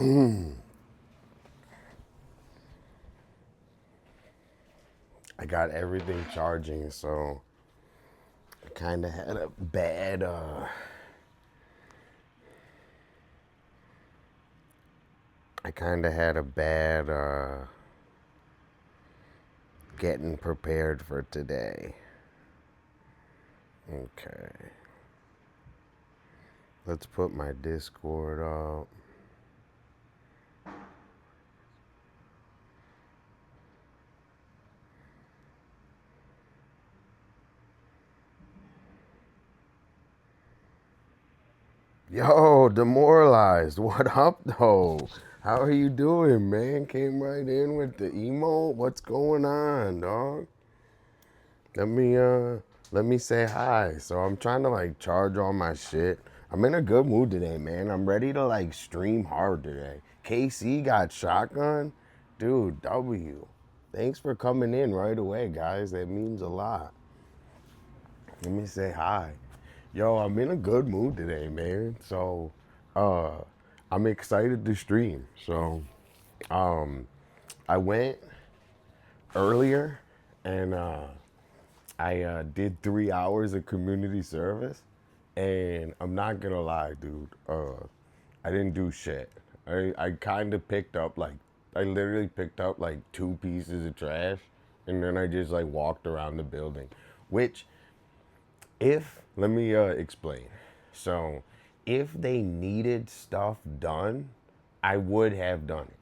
I got everything charging, so I kind of had a bad, I kind of had a bad, getting prepared for today. Okay. Let's put my Discord up. Yo, demoralized. What up, though? How are you doing, man? Came right in with the emo. What's going on, dog? Let me let me say hi. So I'm trying to like charge all my shit. I'm in a good mood today, man. I'm ready to like stream hard today. KC got shotgun. Dude, W. Thanks for coming in right away, guys. That means a lot. Let me say hi. Yo, I'm in a good mood today, man. So uh I'm excited to stream. So um I went earlier and I did 3 hours of community service, and I'm not gonna lie, dude. I didn't do shit. I kind of picked up like I literally picked up like two pieces of trash, and then I just like walked around the building. Which, if let me explain. So, if they needed stuff done, I would have done it.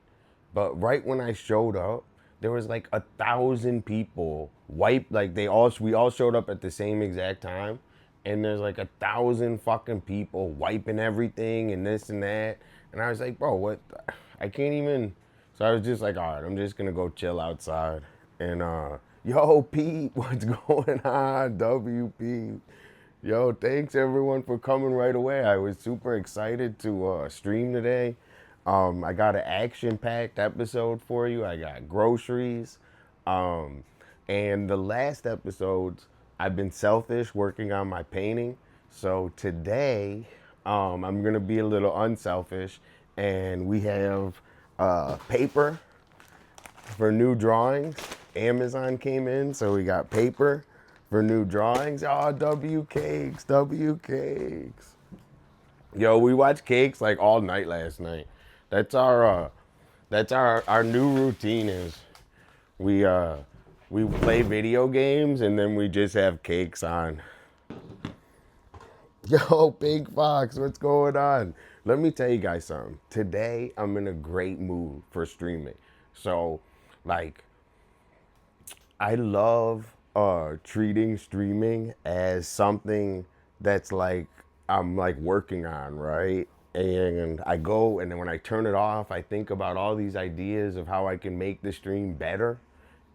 But right when I showed up, there was like 1,000 people wiped. Like we all showed up at the same exact time, and there's like 1,000 fucking people wiping everything and this and that. And I was like, bro, what? I can't even. So I was just like, all right, I'm just gonna go chill outside. And yo, Pete, what's going on? WP. Yo, thanks everyone for coming right away. I was super excited to stream today. I got an action-packed episode for you. I got groceries. Um, and the last episodes, I've been selfish working on my painting. So today, I'm gonna be a little unselfish, and we have paper for new drawings. Amazon came in, so we got paper for new drawings. Oh, W Cakes, W Cakes. Yo, we watched Cakes like all night last night. That's our new routine is we uh we play video games and then we just have Cakes on. Yo, Pink Fox, what's going on? Let me tell you guys something. Today I'm in a great mood for streaming. So, like, I love treating streaming as something that's like I'm like working on, right? And I go and then when I turn it off, I think about all these ideas of how I can make the stream better.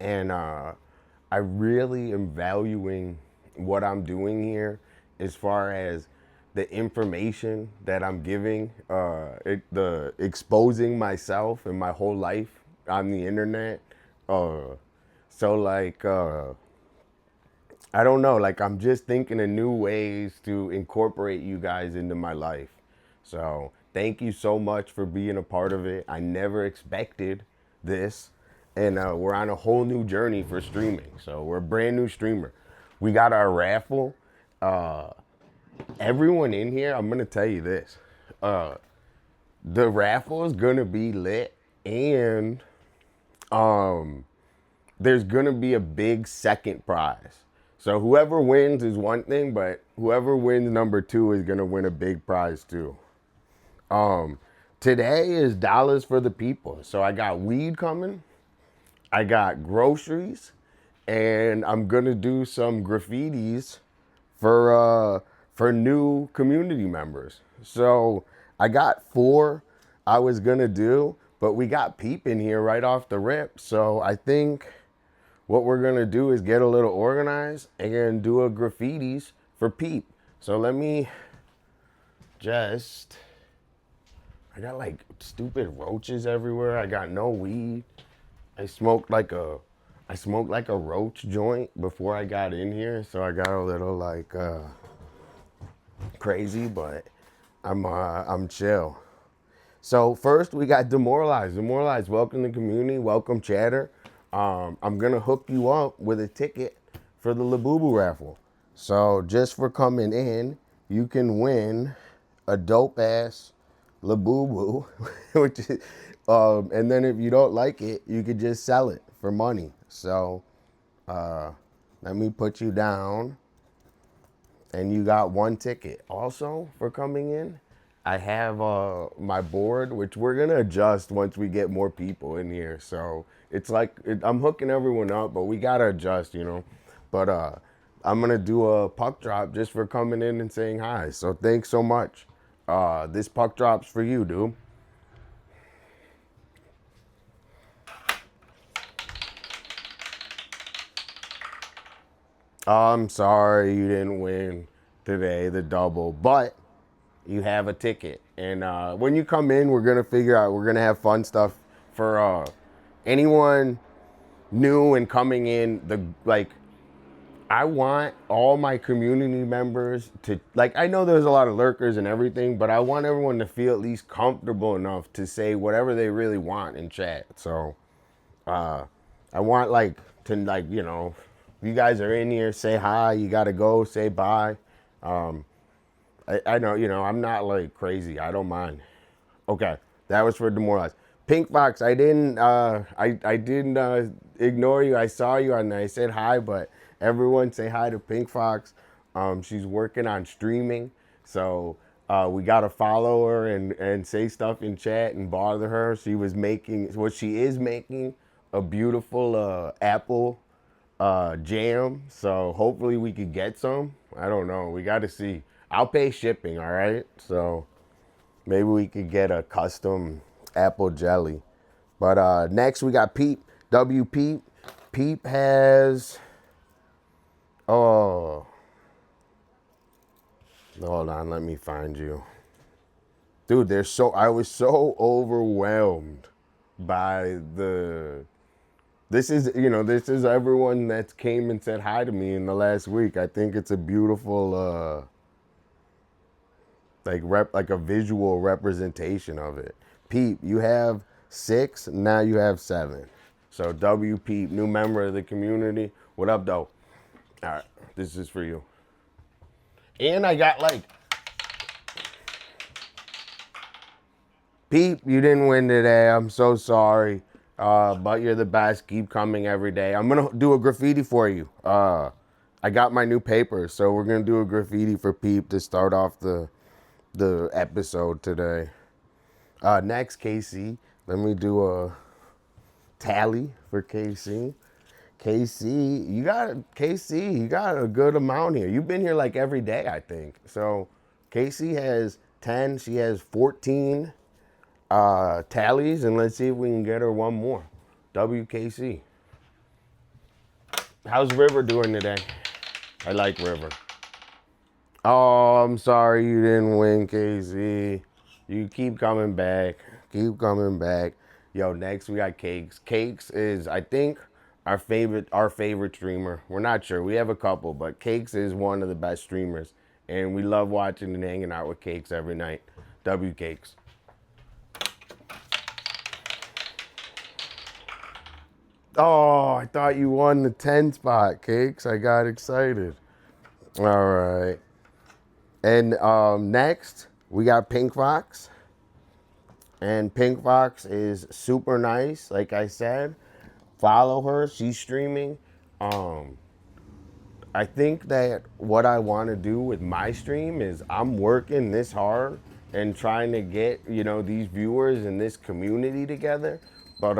And I really am valuing what I'm doing here as far as the information that I'm giving, the exposing myself and my whole life on the internet. Uh, so like I don't know, like I'm just thinking of new ways to incorporate you guys into my life. So thank you so much for being a part of it. I never expected this, and we're on a whole new journey for streaming. So we're a brand new streamer. We got our raffle. Uh, Everyone in here, I'm gonna tell you this: uh, the raffle is gonna be lit, and um, there's gonna be a big second prize. So whoever wins is one thing, but whoever wins number two is gonna win a big prize too. Um, Today is dollars for the people. So I got weed coming, I got groceries, and I'm gonna do some graffitis for new community members. So I got four I was gonna do, but we got Peep in here right off the rip. So I think what we're gonna do is get a little organized and do a graffitis for Peep. So let me just. I got like stupid roaches everywhere. I got no weed. I smoked like a. I smoked like a roach joint before I got in here, so I got a little like crazy, but I'm chill. So first we got Demoralized. Demoralized, welcome to the community, welcome chatter. I'm gonna hook you up with a ticket for the Labubu raffle. So just for coming in, you can win a dope ass Labubu, which is, and then if you don't like it, you could just sell it for money. So let me put you down, and you got one ticket. Also for coming in, I have my board, which we're gonna adjust once we get more people in here. So it's like I'm hooking everyone up, but we gotta adjust, you know. But I'm gonna do a puck drop just for coming in and saying hi. So thanks so much. This puck drop's for you, dude. I'm sorry you didn't win today, the double, but you have a ticket. And when you come in, we're gonna figure out. We're gonna have fun stuff for anyone new and coming in. I want all my community members to like. I know there's a lot of lurkers and everything, but I want everyone to feel at least comfortable enough to say whatever they really want in chat. So I want like to like if you guys are in here, say hi. You gotta go, say bye. I know, I'm not like crazy. I don't mind. Okay, that was for Demoralized. Pink Fox, I didn't ignore you. I saw you and I said hi, but everyone say hi to Pink Fox. She's working on streaming, so we gotta follow her and say stuff in chat and bother her. She is making a beautiful apple jam. So hopefully we could get some. I don't know. We got to see. I'll pay shipping. All right. So maybe we could get a custom apple jelly. But next we got Peep. W Peep. Peep has. Oh, hold on. Let me find you, dude. I was so overwhelmed by the. This is everyone that came and said hi to me in the last week. I think it's a beautiful, like a visual representation of it. Peep, you have 6, now you have 7. So W Peep, new member of the community. What up, though? All right, this is for you. And I got like, Peep, you didn't win today. I'm so sorry. But you're the best. Keep coming every day. I'm gonna do a graffiti for you. I got my new paper, so we're gonna do a graffiti for Peep to start off the episode today. Next, KC. Let me do a tally for KC. KC, you got a good amount here. You've been here like every day, I think. So KC has 10. She has 14 tallies, and let's see if we can get her one more. WKC. How's River doing today? I like River. Oh, I'm sorry you didn't win, KC. You keep coming back. Keep coming back. Yo, next we got Cakes. Cakes is, I think, our favorite streamer. We're not sure. We have a couple, but Cakes is one of the best streamers. And we love watching and hanging out with Cakes every night. W Cakes. Oh, I thought you won the 10 spot, Cakes. I got excited. All right. And next, we got Pink Fox. And Pink Fox is super nice, like I said. Follow her. She's streaming. I think that what I want to do with my stream is I'm working this hard and trying to get, these viewers and this community together. But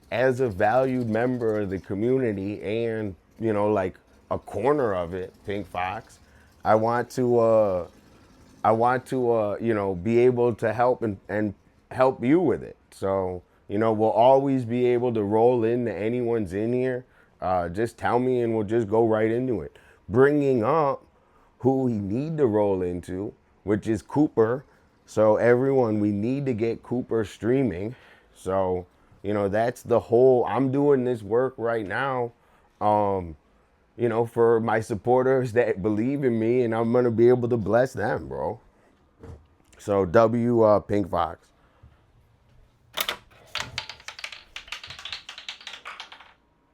as a valued member of the community and, like a corner of it, Pink Fox, I want to be able to help and help you with it. So, we'll always be able to roll into anyone's in here. Just tell me and we'll just go right into it. Bringing up who we need to roll into, which is Cooper. So everyone, we need to get Cooper streaming. So, that's the whole, I'm doing this work right now, for my supporters that believe in me, and I'm going to be able to bless them, bro. So Pink Fox.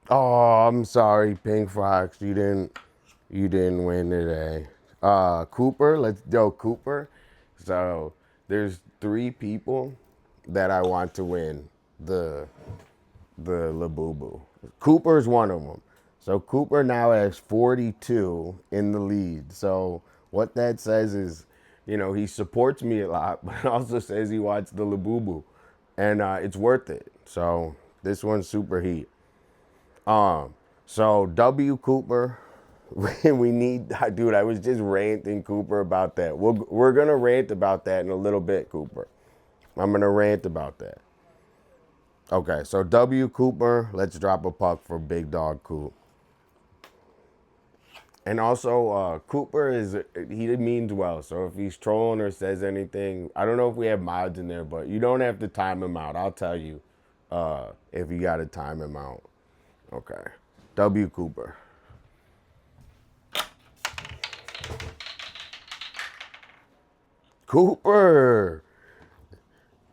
Oh, I'm sorry, Pink Fox. You didn't win today. Cooper, let's go Cooper. So there's three people that I want to win the the Labubu. Cooper's one of them. So Cooper now has 42 in the lead. So what that says is, he supports me a lot, but it also says he wants the Labubu, and it's worth it. So this one's super heat. So W Cooper, we need, dude. I was just ranting Cooper about that. We're gonna rant about that in a little bit, Cooper. I'm gonna rant about that. Okay, so W Cooper, let's drop a puck for Big Dog Coop. And also, Cooper he means well. So if he's trolling or says anything, I don't know if we have mods in there, but you don't have to time him out. I'll tell you if you got to time him out. Okay, W Cooper. Cooper,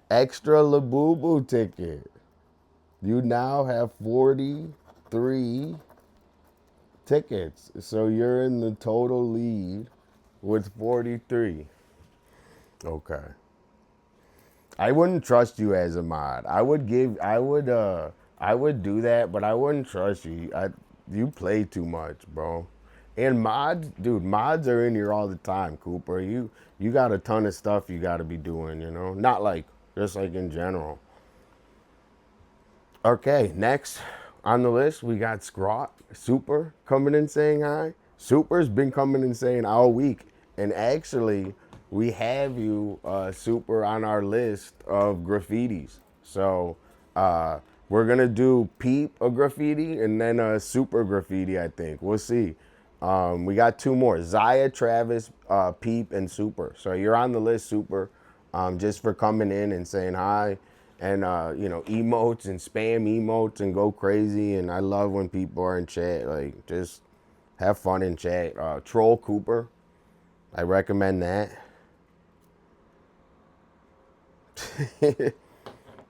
extra Labubu ticket. You now have 43 tickets. So you're in the total lead with 43. Okay. I wouldn't trust you as a mod. I would do that, but I wouldn't trust you. You play too much, bro. And mods, dude, mods are in here all the time, Cooper. You got a ton of stuff you got to be doing, Not like just like in general. Okay, next on the list, we got Scrot Super coming in saying hi. Super's been coming and saying all week. And actually, we have you, Super, on our list of graffitis. So we're going to do Peep a graffiti and then a Super graffiti, I think. We'll see. We got two more, Zaya, Travis, Peep, and Super. So you're on the list, Super, just for coming in and saying hi. And, emotes and spam emotes and go crazy. And I love when people are in chat. Like, just have fun in chat. Troll Cooper, I recommend that.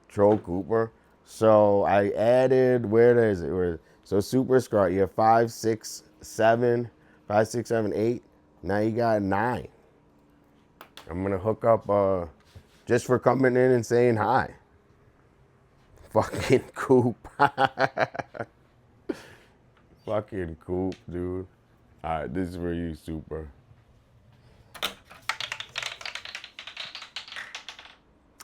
Troll Cooper. So I added, where is it? So Super Scrot, you have 5, 6, 7, 5, 6, 7, 8. Now you got 9. I'm going to hook up just for coming in and saying hi. Fucking Coop. Fucking Coop, dude. All right, this is for you, Super.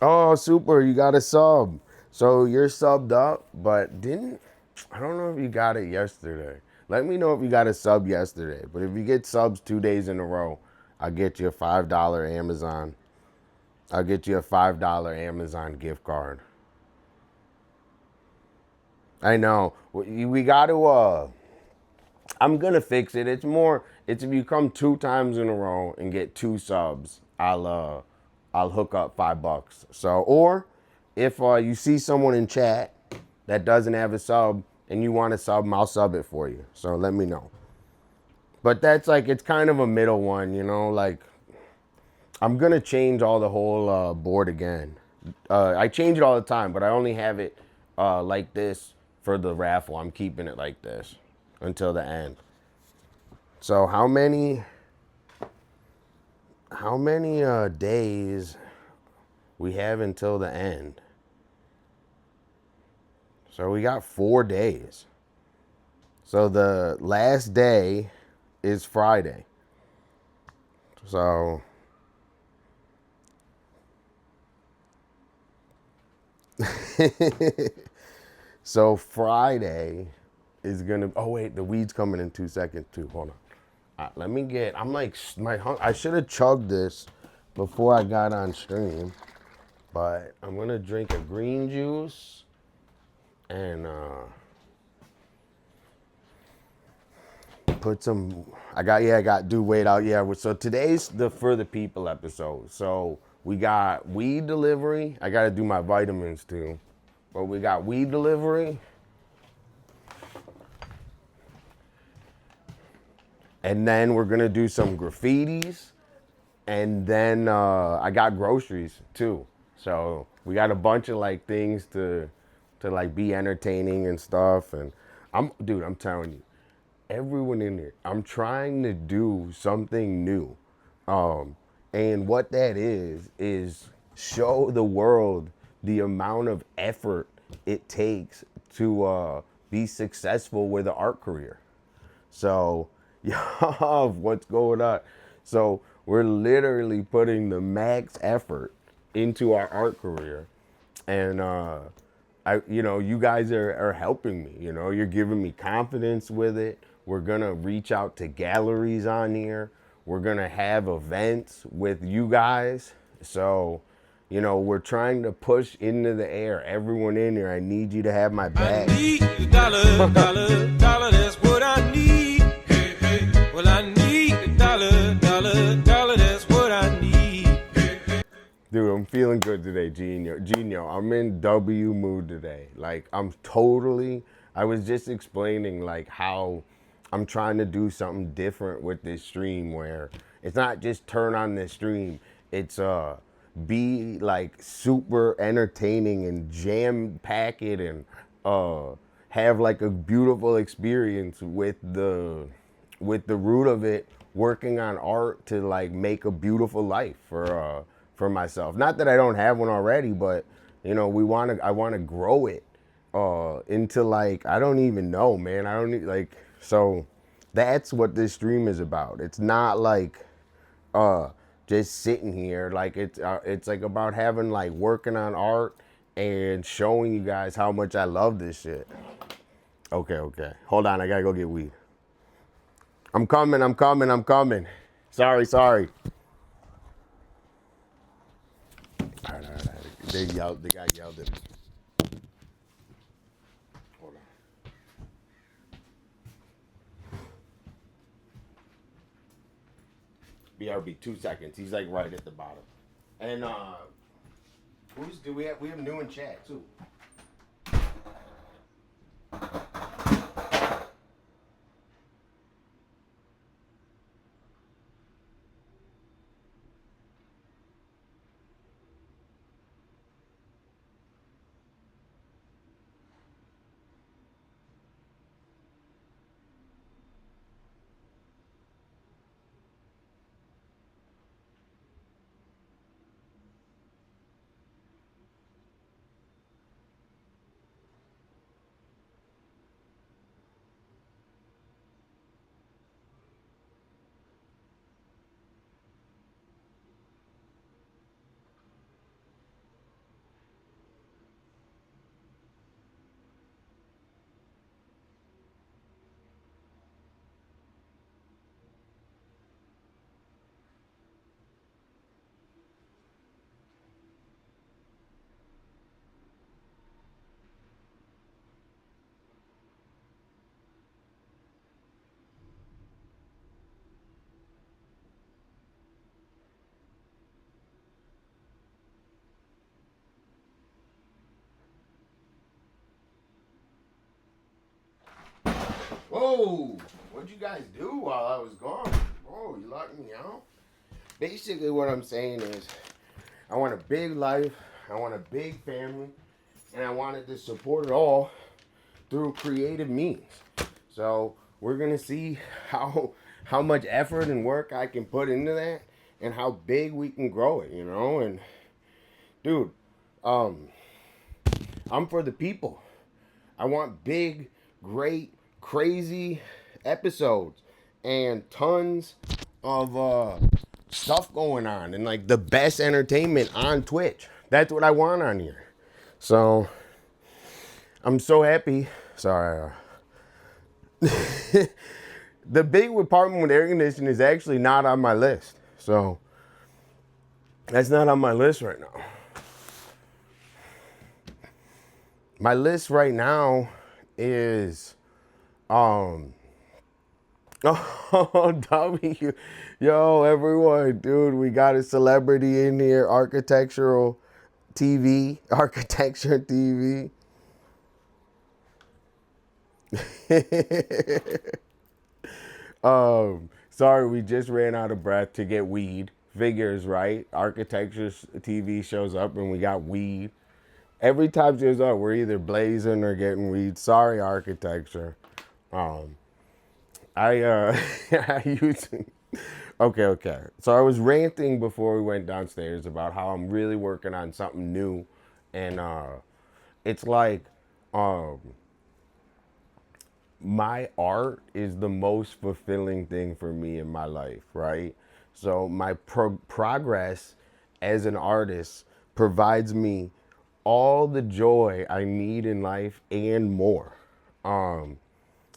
Oh, Super, you got a sub. So you're subbed up, but I don't know if you got it yesterday. Let me know if you got a sub yesterday. But if you get subs 2 days in a row, I'll get you a $5 Amazon. I'll get you a $5 Amazon gift card. I know. We got to, I'm going to fix it. It's if you come 2 times in a row and get 2 subs, I'll hook up $5. So, or if you see someone in chat that doesn't have a sub and you want a sub, I'll sub it for you. So let me know. But that's like, it's kind of a middle one, like I'm going to change the whole board again. I change it all the time, but I only have it like this for the raffle. I'm keeping it like this until the end. So how many days we have until the end? So we got 4 days. So the last day is Friday. So so Friday is gonna. Oh wait, the weed's coming in 2 seconds too. Hold on. Let me get. I'm like I should have chugged this before I got on stream, but I'm gonna drink a green juice and put some. I got do wait out. Yeah. So today's the for the people episode. So we got weed delivery. I gotta do my vitamins too, but we got weed delivery. And then we're gonna do some graffitis, and then I got groceries too. So we got a bunch of like things to like be entertaining and stuff. And Dude, I'm telling you, everyone in here, I'm trying to do something new. Um, and what that is show the world the amount of effort it takes to be successful with an art career. So, yeah, what's going on? So, we're literally putting the max effort into our art career. And, you guys are helping me. You're giving me confidence with it. We're going to reach out to galleries on here. We're going to have events with you guys. So, we're trying to push into the air. Everyone in here, I need you to have my back. I need a dollar, dollar, dollar, that's what I need. Hey, hey. Well, I need a dollar, dollar, dollar, that's what I need. Hey, hey. Dude, I'm feeling good today, Gino, I'm in W mood today. Like, I was just explaining, like, how I'm trying to do something different with this stream where it's not just turn on this stream. It's, be, like, super entertaining and jam pack it and, have, like, a beautiful experience with the root of it, working on art to like make a beautiful life for myself. Not that I don't have one already, but I want to grow it into like, I don't even know, man. I don't need like, so that's what this stream is about. It's not like uh just sitting here. Like it's like about having like working on art and showing you guys how much I love this shit. Okay. Hold on, I gotta go get weed. I'm coming. Sorry. All right. The guy yelled at me. Hold on. BRB, 2 seconds. He's like right at the bottom. And we have new in chat too. Whoa! What'd you guys do while I was gone? Whoa, you locked me out? Basically, what I'm saying is, I want a big life, I want a big family, and I wanted to support it all through creative means. So we're gonna see how much effort and work I can put into that, and how big we can grow it. And dude, um, I'm for the people. I want big, great, crazy episodes and tons of stuff going on and like the best entertainment on Twitch. That's what I want on here. So I'm so happy. Sorry. The big apartment with air conditioning is actually not on my list. So that's not on my list right now. My list right now is oh W. Yo, everyone, dude, we got a celebrity in here, architecture TV. Sorry, we just ran out of breath to get weed. Figures, right? Architecture TV shows up and we got weed. Every time shows up, we're either blazing or getting weed. Sorry, architecture. I I used okay. So I was ranting before we went downstairs about how I'm really working on something new, and it's like um my art is the most fulfilling thing for me in my life, right? So my progress as an artist provides me all the joy I need in life and more. Um,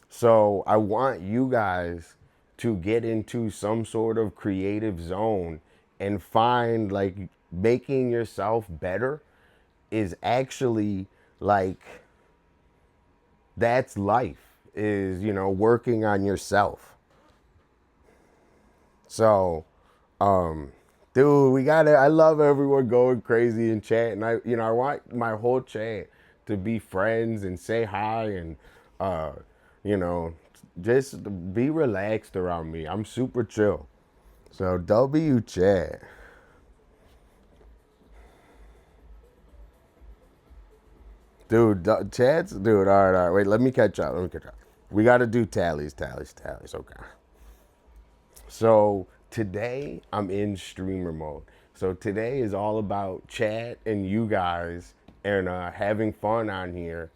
so I want you guys to get into some sort of creative zone and find like making yourself better is actually like that's life is, you know, working on yourself. So, dude, we got it. I love everyone going crazy in chat, and I want my whole chat to be friends and say hi and, uh, you know, just be relaxed around me. I'm super chill. So W chat, dude. Chats, dude. All right. Wait, let me catch up. We got to do tallies. Okay. So today I'm in streamer mode. So today is all about chat and you guys and having fun on here.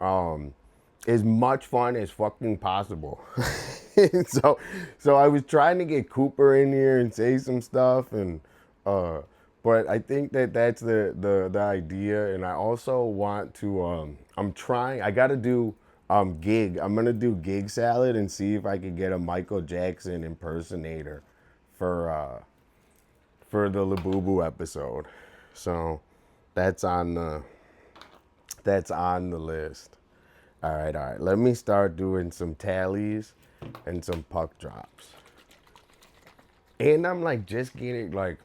Um, as much fun as fucking possible. so so I was trying to get Cooper in here and say some stuff and uh but I think that that's the idea, and I also want to I got to do gig. I'm going to do gig salad and see if I could get a Michael Jackson impersonator for the Labubu episode. So that's on the list. All right. Let me start doing some tallies and some puck drops. And I'm like just getting like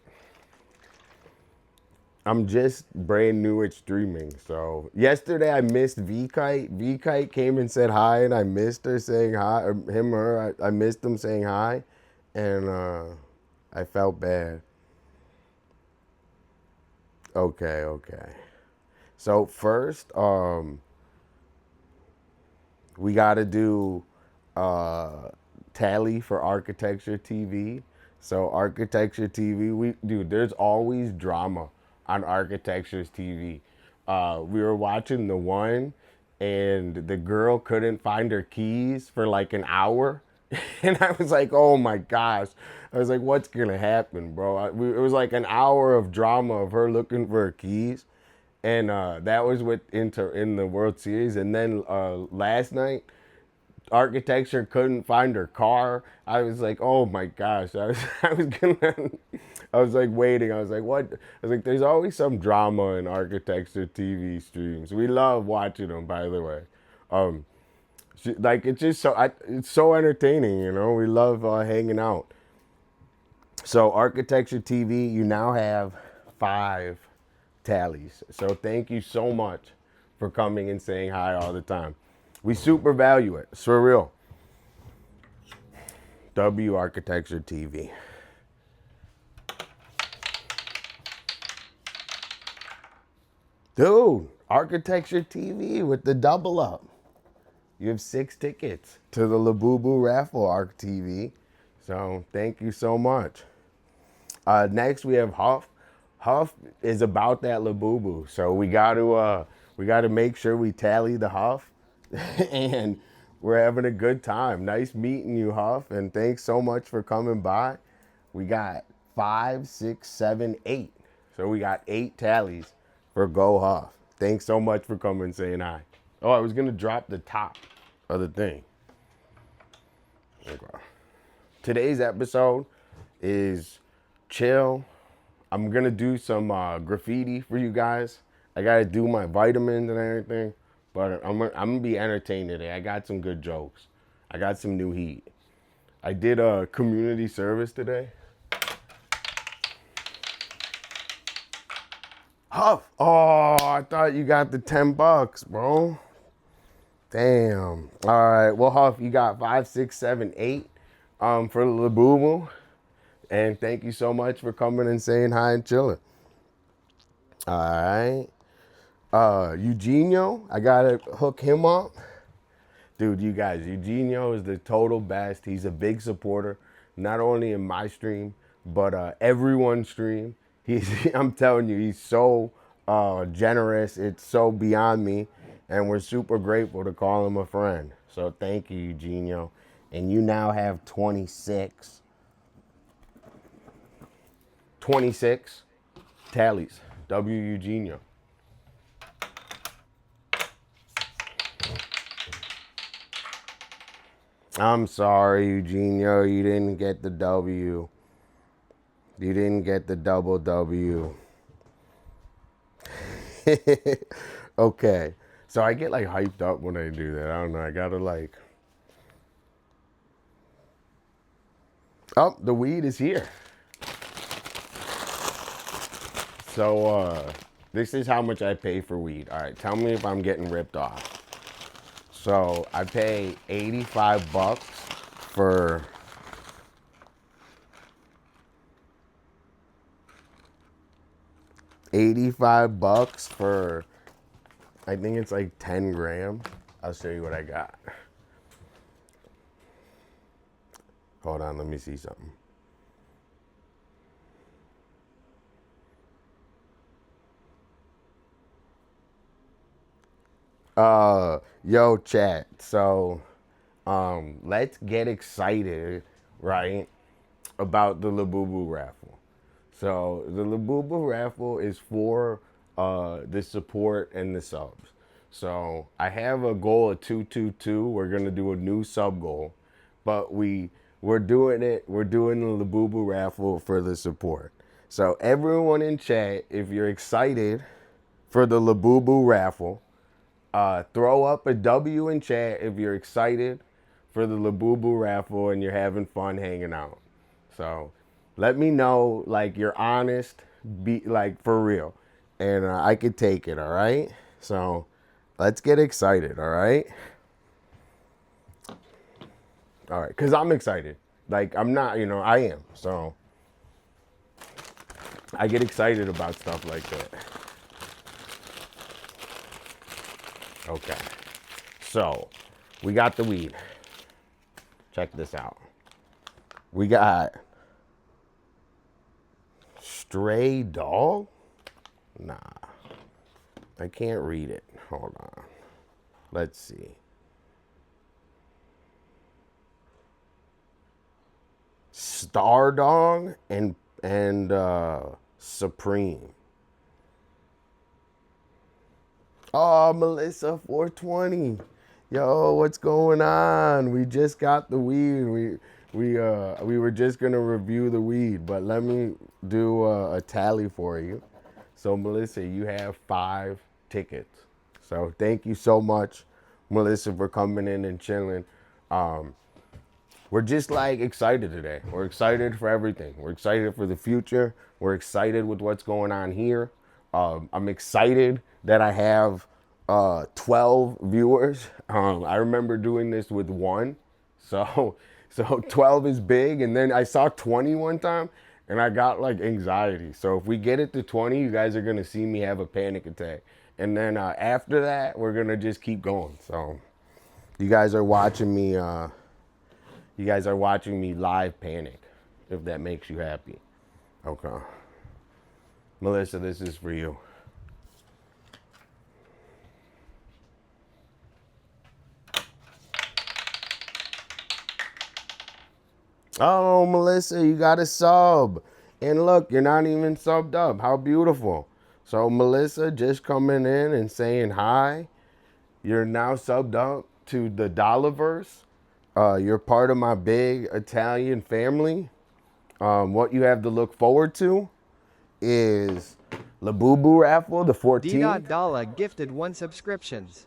I'm just brand new at streaming. So yesterday I missed V Kite. V Kite came and said hi, and I missed her saying hi. Or him or her. I missed him saying hi, and I felt bad. Okay. So first, we got to do uh, tally for architecture TV. So architecture TV, there's always drama on architecture's TV. We were watching the one, and the girl couldn't find her keys for like an hour, and I was like, oh my gosh. I was like, what's gonna happen, bro? It was like an hour of drama of her looking for her keys, and that was with Inter in the World Series. And then last night, architecture couldn't find her car. I was like, oh my gosh. I was like waiting. I was like, what? I was like, there's always some drama in architecture TV streams. We love watching them, by the way. Um, like it's just it's so entertaining, you know. We love hanging out. So architecture TV, you now have 5 tallies. So thank you so much for coming and saying hi all the time. We super value it. It's for real. W Architecture TV. Dude, Architecture TV with the double up. You have 6 tickets to the Labubu raffle Arc TV. So thank you so much. Next we have Huff. Huff is about that Labubu. So we gotta make sure we tally the Huff. And we're having a good time. Nice meeting you, Huff, and thanks so much for coming by. We got 5, 6, 7, 8. So we got 8 tallies for Go Huff. Thanks so much for coming and saying hi. Oh, I was gonna drop the top of the thing. Okay. Today's episode is chill. I'm gonna do some graffiti for you guys. I gotta do my vitamins and everything, but I'm gonna be entertained today. I got some good jokes. I got some new heat. I did a community service today. Huff. Oh, I thought you got the $10, bro. Damn. All right. Well, Huff, you got 5, 6, 7, 8 for Labubu. And thank you so much for coming and saying hi and chilling. All right. Eugenio, I gotta hook him up. Dude, you guys, Eugenio is the total best. He's a big supporter, not only in my stream, but everyone's stream. He's, I'm telling you, he's so generous. It's so beyond me, and we're super grateful to call him a friend. So thank you, Eugenio. And you now have 26 tallies. W Eugenio. I'm sorry, Eugenio, you didn't get the W. You didn't get the double W. Okay. So I get like hyped up when I do that. I don't know. I gotta like. Oh, the weed is here. So this is how much I pay for weed. All right, tell me if I'm getting ripped off. So I pay 85 bucks for I think it's like 10 grams. I'll show you what I got. Hold on, let me see something. Yo, chat. So, let's get excited, right, about the Labubu raffle. So the Labubu raffle is for the support and the subs. So I have a goal of 222. We're gonna do a new sub goal, but we're doing the Labubu raffle for the support. So everyone in chat, if you're excited for the Labubu raffle, throw up a W in chat if you're excited for the Labubu raffle and you're having fun hanging out. So let me know, like, you're honest, be like for real, and I could take it. All right. So let's get excited. All right. All right, because I'm excited. Like, I'm not, I am. So I get excited about stuff like that. Okay. So we got the weed. Check this out. We got stray dog? Nah. I can't read it. Hold on. Let's see. Star Dog and Supreme. Oh, Melissa 420. Yo, what's going on? We just got the weed. We were just gonna review the weed, but let me do a tally for you. So Melissa, you have 5 tickets. So thank you so much, Melissa, for coming in and chilling. We're just like excited today. We're excited for everything. We're excited for the future. We're excited with what's going on here. I'm excited that I have 12 viewers. I remember doing this with 1. So 12 is big. And then I saw 20 one time and I got like anxiety. So if we get it to 20, you guys are going to see me have a panic attack. And then after that, we're going to just keep going. So you guys are watching me. You guys are watching me live panic, if that makes you happy. Okay. Melissa, this is for you. Oh, Melissa, you got a sub. And look, you're not even subbed up. How beautiful. So Melissa just coming in and saying hi. You're now subbed up to the Dollaverse. You're part of my big Italian family. What you have to look forward to is Labubu raffle, the 14th. Dolla gifted 1 subscriptions.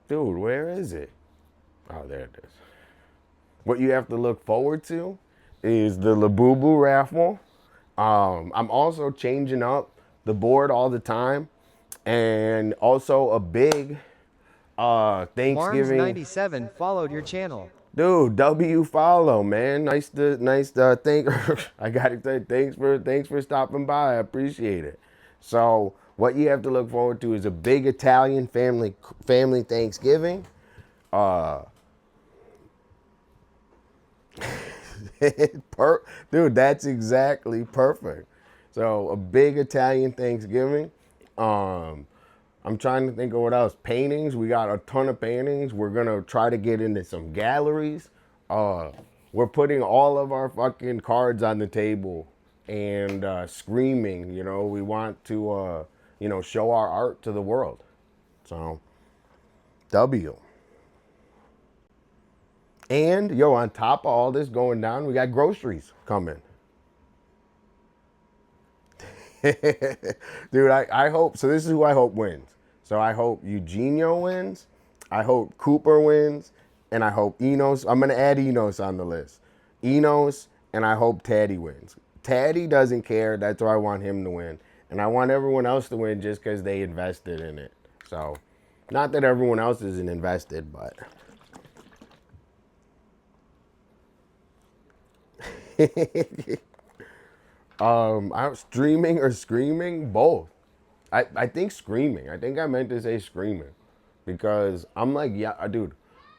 Dude, where is it? Oh, there it is. What you have to look forward to is the Labubu raffle. I'm also changing up the board all the time. And also a big Thanksgiving. Marms97 followed your channel. Dude, W follow, man. Nice to thank. I gotta say thanks for stopping by. I appreciate it. So What you have to look forward to is a big Italian family Thanksgiving. Dude, that's exactly perfect. So a big Italian Thanksgiving. I'm trying to think of what else. Paintings. We got a ton of paintings. We're gonna try to get into some galleries. We're putting all of our fucking cards on the table and screaming. You know, we want to show our art to the world. So W. And yo, on top of all this going down, we got groceries coming. Dude, I hope, so this is who I hope wins. So I hope Eugenio wins, I hope Cooper wins, and I hope Enos, I'm going to add Enos on the list. Enos, and I hope Taddy wins. Taddy doesn't care, that's why I want him to win. And I want everyone else to win just because they invested in it. So, not that everyone else isn't invested, but... I'm streaming or screaming, both. I think screaming. I think I meant to say screaming because I'm like, yeah, dude,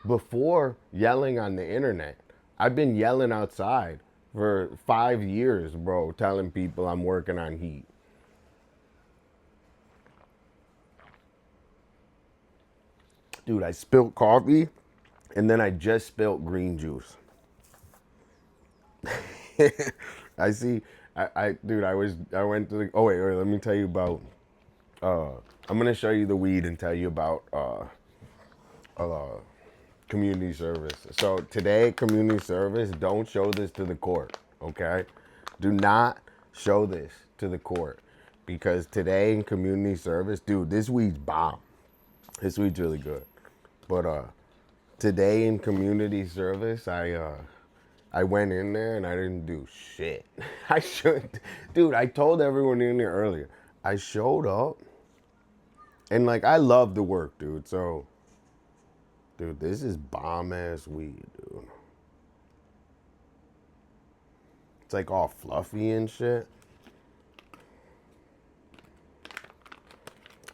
before yelling on the internet, I've been yelling outside for 5 years, bro, telling people I'm working on heat. Dude, I spilled coffee and then I just spilled green juice. I see. Dude, I went to the. Oh wait, let me tell you about. I'm gonna show you the weed and tell you about community service. So today, community service. Don't show this to the court, okay? Do not show this to the court because today in community service, dude, this weed's bomb. This weed's really good, but today in community service, I went in there and I didn't do shit. I should, dude, I told everyone in there earlier. I showed up and like, I love the work, dude. So, dude, this is bomb ass weed, dude. It's like all fluffy and shit.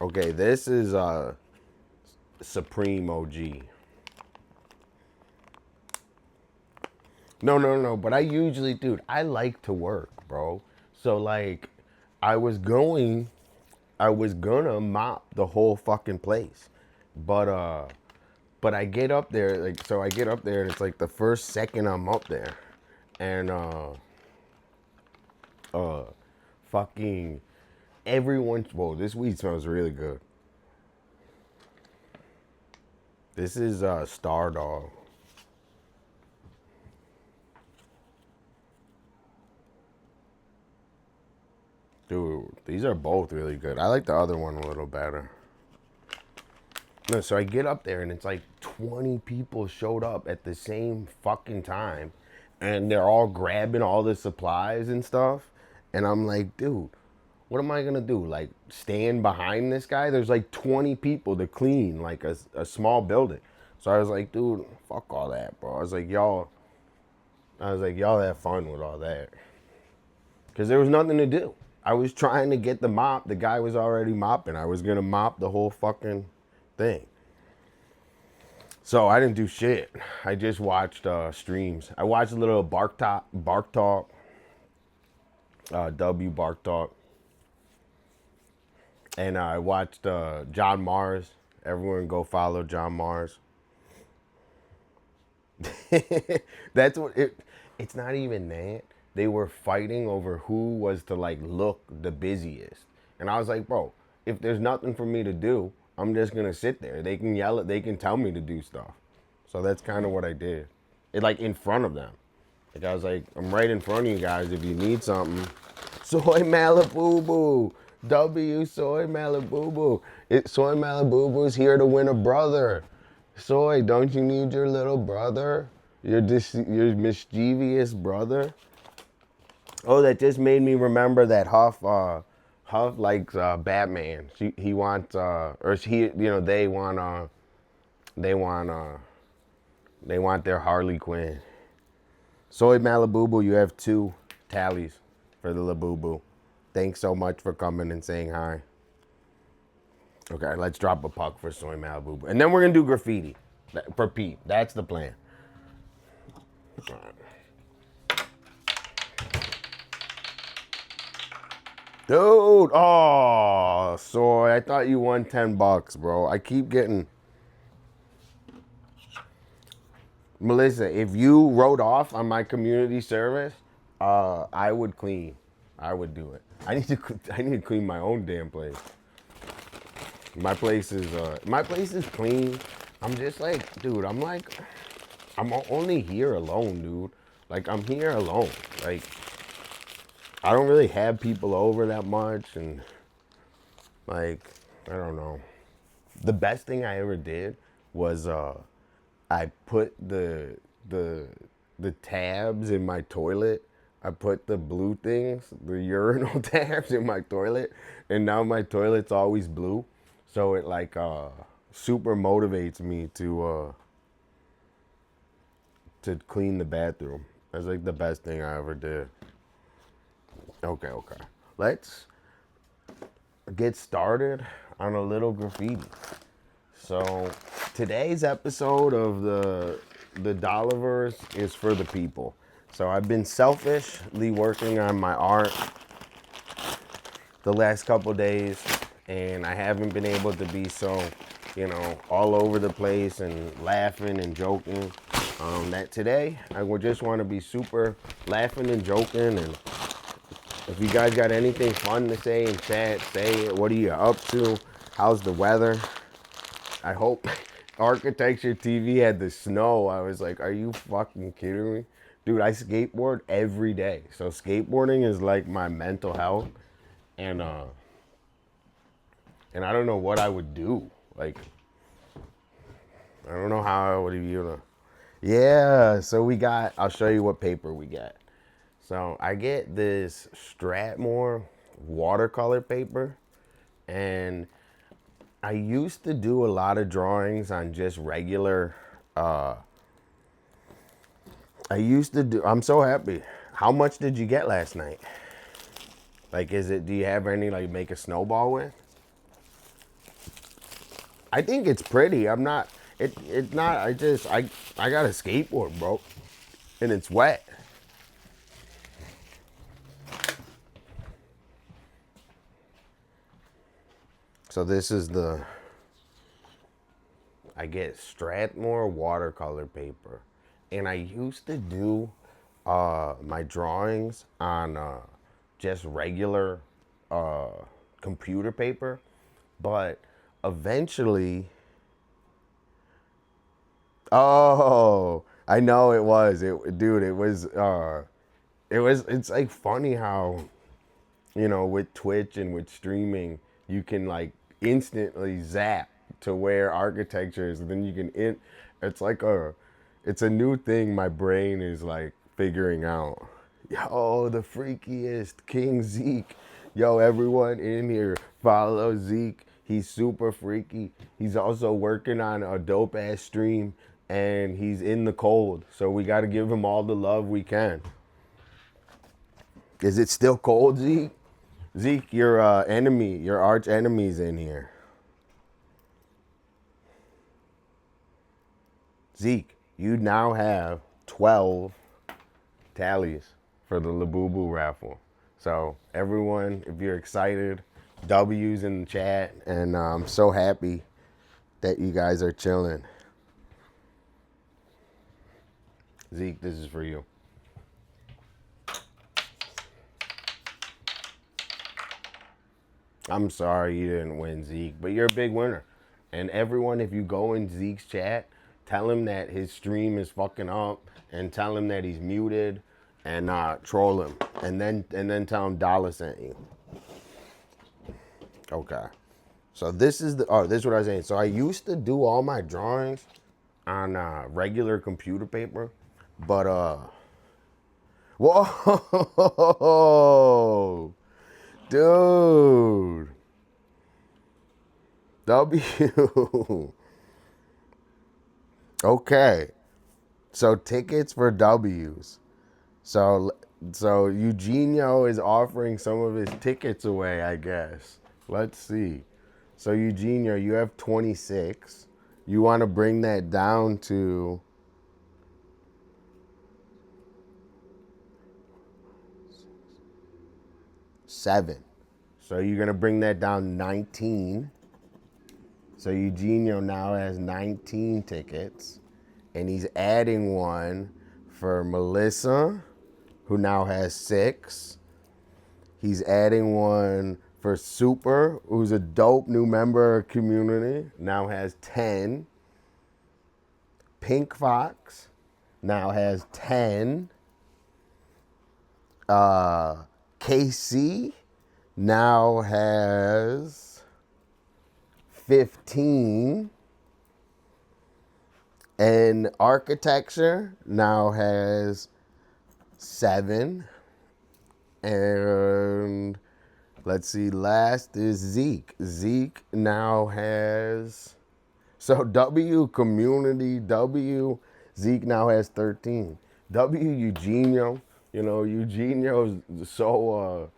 Okay, this is Supreme OG. No, but I usually, dude, I like to work, bro. So like, I was gonna mop the whole fucking place. But I get up there, like, so I get up there and it's like the first second I'm up there. And fucking everyone, whoa, this weed smells really good. This is Star Dog. Dude, these are both really good. I like the other one a little better. No, so I get up there and it's like 20 people showed up at the same fucking time. And they're all grabbing all the supplies and stuff. And I'm like, dude, what am I going to do? Like, stand behind this guy? There's like 20 people to clean like a small building. So I was like, dude, fuck all that, bro. I was like, y'all have fun with all that. Because there was nothing to do. I was trying to get the mop. The guy was already mopping. I was going to mop the whole fucking thing. So I didn't do shit. I just watched streams. I watched a little Bark Talk, W Bark Talk. And I watched John Mars. Everyone go follow John Mars. That's what it's not even that. They were fighting over who was to like look the busiest. And I was like, bro, if there's nothing for me to do, I'm just gonna sit there. They can yell it, they can tell me to do stuff. So that's kind of what I did. It like in front of them. Like I was like, I'm right in front of you guys if you need something. Soy Malibu Boo. W Soy Malibu Boo. Soy Malibu Boo's here to win a brother. Soy, don't you need your little brother? Your mischievous brother? Oh, that just made me remember that Huff likes Batman. He wants or he, you know, they want their Harley Quinn. Soy Malibu, you have 2 tallies for the Labubu. Thanks so much for coming and saying hi. Okay, let's drop a puck for Soy Malibu. And then we're going to do graffiti for Pete. That's the plan. All right. Dude, oh, Soy, I thought you won $10, bro. I keep getting... Melissa, if you wrote off on my community service, I would clean. I would do it. I need to clean my own damn place. My place is clean. I'm just like, dude, I'm only here alone, dude. Like, I'm here alone. Like, I don't really have people over that much, and like, I don't know. The best thing I ever did was I put the tabs in my toilet. I put the blue things, the urinal tabs in my toilet, and now my toilet's always blue. So it like super motivates me to clean the bathroom. That's like the best thing I ever did. Okay. Let's get started on a little graffiti. So today's episode of the Dollaverse is for the people. So I've been selfishly working on my art the last couple days, and I haven't been able to be so, all over the place and laughing and joking. That today I would just want to be super laughing and joking, and if you guys got anything fun to say in chat, say it. What are you up to? How's the weather? I hope Architecture TV had the snow. I was like, are you fucking kidding me? Dude, I skateboard every day. So skateboarding is like my mental health. And I don't know what I would do. Like, I don't know how I would even... Yeah, so I'll show you what paper we got. So I get this Strathmore watercolor paper, and I used to do a lot of drawings on just regular, I'm so happy. How much did you get last night? Like, do you have any, like, make a snowball with? I think it's pretty. It's not, I got a skateboard, bro, and it's wet. So this is I get Strathmore watercolor paper, and I used to do my drawings on just regular computer paper, but eventually, oh, I know it was, it's like funny how, with Twitch and with streaming, you can like instantly zap to where architecture is, and then you can it's a new thing my brain is like figuring out. Yo, the freakiest King Zeke. Yo, everyone in here, follow Zeke. He's super freaky. He's also working on a dope ass stream, and he's in the cold, so we got to give him all the love we can. Is it still cold, Zeke? Zeke, your arch enemy's in here. Zeke, you now have 12 tallies for the Labubu raffle. So everyone, if you're excited, W's in the chat, and I'm so happy that you guys are chilling. Zeke, this is for you. I'm sorry you didn't win, Zeke, but you're a big winner. And everyone, if you go in Zeke's chat, tell him that his stream is fucking up, and tell him that he's muted, and troll him, and then tell him Dolla sent you. Okay. So this is what I was saying. So I used to do all my drawings on regular computer paper, but whoa, dude, W. Okay, so tickets for W's. So Eugenio is offering some of his tickets away, I guess. Let's see. So Eugenio, you have 26. You want to bring that down to 7. So you're going to bring that down 19. So Eugenio now has 19 tickets. And he's adding one for Melissa, who now has 6. He's adding one for Super, who's a dope new member of community, now has 10. Pink Fox now has 10. KC now has 15. And Architecture now has 7. And let's see, last is Zeke. Zeke now has, so W community, W, Zeke now has 13. W Eugenio, Eugenio's so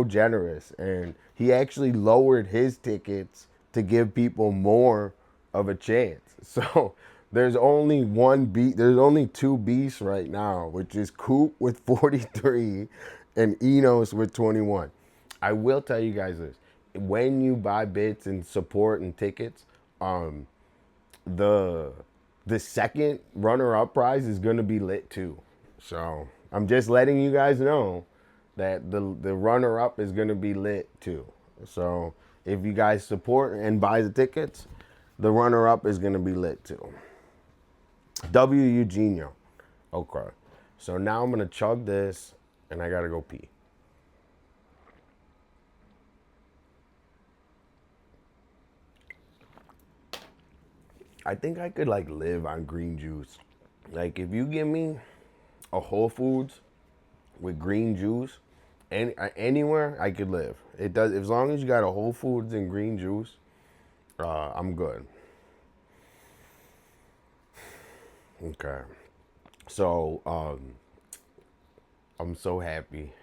generous, and he actually lowered his tickets to give people more of a chance. So there's only there's only 2 beasts right now, which is Coop with 43 and Enos with 21. I will tell you guys this. When you buy bits and support and tickets, the second runner-up prize is gonna be lit too. So I'm just letting you guys know that the runner-up is gonna be lit too. So if you guys support and buy the tickets, the runner-up is gonna be lit too. W Eugenio. Okay. So now I'm gonna chug this and I gotta go pee. I think I could like live on green juice. Like if you give me a Whole Foods with green juice, anywhere I could live. It does, as long as you got a Whole Foods and green juice, I'm good. Okay. So I'm so happy.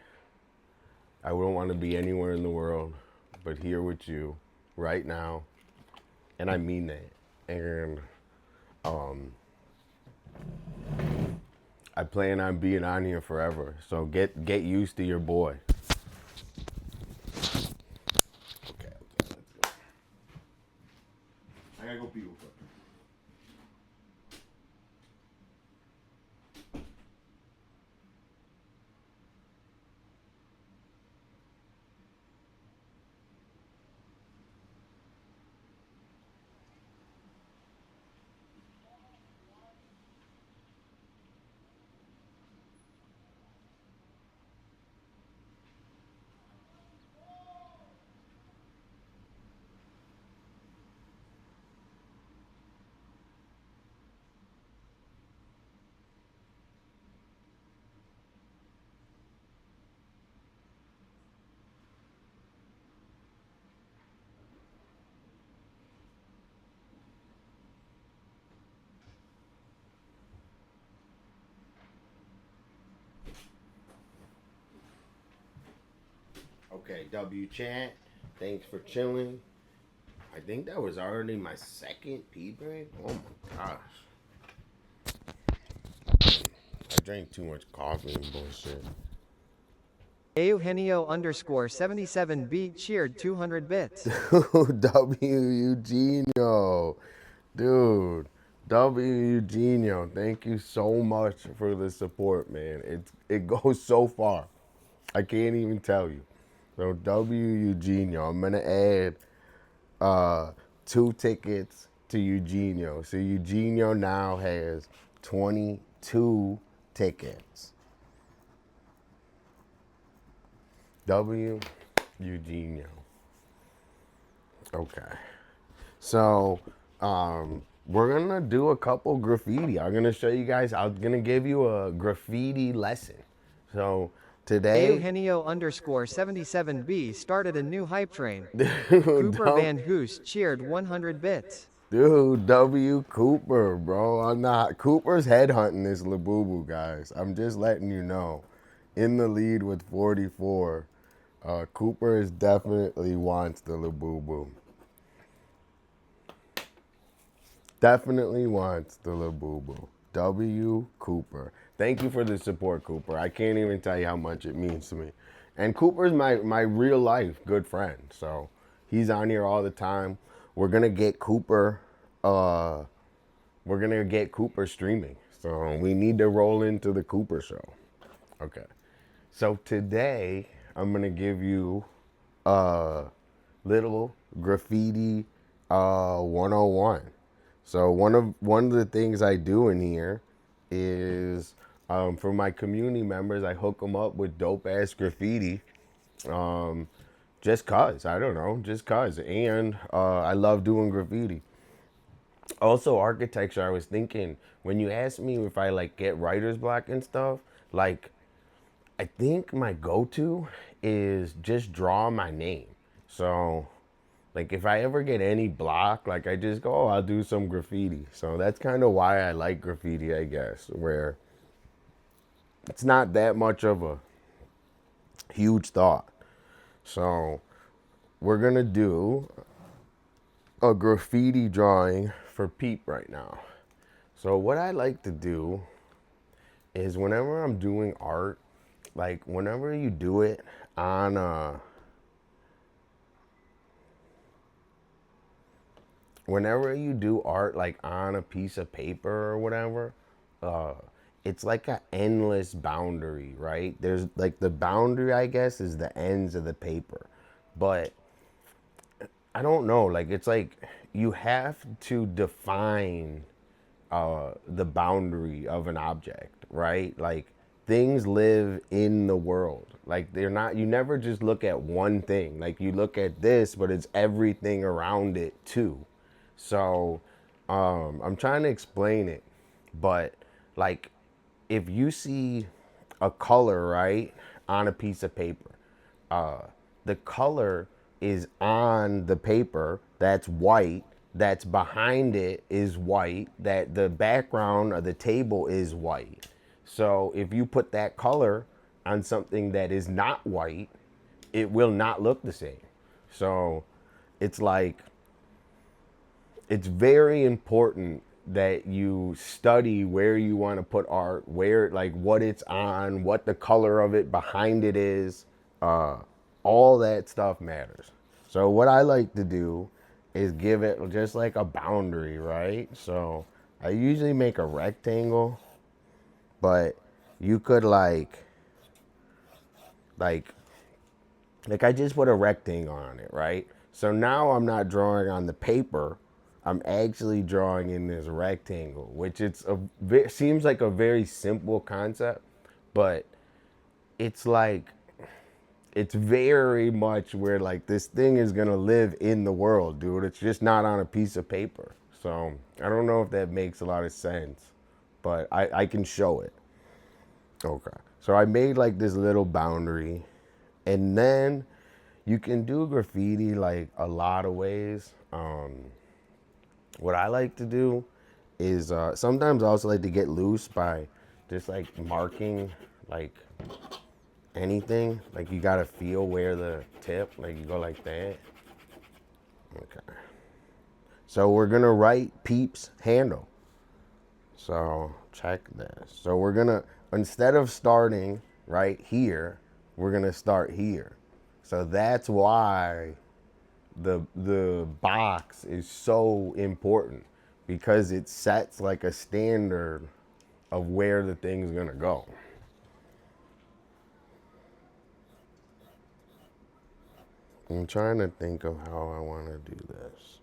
I wouldn't want to be anywhere in the world but here with you right now. And I mean that. And I plan on being on here forever. So get used to your boy. Okay, let's go. I gotta go pee real quick. Okay, W chat. Thanks for chilling. I think that was already my second pee break. Oh my gosh. I drank too much coffee and bullshit. Eugenio_77B cheered 200 bits. W Eugenio. Dude. W Eugenio. Thank you so much for the support, man. It goes so far. I can't even tell you. So W Eugenio. I'm gonna add 2 tickets to Eugenio. So Eugenio now has 22 tickets. W Eugenio. Okay. So we're gonna do a couple graffiti. I'm gonna show you guys. I'm gonna give you a graffiti lesson. So today, Eugenio_77B started a new hype train. dude, Cooper Van Hoos cheered 100 bits. Dude, W Cooper, bro. I'm not. Cooper's headhunting this Labubu, guys. I'm just letting you know. In the lead with 44. Cooper is definitely wants the Labubu. definitely wants the Labubu. W. Cooper. Thank you for the support, Cooper. I can't even tell you how much it means to me. And Cooper's my real life good friend. So he's on here all the time. We're gonna get Cooper. We're gonna get Cooper streaming. So we need to roll into the Cooper show. Okay. So today I'm gonna give you a little graffiti 101. So one of the things I do in here is for my community members, I hook them up with dope ass graffiti. Just cause I don't know, just cause, and I love doing graffiti. Also architecture. I was thinking when you asked me if I like get writer's block and stuff, like I think my go-to is just draw my name. So like if I ever get any block, like I just go, oh, I'll do some graffiti. So that's kind of why I like graffiti, I guess, where it's not that much of a huge thought. So we're gonna do a graffiti drawing for Peep right now. So what I like to do is whenever I'm doing art, like whenever you do it on whenever you do art like on a piece of paper or whatever, uh it's like an endless boundary, right? There's like the boundary, I guess, is the ends of the paper. But I don't know, like it's like you have to define the boundary of an object, right? Like things live in the world. Like they're not, you never just look at one thing. Like you look at this, but it's everything around it too. So I'm trying to explain it, but like if you see a color, right, on a piece of paper, the color is on the paper that's white, that's behind it is white, that the background of the table is white. So if you put that color on something that is not white, it will not look the same. So it's like, it's very important that you study where you want to put art, where, like what it's on, what the color of it behind it is. All that stuff matters. So what I like to do is give it just like a boundary, right? So I usually make a rectangle, but you could like I just put a rectangle on it, right? So now I'm not drawing on the paper. I'm actually drawing in this rectangle, which seems like a very simple concept, but it's like, it's very much where like this thing is gonna live in the world, dude. It's just not on a piece of paper. So I don't know if that makes a lot of sense, but I can show it. Okay. So I made like this little boundary, and then you can do graffiti like a lot of ways. What I like to do is sometimes I also like to get loose by just like marking like anything. Like you gotta feel where the tip, like you go like that. Okay. So we're gonna write Peep's handle. So check this. So we're gonna, instead of starting right here, we're gonna start here. So that's why the box is so important, because it sets like a standard of where the thing's gonna go. I'm trying to think of how I want to do this.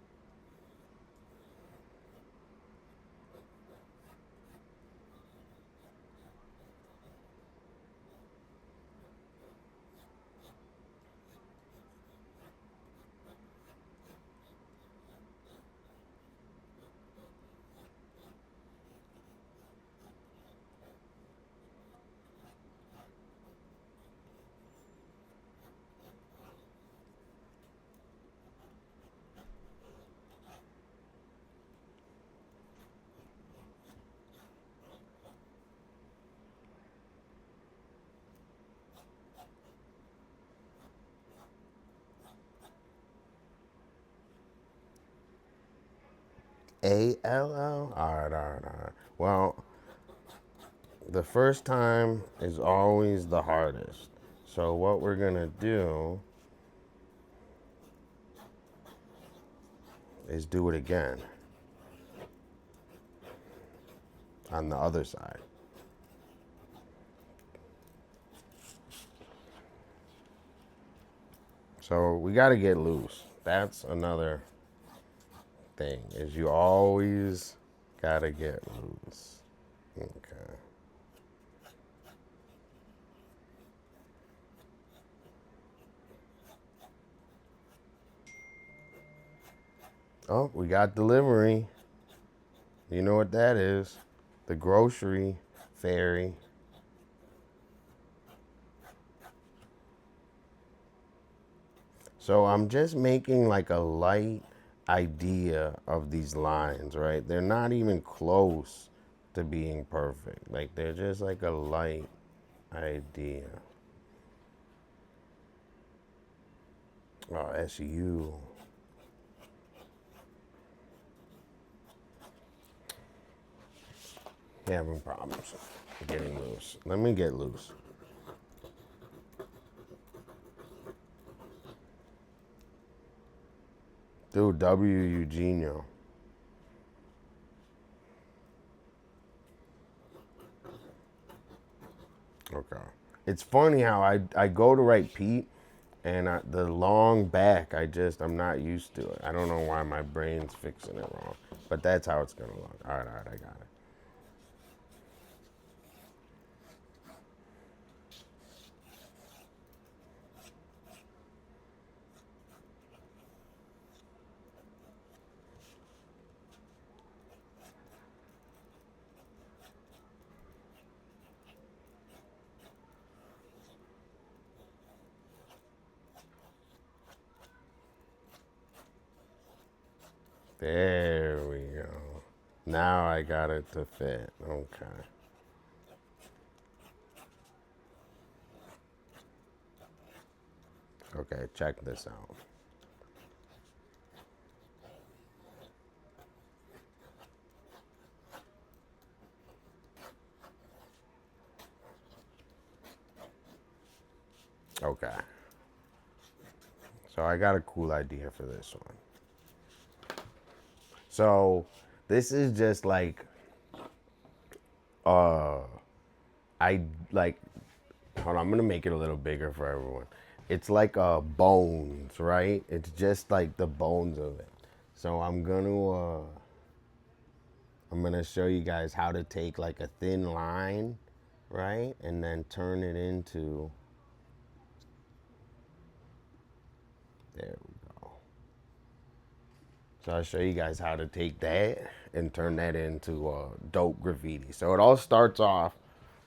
A-L-L? All right, all right, all right. Well, the first time is always the hardest. So what we're going to do is do it again on the other side. So we got to get loose. That's another thing, is you always got to get loose. Okay. Oh, we got delivery. You know what that is? The grocery fairy. So I'm just making like a light idea of these lines, right? They're not even close to being perfect. Like they're just like a light idea. Oh, SU. Having problems getting loose. Let me get loose. Dude, W. Eugenio. Okay. It's funny how I go to write Pete, and the long back, I'm not used to it. I don't know why my brain's fixing it wrong. But that's how it's going to look. All right, I got it. There we go. Now I got it to fit. Okay. Okay, check this out. Okay. So I got a cool idea for this one. So this is just like I like hold on, I'm gonna make it a little bigger for everyone. It's like bones, right? It's just like the bones of it. So I'm gonna show you guys how to take like a thin line, right? And then turn it into, there we go. So I'll show you guys how to take that and turn that into dope graffiti. So it all starts off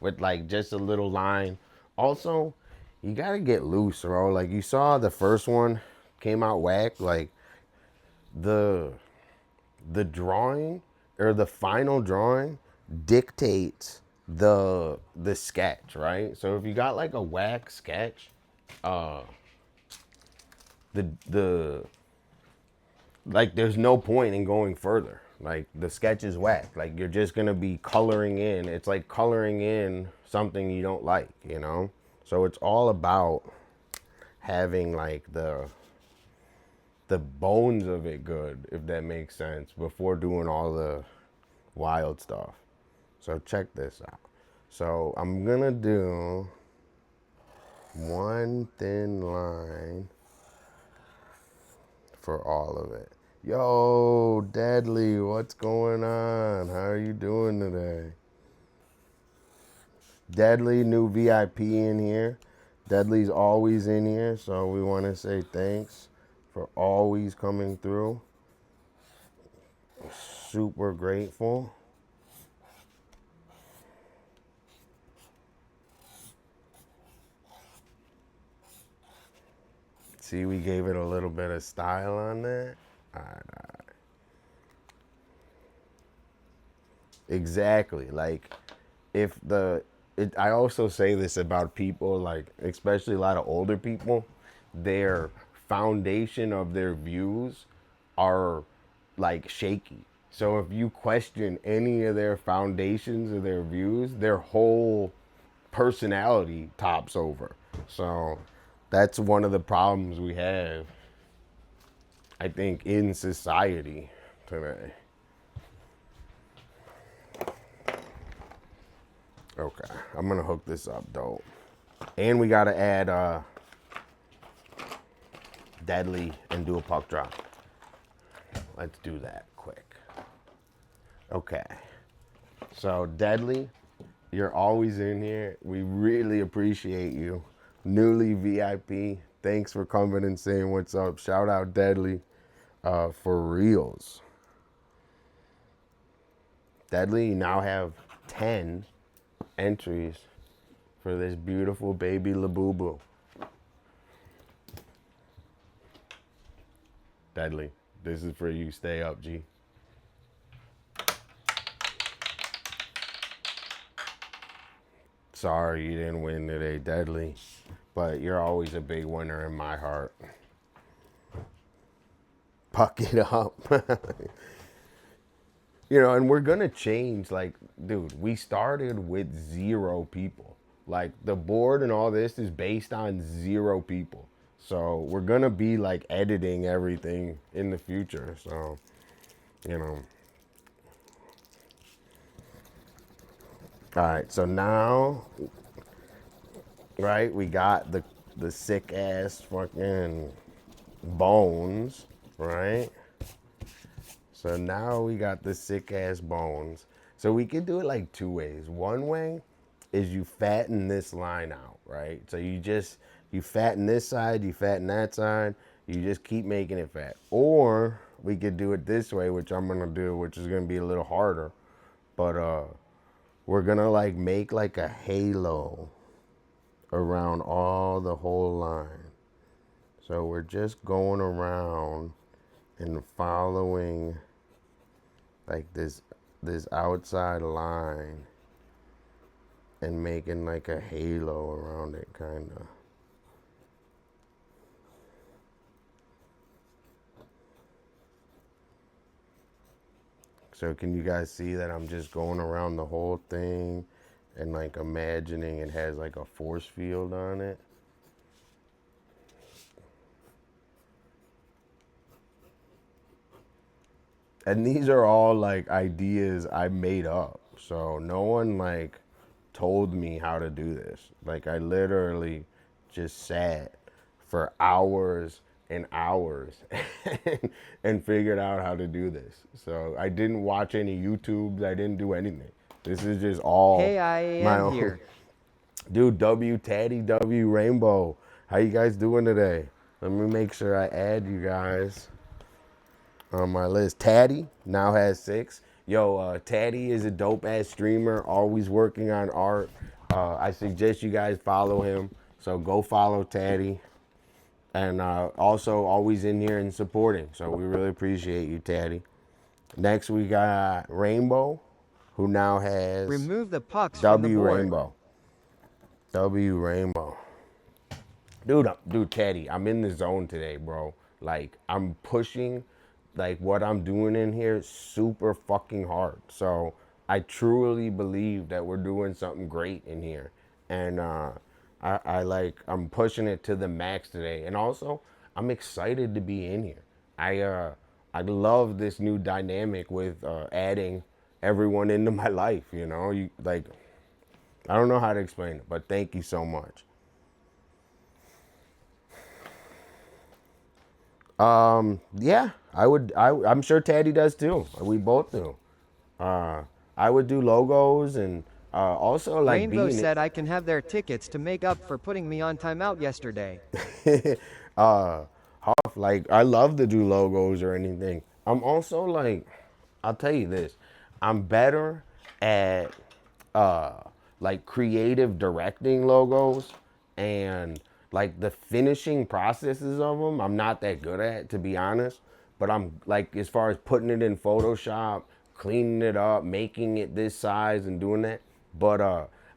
with like just a little line. Also, you gotta get loose, bro. Like you saw the first one came out whack. Like the drawing or the final drawing dictates the sketch, right? So if you got like a whack sketch, the like there's no point in going further. Like the sketch is whack. Like you're just gonna be coloring in. It's like coloring in something you don't like, you know? So it's all about having like the bones of it good, if that makes sense, before doing all the wild stuff. So check this out. So I'm gonna do one thin line for all of it. Yo, Deadly, what's going on? How are you doing today? Deadly, new VIP in here. Deadly's always in here, so we want to say thanks for always coming through. Super grateful. See, we gave it a little bit of style on that. All right. Exactly. Like, I also say this about people, like, especially a lot of older people, their foundation of their views are like shaky. So if you question any of their foundations or their views, their whole personality tops over. So that's one of the problems we have, I think, in society today. Okay, I'm gonna hook this up, though. And we gotta add Deadly and do a puck drop. Let's do that quick. Okay. So Deadly, you're always in here. We really appreciate you. Newly VIP. Thanks for coming and saying what's up. Shout out Deadly for reals. Deadly, you now have 10 entries for this beautiful baby Labubu. Deadly, this is for you. Stay up, G. Sorry you didn't win today, Deadly, but you're always a big winner in my heart. Puck it up. You know, and we're gonna change. Like, dude, we started with 0 people. Like, the board and all this is based on 0 people. So we're gonna be like editing everything in the future. So, you know. All right, so now, right, we got the sick ass fucking bones, right? So now we got the sick ass bones. So we could do it like 2 ways. One way is you fatten this line out, right? So you fatten this side, you fatten that side, you just keep making it fat. Or we could do it this way, which I'm gonna do, which is gonna be a little harder. But we're gonna like make like a halo around the whole line. So we're just going around and following like this outside line and making like a halo around it, kind of. So can you guys see that I'm just going around the whole thing and like imagining it has like a force field on it? And these are all like ideas I made up. So no one like told me how to do this. Like, I literally just sat for hours and hours and figured out how to do this. So I didn't watch any YouTubes. I didn't do anything. This is just all Hey, I my am own. here. Dude, W Taddy, W Rainbow. How you guys doing today? Let me make sure I add you guys on my list. Taddy now has 6. Yo, Taddy is a dope ass streamer, always working on art. I suggest you guys follow him. So go follow Taddy. And also always in here and supporting. So we really appreciate you, Taddy. Next we got Rainbow, who now has Remove the pucks from the W board. Rainbow. W Rainbow. Dude, Teddy, I'm in the zone today, bro. Like, I'm pushing, like, what I'm doing in here super fucking hard. So I truly believe that we're doing something great in here. And I'm pushing it to the max today. And also, I'm excited to be in here. I love this new dynamic with adding everyone into my life, you know? I don't know how to explain it, but thank you so much. Yeah, I'm sure Taddy does too. We both do. I would do logos and also like Rainbow being said I can have their tickets to make up for putting me on timeout yesterday. like, I love to do logos or anything. I'm also like, I'll tell you this, I'm better at like creative directing logos, and like the finishing processes of them I'm not that good at, to be honest. But I'm like, as far as putting it in Photoshop, cleaning it up, making it this size and doing that. But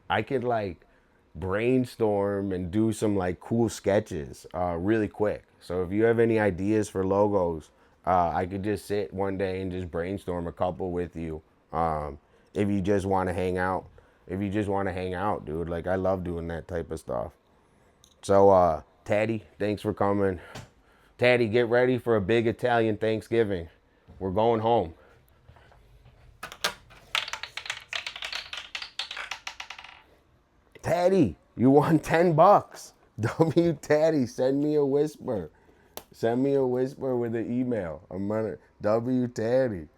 I could like brainstorm and do some like cool sketches really quick. So if you have any ideas for logos, I could just sit one day and just brainstorm a couple with you. If you just want to hang out, dude. Like I love doing that type of stuff. So, Taddy, thanks for coming. Taddy, get ready for a big Italian Thanksgiving. We're going home. Taddy, you won $10. W Taddy, send me a whisper. Send me a whisper with an email. I'm gonna W Taddy.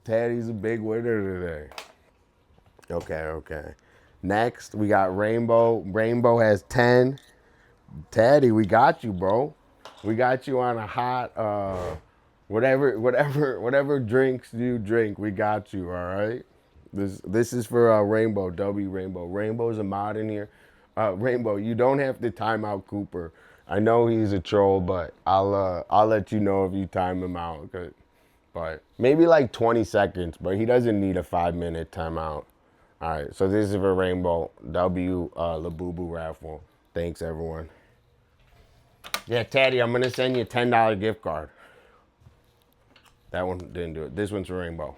Taddy's a big winner today. Okay. Next, we got Rainbow. Rainbow has 10. Taddy, we got you, bro. We got you on a hot whatever drinks you drink, we got you, all right? This is for Rainbow, W Rainbow. Rainbow's a mod in here. Rainbow, you don't have to time out Cooper. I know he's a troll, but I'll let you know if you time him out. But maybe like 20 seconds, but he doesn't need a 5-minute timeout. All right, so this is for Rainbow, W Labubu raffle. Thanks, everyone. Yeah, Taddy, I'm going to send you a $10 gift card. That one didn't do it. This one's for Rainbow.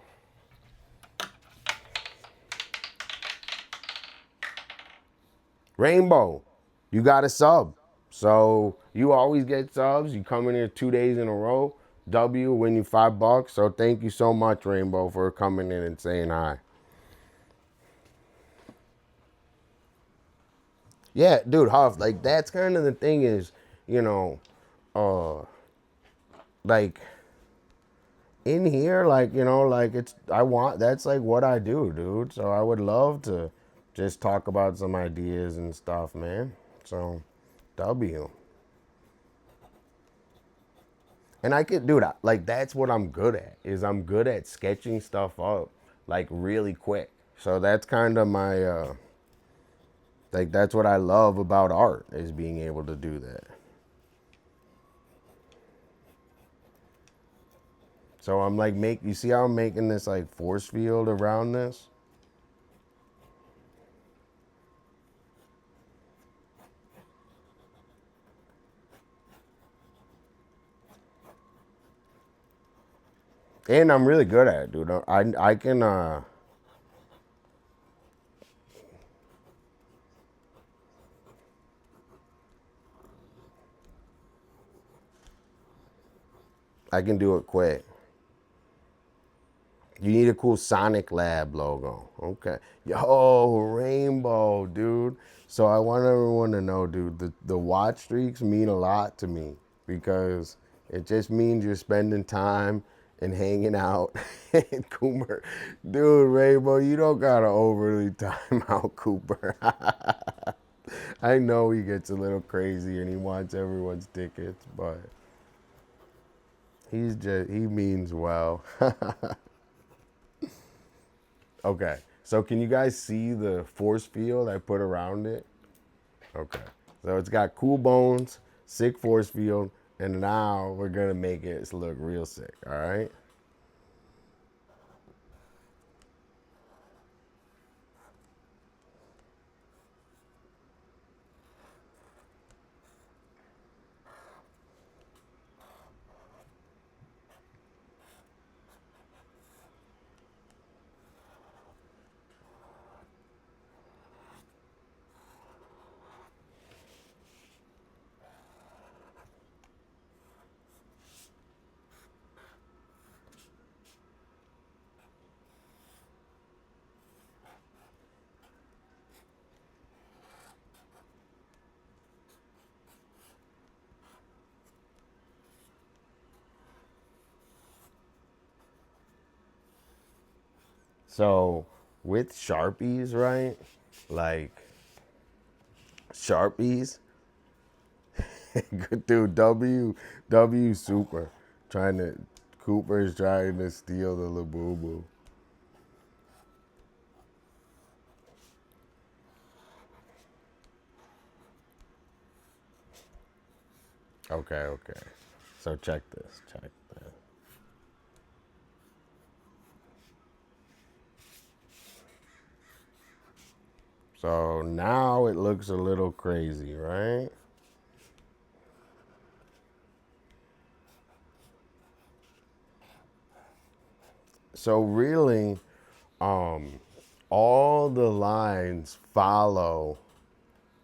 Rainbow, you got a sub. So you always get subs. You come in here 2 days in a row. W win you $5. So thank you so much, Rainbow, for coming in and saying hi. Yeah, dude, Huff, like that's kind of the thing is, you know, like in here, like, you know, like that's like what I do, dude. So I would love to just talk about some ideas and stuff, man. So W. And I could, dude, like that's what I'm good at, is I'm good at sketching stuff up like really quick. So that's kind of my, like that's what I love about art, is being able to do that. So I'm like, you see how I'm making this like force field around this? And I'm really good at it, dude. I can, I can do it quick. You need a cool Sonic Lab logo. Okay. Yo, Rainbow, dude. So I want everyone to know, dude, the watch streaks mean a lot to me, because it just means you're spending time and hanging out. Cooper. Dude, Rainbow, you don't gotta overly time out Cooper. I know he gets a little crazy and he wants everyone's tickets, but he means well. Okay, so can you guys see the force field I put around it? Okay, so it's got cool bones, sick force field, and now we're gonna make it look real sick, all right? So with Sharpies, right? Like Sharpies, dude, W super Cooper's trying to steal the Labubu. Okay. So check this. So now it looks a little crazy, right? So really, all the lines follow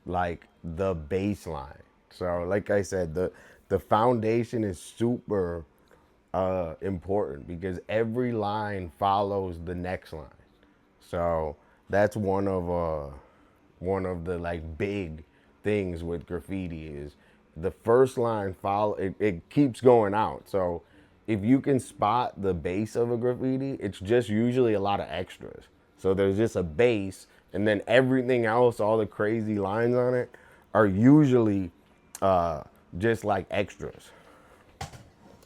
like the baseline. So like I said, the foundation is super important because every line follows the next line. So that's one of the like big things with graffiti is the first line follow it keeps going out. So if you can spot the base of a graffiti, it's just usually a lot of extras. So there's just a base, and then everything else, all the crazy lines on it, are usually just like extras.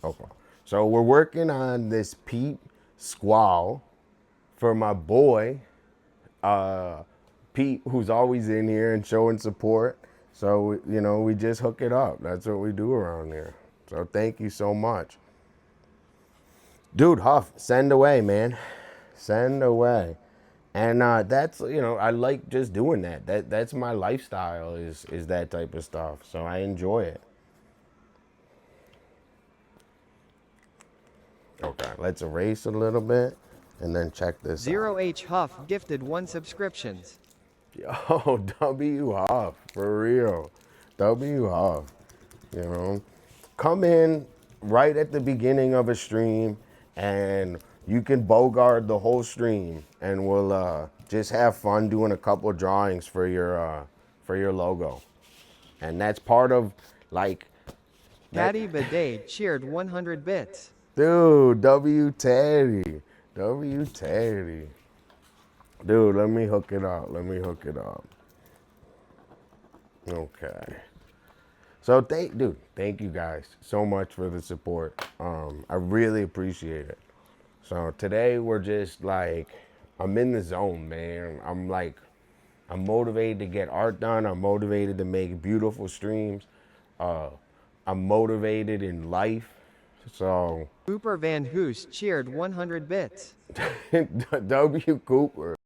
Okay. So we're working on this Pete Squall for my boy, Pete, who's always in here and showing support. So, you know, we just hook it up. That's what we do around here. So thank you so much. Dude, Huff, send away, man. Send away. And that's, you know, I like just doing that. That's my lifestyle is that type of stuff. So I enjoy it. Okay, let's erase a little bit and then check this out. Zero H Huff gifted 1 subscriptions. Yo, W Huff, for real. W Huff, you know. Come in right at the beginning of a stream and you can bogart the whole stream and we'll just have fun doing a couple drawings for your logo. And that's part of like Patty Bidet cheered 100 bits. dude, W Teddy. W Teddy. Dude, let me hook it up. Let me hook it up. Okay. So thank you guys so much for the support. I really appreciate it. So today we're just like, I'm in the zone, man. I'm motivated to get art done. I'm motivated to make beautiful streams. I'm motivated in life. So Cooper Van Hoos cheered 100 bits. W Cooper.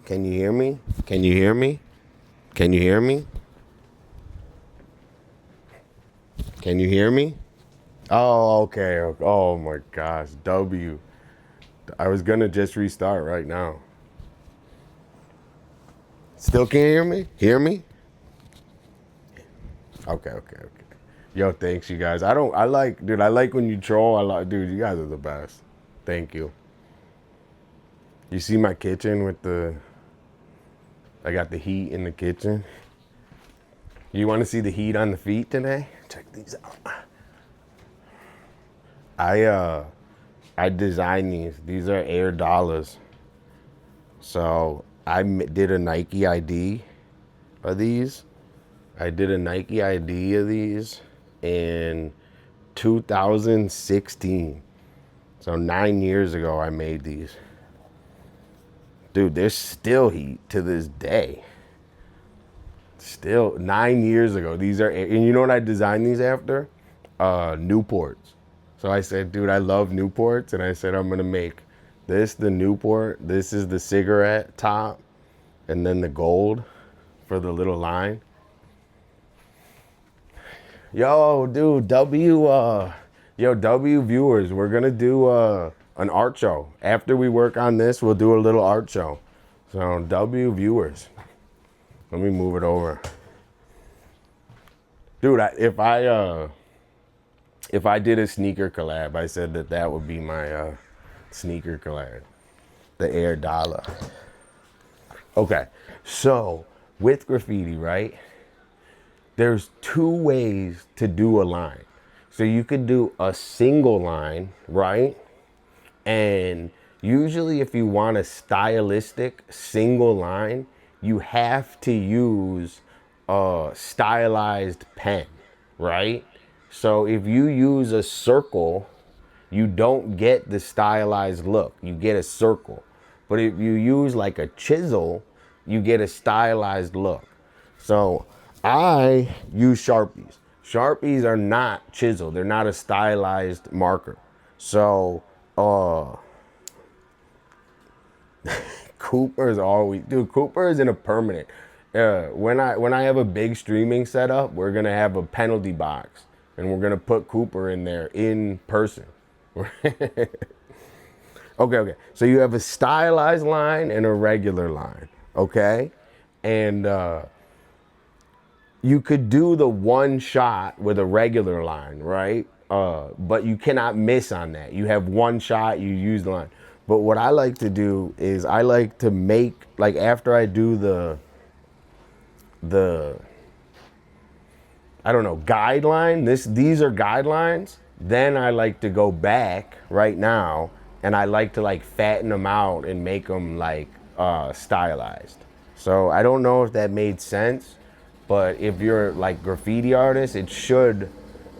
Can you hear me? Can you hear me? Can you hear me? Can you hear me? Oh, okay. Oh my gosh. W. I was gonna just restart right now. Still can't hear me? Hear me? Okay. Yo, thanks you guys. I like, dude, I like when you troll. Dude, you guys are the best. Thank you. You see my kitchen with I got the heat in the kitchen. You want to see the heat on the feet today? Check these out. I designed these. These are Air Dollas. So I did a Nike ID of these. I did a Nike ID of these in 2016. So 9 years ago I made these. Dude, there's still heat to this day. Still 9 years ago. These are, and you know what I designed these after? Newports. So I said, dude, I love Newports, and I said I'm gonna make this the Newport. This is the cigarette top, and then the gold for the little line. Yo, dude, W viewers, we're gonna do an art show. After we work on this, we'll do a little art show. So W viewers, let me move it over. Dude, if I did a sneaker collab, I said that would be my sneaker collab, the Air Dolla. Okay, so with graffiti, right? There's two ways to do a line. So you could do a single line, right? And usually if you want a stylistic single line, you have to use a stylized pen, right? So if you use a circle, you don't get the stylized look. You get a circle. But if you use like a chisel, you get a stylized look. So I use Sharpies. Sharpies are not chisel. They're not a stylized marker. So Cooper is always, dude, Cooper is in a permanent. When I have a big streaming setup, we're gonna have a penalty box, and we're gonna put Cooper in there in person. Okay. So you have a stylized line and a regular line, okay? And you could do the one shot with a regular line, right? But you cannot miss on that. You have one shot, you use the line. But what I like to do is I like to make, like after I do the I don't know, guideline, these are guidelines, then I like to go back right now and I like to like fatten them out and make them like stylized. So I don't know if that made sense, but if you're like graffiti artist, it should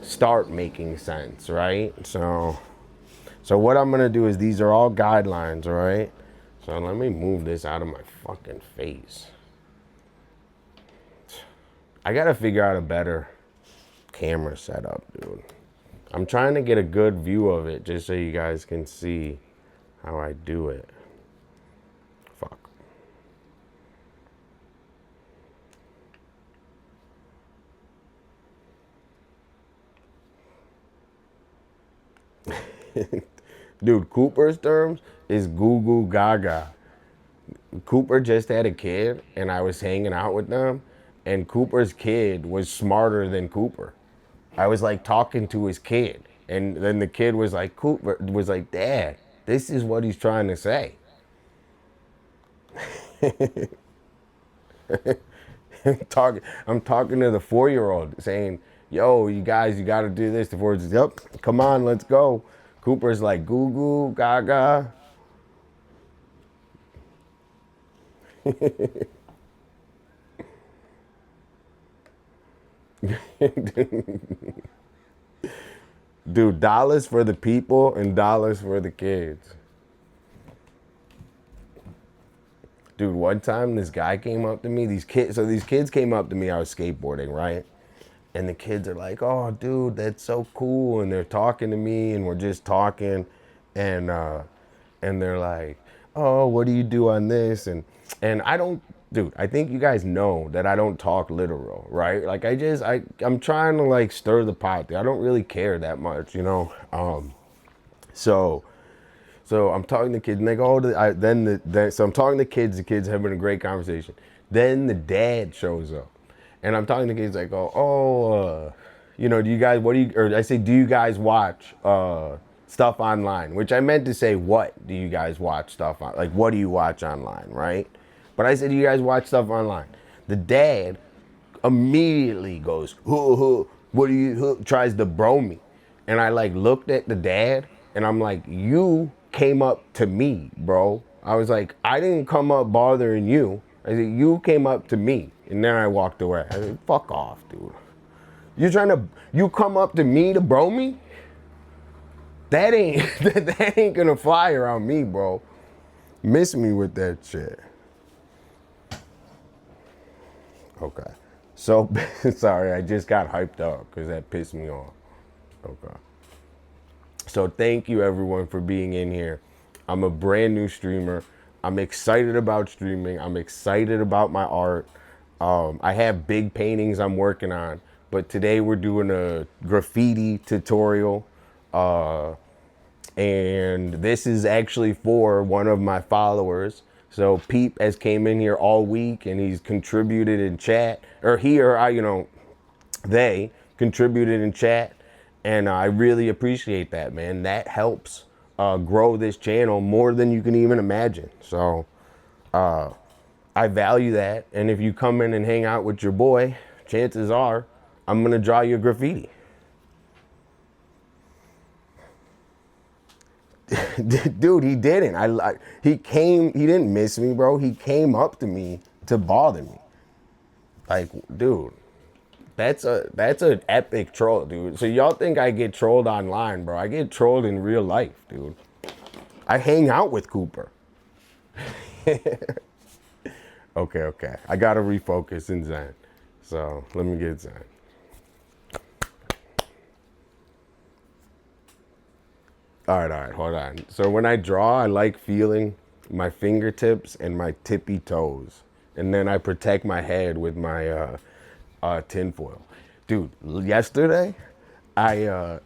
start making sense, right? So what I'm gonna do is these are all guidelines, right? So let me move this out of my fucking face. I gotta figure out a better camera setup, dude. I'm trying to get a good view of it just so you guys can see how I do it. Fuck. Dude, Cooper's terms is goo goo gaga. Cooper just had a kid and I was hanging out with them, and Cooper's kid was smarter than Cooper. I was like talking to his kid, and then the kid was like, Cooper was like, Dad, this is what he's trying to say. I'm talking to the 4-year-old saying, yo, you guys, you gotta do this. The 4-year-old says, yep, come on, let's go. Cooper's like, goo goo gaga. Dude, dollars for the people and dollars for the kids. Dude, one time this guy came up to me, these kids came up to me, I was skateboarding, right? And the kids are like, oh, dude, that's so cool. And they're talking to me and we're just talking. And they're like, oh, what do you do on this? And I don't, dude, I think you guys know that I don't talk literal, right? Like I'm trying to like stir the pot. I don't really care that much, you know? So I'm talking to kids and they go, so I'm talking to kids, the kids having a great conversation. Then the dad shows up and I'm talking to kids, I go, you know, I say, do you guys watch stuff online? Which I meant to say, what do you guys watch stuff on? Like, what do you watch online, right? But I said, do you guys watch stuff online? The dad immediately goes, what do you, tries to bro me. And I like looked at the dad and I'm like, you came up to me, bro. I was like, I didn't come up bothering you. I said, you came up to me. And then I walked away. I said, fuck off, dude. You come up to me to bro me? That ain't, that ain't gonna fly around me, bro. Miss me with that shit. Okay. So, sorry, I just got hyped up because that pissed me off. Okay. So thank you everyone for being in here. I'm a brand new streamer. I'm excited about streaming. I'm excited about my art. I have big paintings I'm working on, but today we're doing a graffiti tutorial. And this is actually for one of my followers. So Peep has came in here all week and he's contributed in chat, or they contributed in chat. And I really appreciate that, man. That helps grow this channel more than you can even imagine. So I value that. And if you come in and hang out with your boy, chances are I'm gonna draw you a graffiti. Dude, he didn't. He didn't miss me, bro. He came up to me to bother me. Like, dude, that's an epic troll, dude. So y'all think I get trolled online, bro. I get trolled in real life, dude. I hang out with Cooper. Okay. I gotta refocus in Zen. So let me get Zen. All right, hold on. So when I draw, I like feeling my fingertips and my tippy toes. And then I protect my head with my tinfoil. Dude, yesterday, I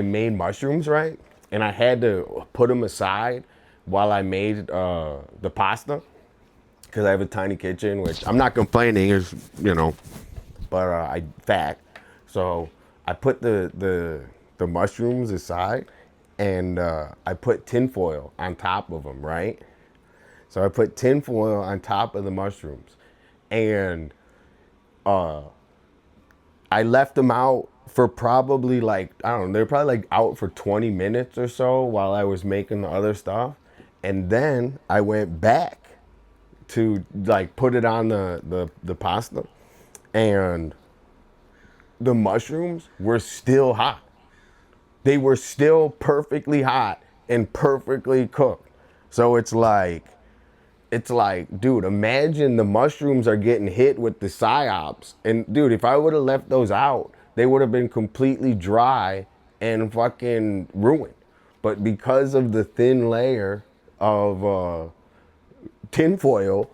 made mushrooms, right? And I had to put them aside while I made the pasta. Because I have a tiny kitchen, which I'm not complaining, is but I fact. So I put the mushrooms aside. And I put tinfoil on top of them, right? So I put tinfoil on top of the mushrooms. And I left them out for probably like, I don't know, they're probably like out for 20 minutes or so while I was making the other stuff. And then I went back to like put it on the pasta. And the mushrooms were still hot. They were still perfectly hot and perfectly cooked. So it's like, dude, imagine the mushrooms are getting hit with the psyops. And dude, if I would have left those out, they would have been completely dry and fucking ruined. But because of the thin layer of tinfoil,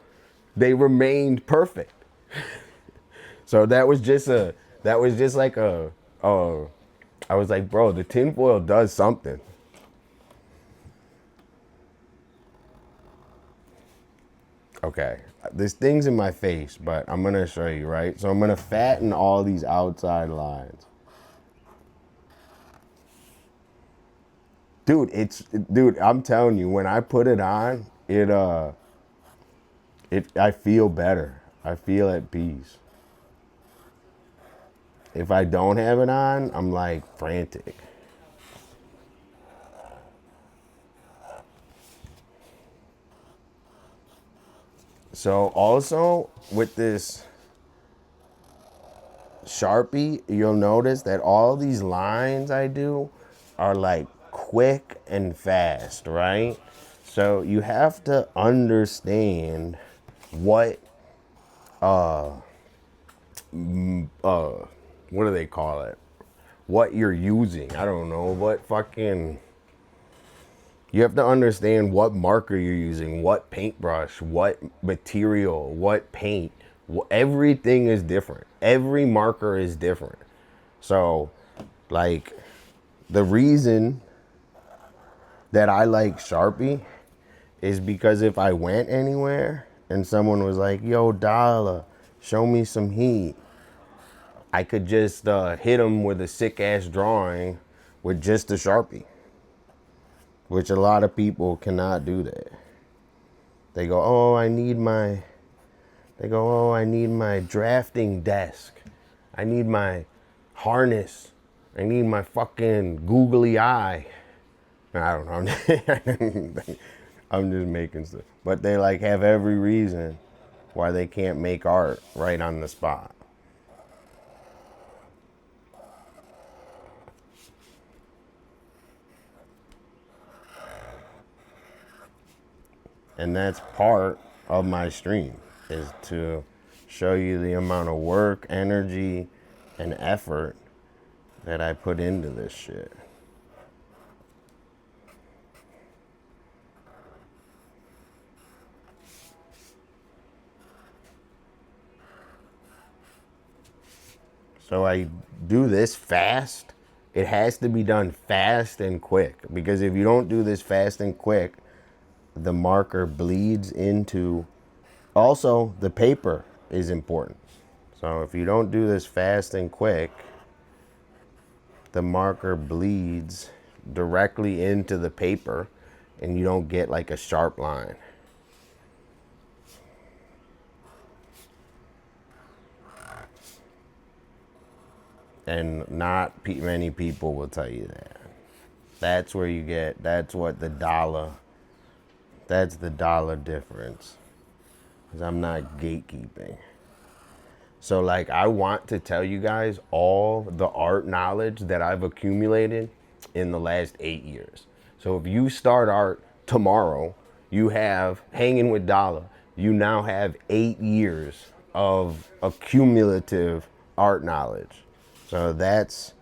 they remained perfect. So that was just like I was like, bro, the tinfoil does something. Okay, this thing's in my face, but I'm gonna show you, right? So I'm gonna fatten all these outside lines. Dude, I'm telling you, when I put it on, I feel better. I feel at peace. If I don't have it on, I'm like frantic. So also with this Sharpie, you'll notice that all these lines I do are like quick and fast, right? So you have to understand what what do they call it? What you're using. I don't know. You have to understand what marker you're using, what paintbrush, what material, what paint. Everything is different. Every marker is different. So, like, the reason that I like Sharpie is because if I went anywhere and someone was like, yo, Dolla, show me some heat, I could just hit them with a sick ass drawing with just a Sharpie, which a lot of people cannot do that. They go, oh, I need my drafting desk. I need my harness. I need my fucking googly eye. I don't know. I'm just making stuff. But they like have every reason why they can't make art right on the spot. And that's part of my stream, is to show you the amount of work, energy, and effort that I put into this shit. So I do this fast. It has to be done fast and quick, because if you don't do this fast and quick, the marker bleeds into, also the paper is important. So if you don't do this fast and quick, the marker bleeds directly into the paper and you don't get like a sharp line. And not many people will tell you that. That's where you get, that's what the Dolla, that's the Dolla difference. Because I'm not gatekeeping. So like, I want to tell you guys all the art knowledge that I've accumulated in the last 8 years. So if you start art tomorrow, you have, hanging with Dolla, you now have 8 years of accumulative art knowledge. So that's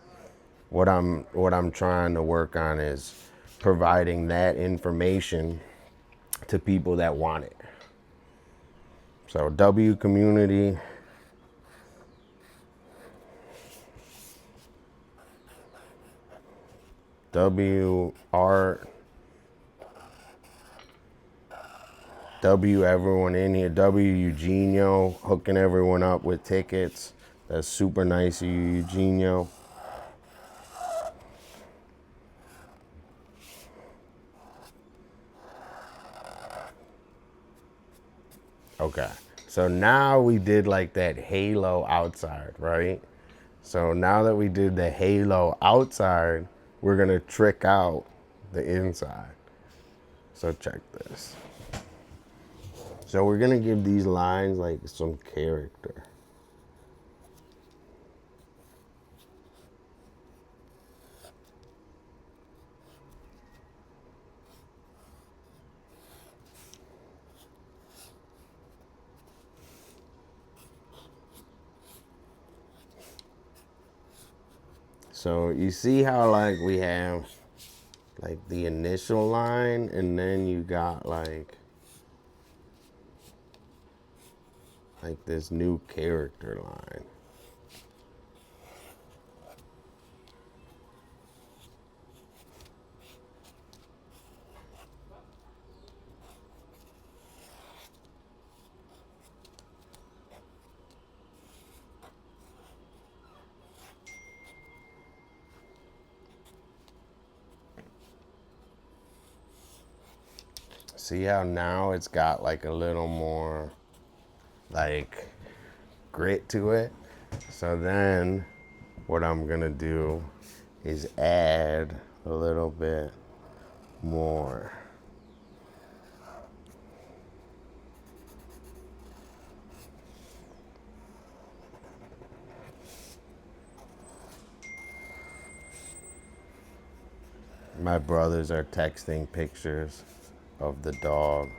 what I'm trying to work on, is providing that information to people that want it. So W community, W art, W everyone in here, W Eugenio, hooking everyone up with tickets. That's super nice of you, Eugenio. Okay, so now we did like that halo outside, right? So now that we did the halo outside, we're gonna trick out the inside. So check this. So we're gonna give these lines like some character. So you see how like we have like the initial line, and then you got like this new character line. See how now it's got like a little more like grit to it? So then what I'm gonna do is add a little bit more. My brothers are texting pictures of the dog.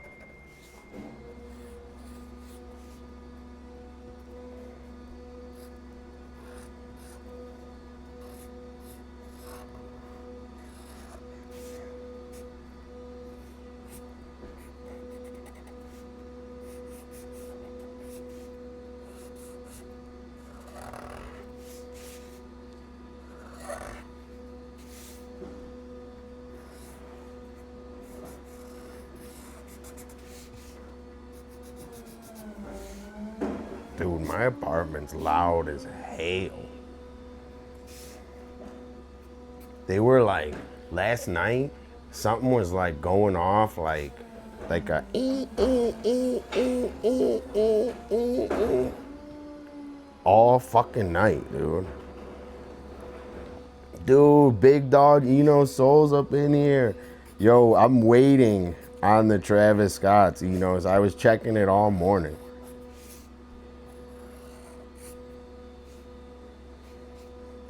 my apartment's loud as hell. They were like, last night, something was like going off like a all fucking night, dude. Dude, big dog, Soul's up in here. Yo, I'm waiting on the Travis Scotts, I was checking it all morning.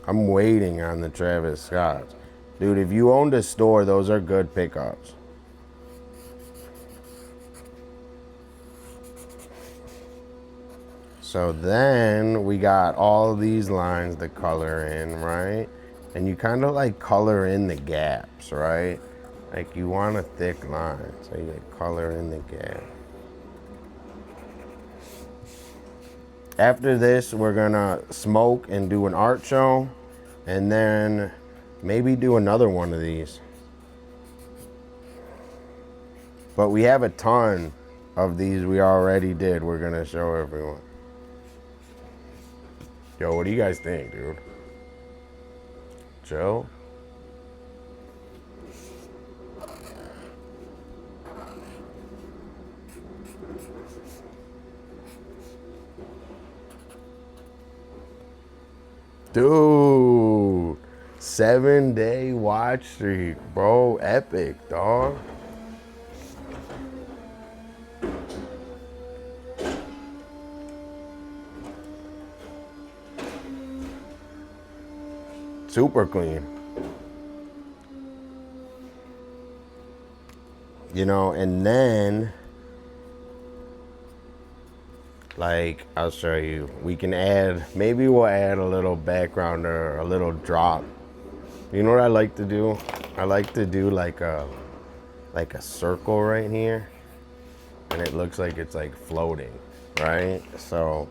I'm waiting on the Travis Scotts. Dude, if you owned a store, those are good pickups. So then we got all these lines to color in, right? And you kind of like color in the gaps, right? Like you want a thick line, so you like color in the gap. After this, we're gonna smoke and do an art show, and then maybe do another one of these. But we have a ton of these we already did. We're gonna show everyone. Yo, what do you guys think, dude? Joe? Dude, 7-day watch streak, bro. Epic, dog. Super clean. And then, like, I'll show you. We can add, maybe we'll add a little background or a little drop. You know what I like to do? I like to do like a circle right here, and it looks like it's like floating, right? So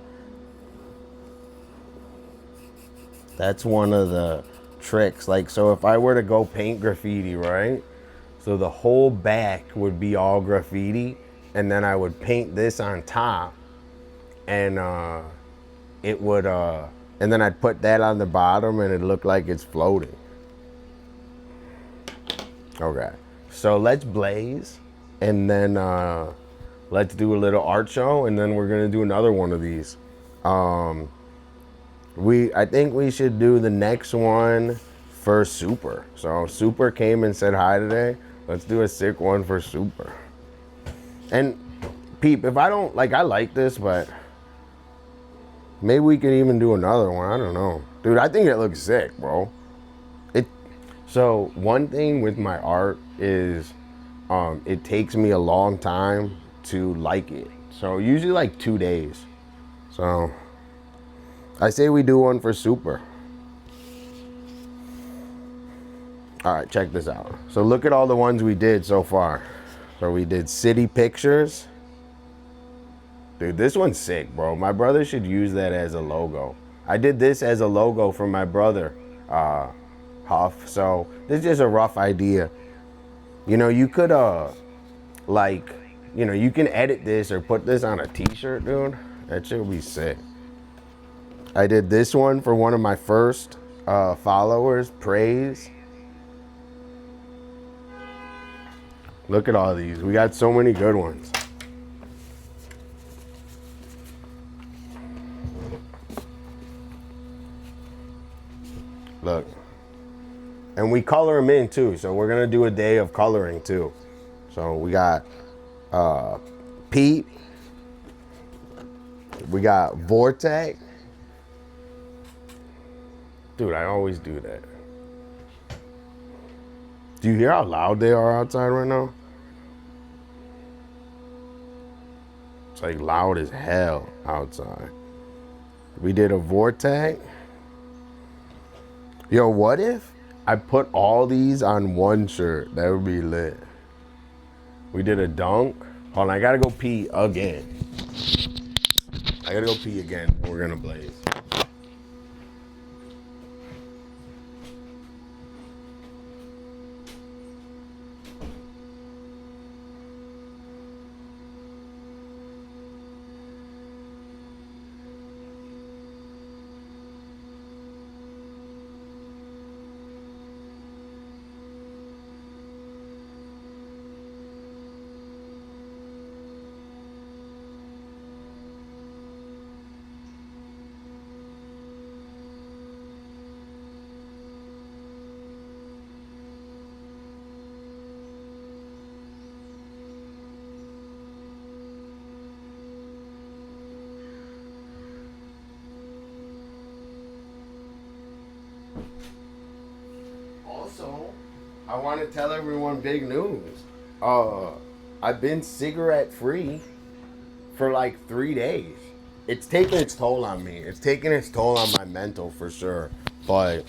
that's one of the tricks. Like, so if I were to go paint graffiti, right? So the whole back would be all graffiti, and then I would paint this on top, and it would, and then I'd put that on the bottom, and it looked like it's floating. Okay, so let's blaze, and then let's do a little art show, and then we're gonna do another one of these. I think we should do the next one for Super. So Super came and said hi today. Let's do a sick one for Super. And Peep, if I don't, like, I like this, but maybe we could even do another one. I don't know. Dude, I think it looks sick, bro. So one thing with my art is it takes me a long time to like it. So usually like 2 days. So I say we do one for Super. All right, check this out. So look at all the ones we did so far. So we did city pictures. Dude, this one's sick, bro. My brother should use that as a logo. I did this as a logo for my brother, Huff. So this is just a rough idea. You could, you can edit this or put this on a t-shirt, dude. That should be sick. I did this one for one of my first followers, Praise. Look at all these. We got so many good ones. Look. And we color them in too. So we're going to do a day of coloring too. So we got Pete. We got Vortex. Dude, I always do that. Do you hear how loud they are outside right now? It's like loud as hell outside. We did a Vortex. Yo, what if I put all these on one shirt? That would be lit. We did a dunk. Hold on, I gotta go pee again. I gotta go pee again. We're gonna blaze. I want to tell everyone big news. Uh, I've been cigarette free for like 3 days. It's taking its toll on me. It's taking its toll on my mental for sure. But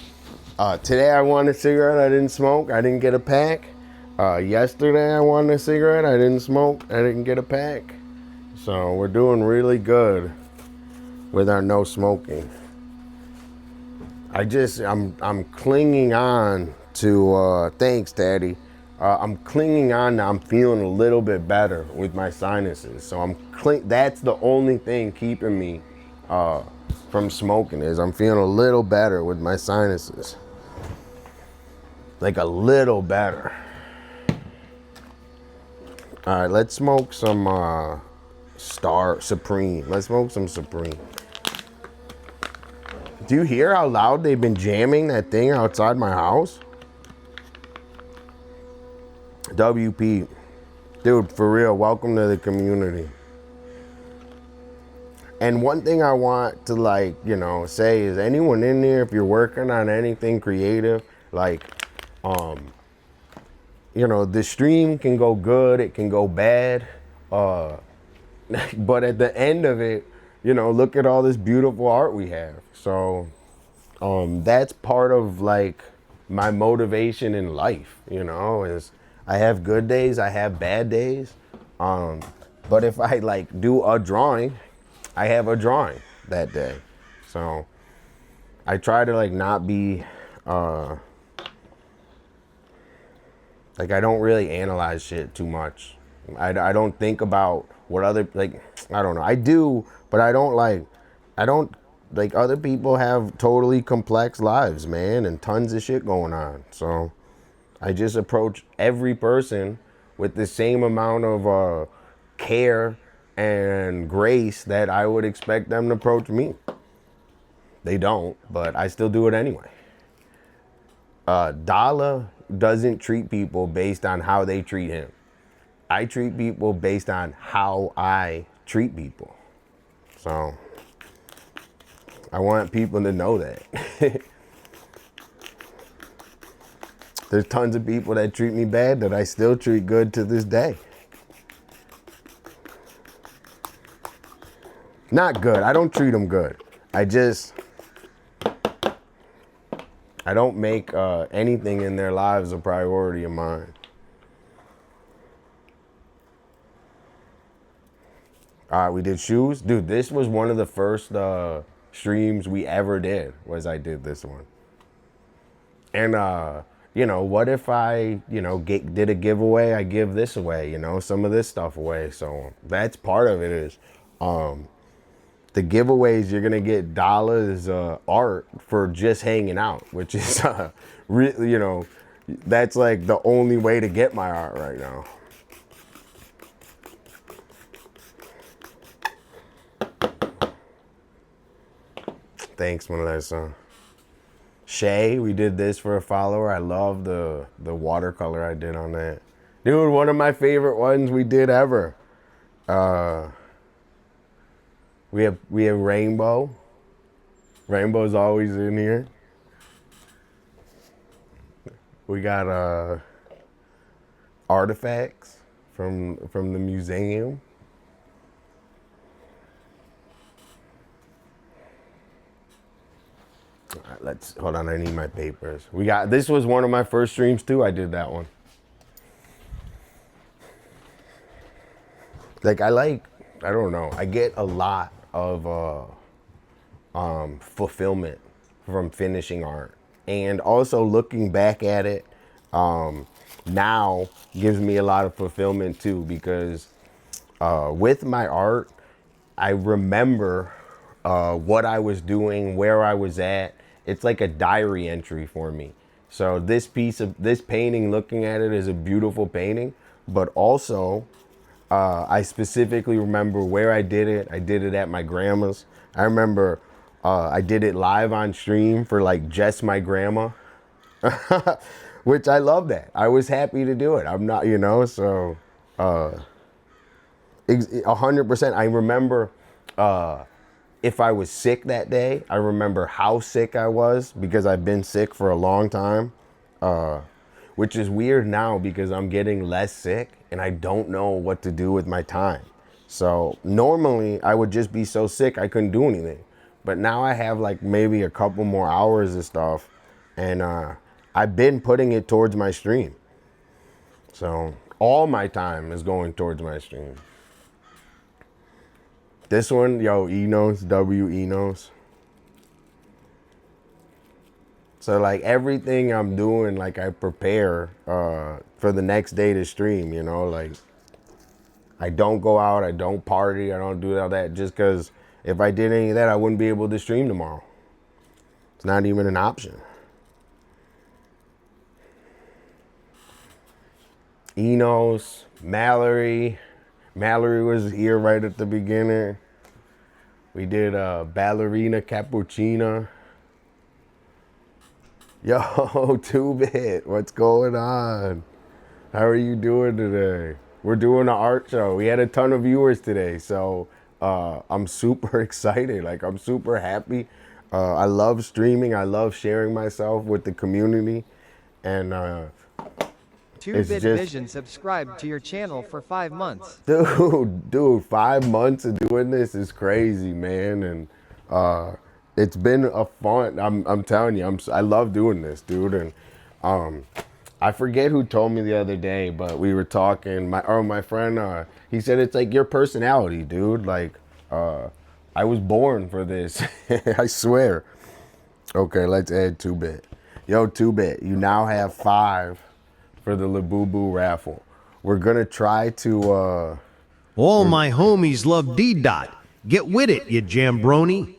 today I wanted a cigarette. I didn't smoke. I didn't get a pack. Yesterday I wanted a cigarette. I didn't smoke. I didn't get a pack. So we're doing really good with our no smoking. I'm clinging on to thanks, Daddy. I'm clinging on. I'm feeling a little bit better with my sinuses. So that's the only thing keeping me from smoking is I'm feeling a little better with my sinuses. Like a little better. All right, let's smoke some Star Supreme. Let's smoke some Supreme. Do you hear how loud they've been jamming that thing outside my house? WP. Dude, for real, welcome to the community. And one thing I want to say is anyone in there, if you're working on anything creative, the stream can go good, it can go bad. But at the end of it, look at all this beautiful art we have. So that's part of my motivation in life, is I have good days, I have bad days. But if I do a drawing, I have a drawing that day. So I try to not be I don't really analyze shit too much. I don't think about what other I don't know. I do, but I don't other people have totally complex lives, man, and tons of shit going on. So I just approach every person with the same amount of care and grace that I would expect them to approach me. They don't, but I still do it anyway. Dolla doesn't treat people based on how they treat him. I treat people based on how I treat people. So I want people to know that. There's tons of people that treat me bad that I still treat good to this day. Not good. I don't treat them good. I don't make anything in their lives a priority of mine. All right, we did shoes. Dude, this was one of the first streams we ever did, was I did this one. And, what if I, did a giveaway, I give this away, some of this stuff away. So that's part of it is the giveaways, you're going to get Dolla's art for just hanging out, which is really, that's the only way to get my art right now. Thanks, one of those. Shay, we did this for a follower. I love the watercolor I did on that. Dude, one of my favorite ones we did ever. We have Rainbow. Rainbow's always in here. We got artifacts from the museum. All right, hold on, I need my papers. This was one of my first streams too, I did that one. I don't know, I get a lot of fulfillment from finishing art. And also looking back at it now gives me a lot of fulfillment too, because with my art, I remember what I was doing, where I was at. It's like a diary entry for me. So this painting, looking at it, is a beautiful painting, but also I specifically remember where I did it. I did it at my grandma's. I remember I did it live on stream for just my grandma, which I love that. I was happy to do it. I'm not, so 100%. I remember if I was sick that day, I remember how sick I was because I've been sick for a long time. which is weird now because I'm getting less sick and I don't know what to do with my time. So normally I would just be so sick I couldn't do anything. But now I have like maybe a couple more hours of stuff, and I've been putting it towards my stream. So all my time is going towards my stream. This one, yo, Enos, W Enos. So like everything I'm doing, like I prepare for the next day to stream, you know, like I don't go out, I don't party, I don't do all that, just because if I did any of that, I wouldn't be able to stream tomorrow. It's not even an option. Enos, Mallory. Mallory was here right at the beginning. We did Ballerina Cappuccina. Yo, 2-Bit, what's going on? How are you doing today? We're doing an art show. We had a ton of viewers today, so I'm super excited. Like, I'm super happy. I love streaming. I love sharing myself with the community. And 2-Bit Vision subscribed to your channel for 5 months. Dude, 5 months of doing this is crazy, man. And it's been a fun. I'm telling you, I love doing this, dude. And I forget who told me the other day, but we were talking. My friend, he said it's like your personality, dude. Like, I was born for this. I swear. Okay, let's add 2-Bit. Yo, 2-Bit, you now have 5 for the Labubu raffle. We're gonna try to. All my homies love deedot. Get with it, you jambroni.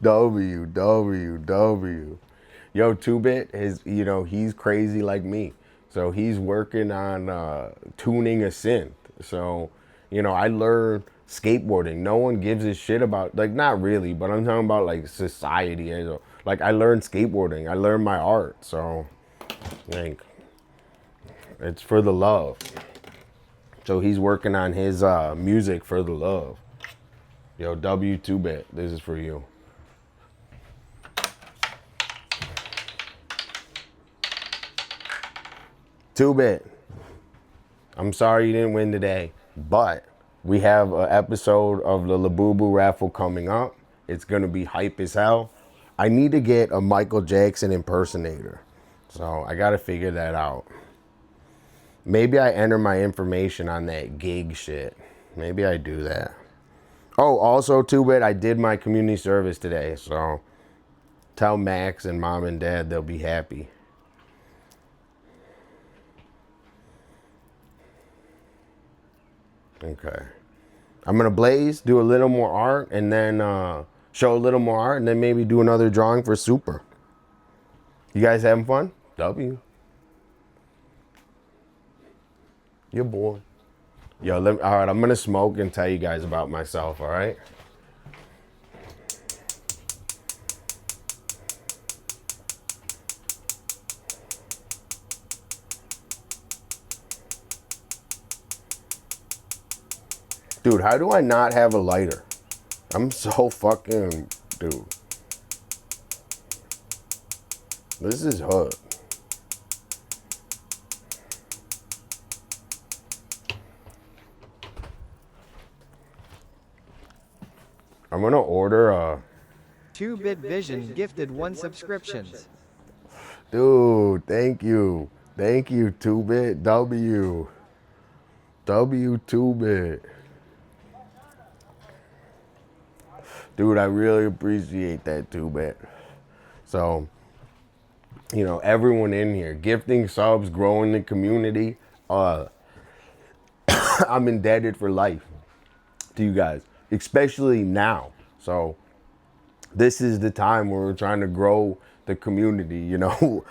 W. Yo, 2-Bit is, you know, he's crazy like me. So he's working on tuning a synth. So, you know, I learned skateboarding. No one gives a shit about, like, not really, but I'm talking about like society. Like, I learned skateboarding. I learned my art. So, like, it's for the love. So he's working on his music for the love. Yo, W2-Bit, this is for you. Two-Bit, I'm sorry you didn't win today, but we have an episode of the Labubu raffle coming up. It's gonna be hype as hell. I need to get a Michael Jackson impersonator, so I gotta figure that out. Maybe I enter my information on that gig shit. Maybe I do that. Oh, also, 2-Bit, I did my community service today, so tell Max and Mom and Dad they'll be happy. Okay. I'm going to blaze, do a little more art, and then show a little more art, and then maybe do another drawing for Super. You guys having fun? W. Your boy. Yo, all right, I'm going to smoke and tell you guys about myself, all right? Dude, how do I not have a lighter? I'm so fucking, dude. This is hood. I'm gonna order 2-Bit Vision gifted 1 subscriptions. Dude, thank you. Thank you, 2-Bit. W 2-Bit. Dude, I really appreciate that, 2-Bit. So, you know, everyone in here, gifting subs, growing the community. I'm indebted for life to you guys, especially now. So this is the time where we're trying to grow the community, you know.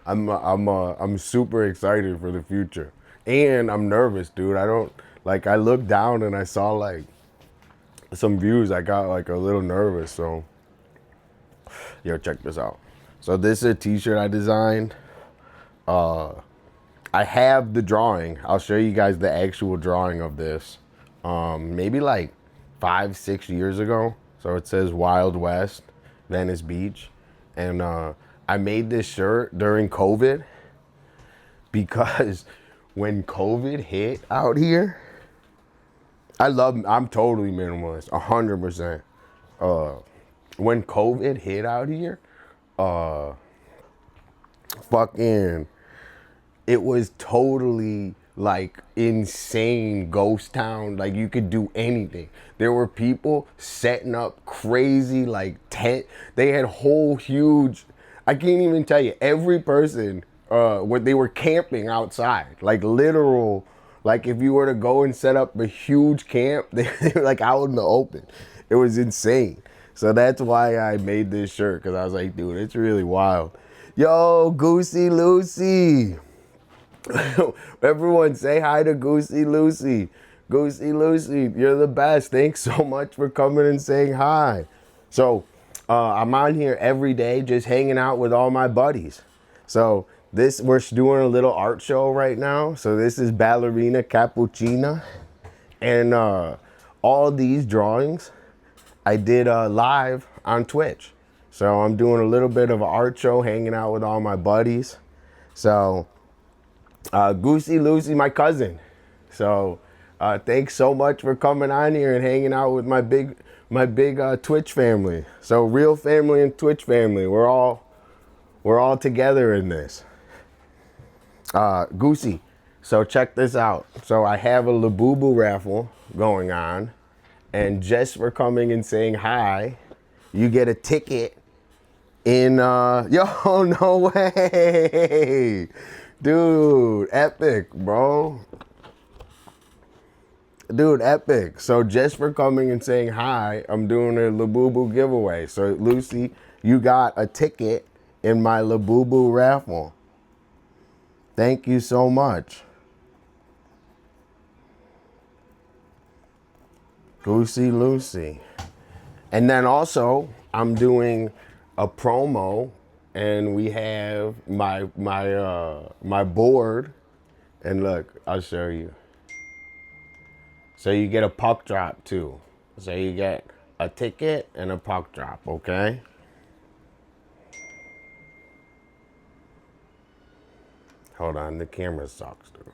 I'm super excited for the future, and I'm nervous, dude. I looked down and I saw like some views. I got like a little nervous. So, yo, check this out. So this is a t-shirt I designed. I have the drawing. I'll show you guys the actual drawing of this. Maybe like 5-6 years ago. So So it says Wild West, Venice Beach. And I made this shirt during COVID because when COVID hit out here, I'm totally minimalist, 100%. When COVID hit out here, fucking, it was totally like insane ghost town. Like you could do anything. There were people setting up crazy like tent. They had whole huge, I can't even tell you, every person, what they were camping outside, like literal, like if you were to go and set up a huge camp, they were like out in the open. It was insane. So that's why I made this shirt, because I was like, dude, it's really wild. Yo, Goosey Lucy. Everyone say hi to Goosey Lucy. Goosey Lucy, you're the best. Thanks so much for coming and saying hi. So I'm on here every day just hanging out with all my buddies. So we're doing a little art show right now. So this is Ballerina Cappuccina. And all these drawings I did live on Twitch. So I'm doing a little bit of an art show, hanging out with all my buddies. So Goosey Lucy, my cousin. So thanks so much for coming on here and hanging out with my big Twitch family. So real family and Twitch family, we're all together in this. Goosey, so check this out. So I have a Labubu raffle going on, and just for coming and saying hi, you get a ticket in yo, no way. Dude, epic, bro. Dude, epic. So just for coming and saying hi, I'm doing a Labubu giveaway. So Lucy, you got a ticket in my Labubu raffle. Thank you so much. Goosey Lucy. And then also, I'm doing a promo, and we have my board, and look, I'll show you. So you get a puck drop too. So you get a ticket and a puck drop, okay? Hold on, the camera sucks, dude.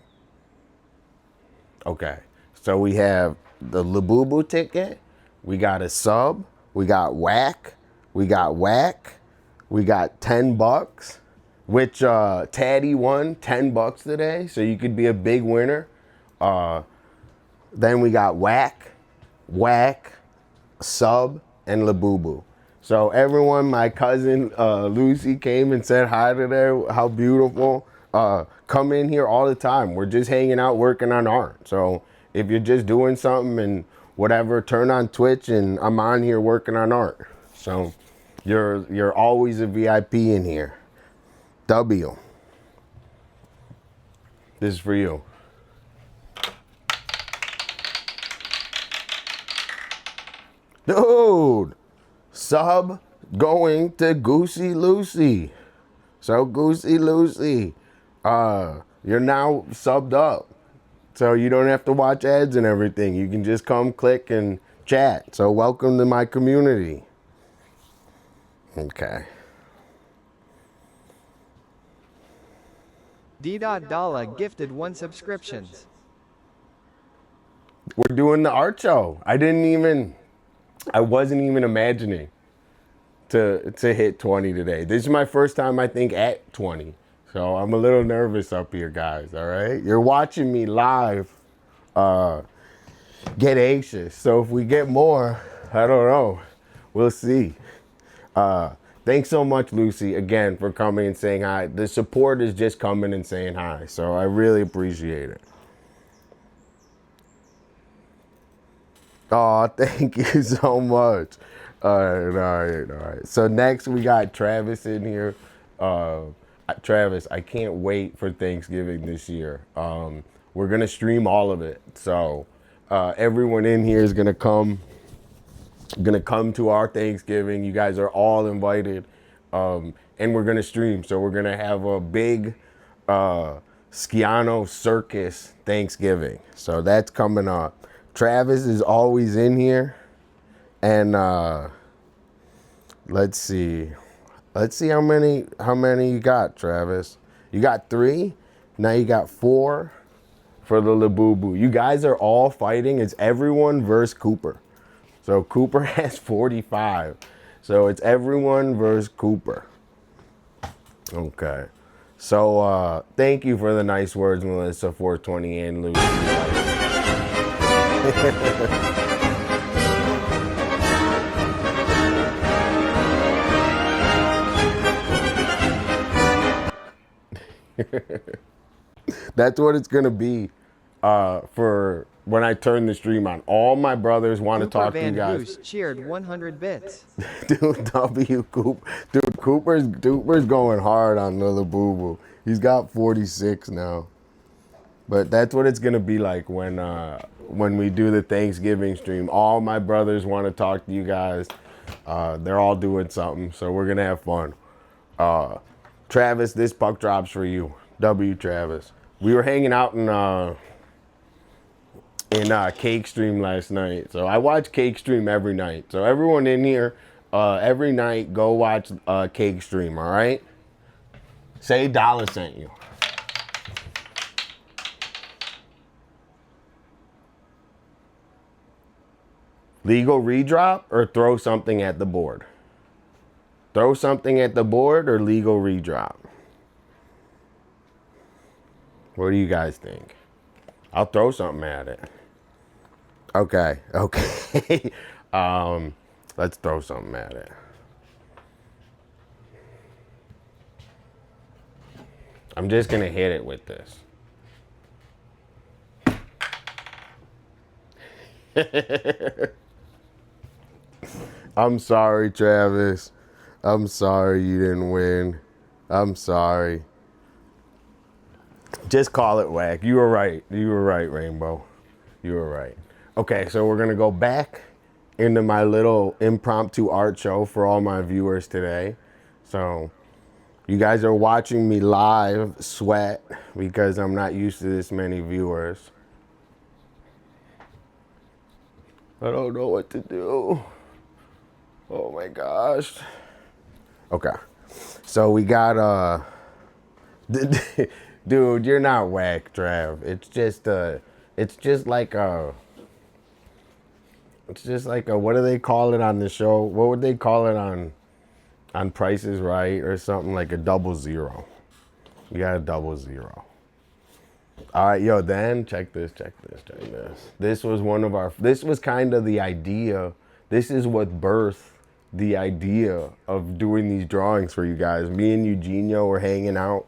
Okay, so we have the Labubu ticket, we got a sub, we got whack, we got 10 bucks, which Taddy won 10 bucks today, so you could be a big winner. Then we got whack, sub, and Labubu. So everyone, my cousin Lucy came and said hi today. How beautiful. Come in here all the time. We're just hanging out, working on art. So if you're just doing something and whatever, turn on Twitch and I'm on here working on art. So you're always a VIP in here. W. This is for you. Dude, sub going to Goosey Lucy. So Goosey Lucy, you're now subbed up. So you don't have to watch ads and everything. You can just come, click, and chat. So welcome to my community. Okay. deedot Dolla gifted 1 subscription. We're doing the art show. I wasn't even imagining to hit 20 today. This is my first time, I think, at 20. So I'm a little nervous up here, guys, all right? You're watching me live get anxious. So if we get more, I don't know. We'll see. Thanks so much, Lucy, again, for coming and saying hi. The support is just coming and saying hi. So I really appreciate it. Oh, thank you so much. All right. So next we got Travis in here. Travis, I can't wait for Thanksgiving this year. We're gonna stream all of it. So everyone in here is gonna come to our Thanksgiving. You guys are all invited. And we're gonna stream. So we're gonna have a big Sciano Circus Thanksgiving. So that's coming up. Travis is always in here, And let's see how many you got, Travis. You got 3. Now you got 4 for the Labubu. You guys are all fighting. It's everyone versus Cooper. So Cooper has 45. So it's everyone versus Cooper. Okay. So thank you for the nice words, Melissa, 420 and Lucy. That's what it's gonna be for when I turn the stream on. All my brothers want to talk to you guys. Hoos cheered 100 bits. Dude, Cooper's going hard on Lil Boo Boo. He's got 46 now. But that's what it's gonna be like when we do the Thanksgiving stream. All my brothers want to talk to you guys. They're all doing something, so we're gonna have fun. Travis, this puck drop's for you. W Travis. We were hanging out in Cake Stream last night. So I watch Cake Stream every night. So everyone in here, every night, go watch Cake Stream, all right? Say Dolla sent you. Legal redrop or throw something at the board? Throw something at the board or legal redrop? What do you guys think? I'll throw something at it. Okay. Let's throw something at it. I'm just gonna hit it with this. I'm sorry, Travis. I'm sorry you didn't win. I'm sorry. Just call it whack. You were right. You were right, Rainbow. You were right. Okay, so we're gonna go back into my little impromptu art show for all my viewers today. So you guys are watching me live sweat because I'm not used to this many viewers. I don't know what to do. Oh my gosh. Okay. So we got dude, you're not whack, Trav. It's just like a what do they call it on the show? What would they call it on Price is Right or something, like a 00. You got a 00. All right, yo, then check this. This was kind of the idea. This is what birthed the idea of doing these drawings for you guys. Me and Eugenio were hanging out,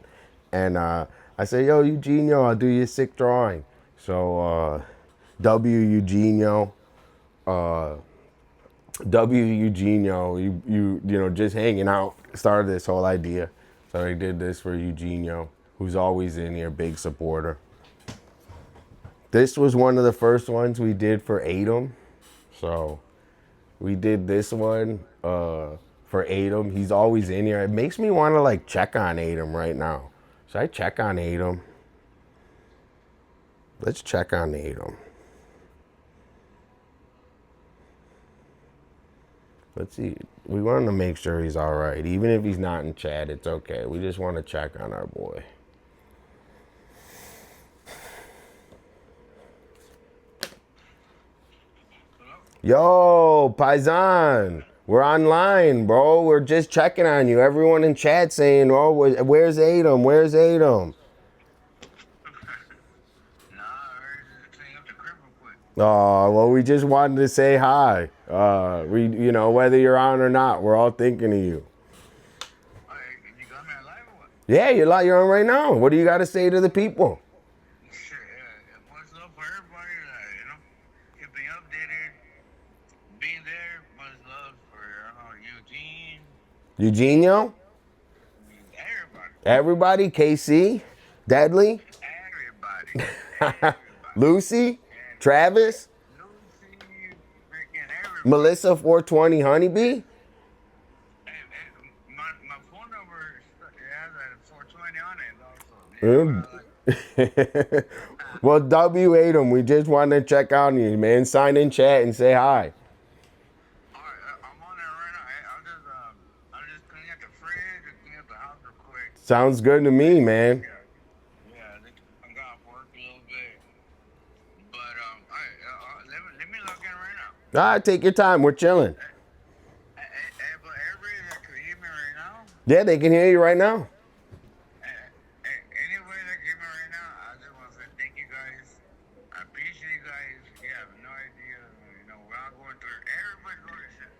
and I said, yo, Eugenio, I'll do you a sick drawing. So Eugenio, you know, just hanging out, started this whole idea. So I did this for Eugenio, who's always in here, big supporter. This was one of the first ones we did for Adam. So we did this one for Adam. He's always in here. It makes me want to like check on Adam right now. Should I check on Adam? Let's check on Adam. Let's see. We want to make sure he's all right. Even if he's not in chat, it's okay. We just want to check on our boy. Yo, Paisan, we're online, bro. We're just checking on you. Everyone in chat saying, oh, where's Adam? Where's Adam? Oh, well, we just wanted to say hi. You know, whether you're on or not, we're all thinking of you. You got me on live or what? Yeah, you're on right now. What do you got to say to the people? Sure, yeah. Much love for everybody, you know, keeping updated, being there. Much love for Eugene. Eugenio? Everybody. Everybody? KC? Deadly? Everybody. Lucy? Travis? Lucy, freaking everybody. Melissa 420 Honeybee? My phone number has a 420 on it also. Well, W8 'em. We just wanted to check on you, man. Sign in chat and say hi. Sounds good to me, man. Yeah, I got off work a little bit. But, let me log in right now. All right, take your time. We're chilling. But everybody that could hear me right now, Yeah, they can hear you right now. anybody that can hear me right now, I just want to say thank you guys. I appreciate you guys. You have no idea. We're all going through, everybody's going through shit.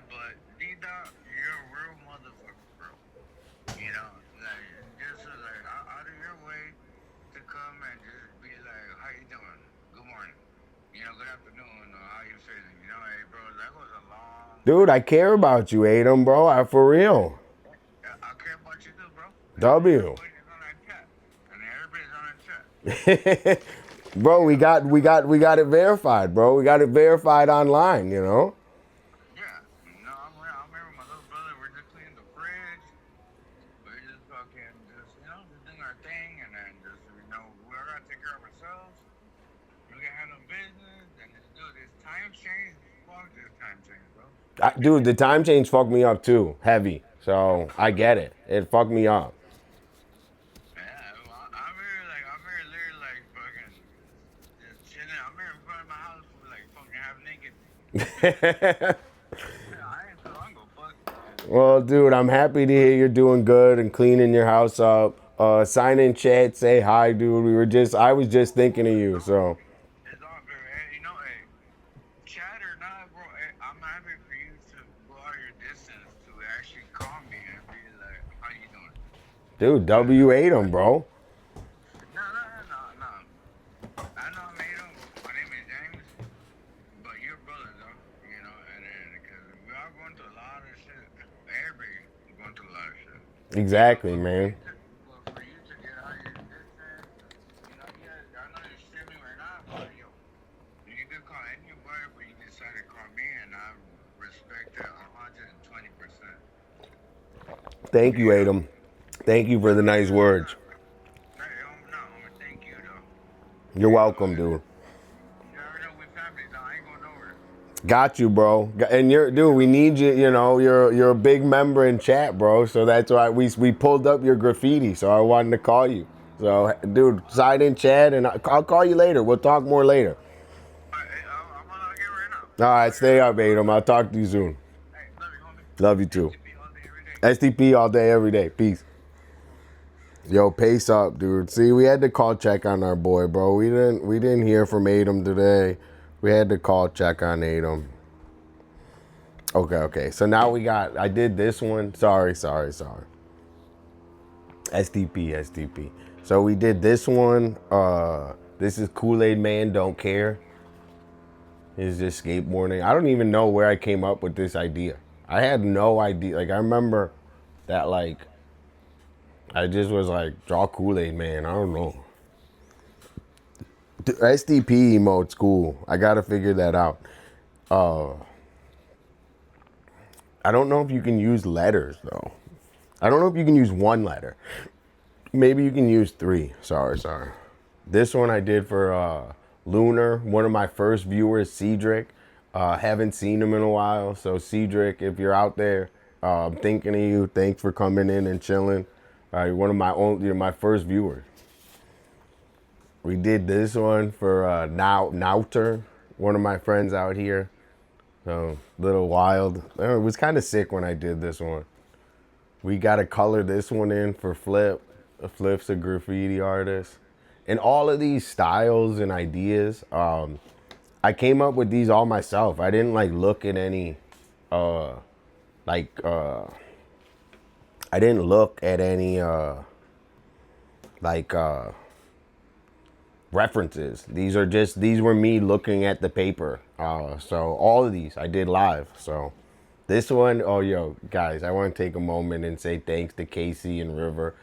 But deedot, you're a real motherfucker, bro. Just like out of your way to come and just be like, how you doing? Good morning. Good afternoon, or how you feeling? Hey, bro, that goes a long. Dude, I care about you, Adam, bro. For real. I care about you too, bro. W. Everybody's on that chat, and everybody's on that chat. Bro, we got it verified, bro. We got it verified online, Yeah, I'm here with my little brother. We're just cleaning the fridge. We're just fucking just doing our thing, and then just we're gonna take care of ourselves. We can handle business, and just do this time change. Fuck this time change, bro. Dude, the time change fucked me up too, heavy. So I get it. It fucked me up. I'm here literally like fucking just chilling. I'm here in front of my house like fucking half naked. I ain't so I'm gonna fuck. Well, dude, I'm happy to hear you're doing good and cleaning your house up. Sign in chat, say hi, dude. I was just thinking of you, so. It's all good. Hey, chat or not, bro. I'm happy for you to go out your distance to actually call me and be like, how you doing? Dude, W8 him, bro. No. I know I made him. My name is James, but you're brother, though. And because we all going through a lot of shit. Everybody going through a lot of shit. Exactly, man. Well, for you to get out your distance, I know you're streaming right now, but you could call anybody, but you decided to call me, and I respect that 120%. Thank you, Adam. Thank you for the nice words. Thank you, though. You're welcome, dude. You never know we family, though. I ain't going nowhere. Got you, bro. And we need you. You're a big member in chat, bro. So that's why we pulled up your graffiti. So I wanted to call you. So, dude, sign in chat, and I'll call you later. We'll talk more later. I'm gonna log in right now. All right, stay up, Adam. I'll talk to you soon. Hey, love you, homie. Love you too. STP all day, every day. STP all day, every day. Peace. Yo, pace up, dude. See, we had to call check on our boy, bro. We didn't hear from Adam today. We had to call check on Adam. Okay. So now I did this one. Sorry. STP. So we did this one. This is Kool-Aid Man Don't Care. He's just skateboarding. I don't even know where I came up with this idea. I had no idea. Like, I remember that, like, I just was like, draw Kool-Aid Man. I don't know. SDP emote's cool. I gotta figure that out. I don't know if you can use letters, though. I don't know if you can use one letter. Maybe you can use three. Sorry. This one I did for Lunar, one of my first viewers, Cedric. Haven't seen him in a while. So, Cedric, if you're out there, I'm thinking of you. Thanks for coming in and chilling. One of my first viewers. We did this one for Nauter, one of my friends out here. So, little wild. It was kind of sick when I did this one. We got to color this one in for Flip. Flip's a graffiti artist. And all of these styles and ideas, I came up with these all myself. I didn't look at any, references. These were me looking at the paper. So all of these I did live. So this one, guys, I want to take a moment and say thanks to Casey and River.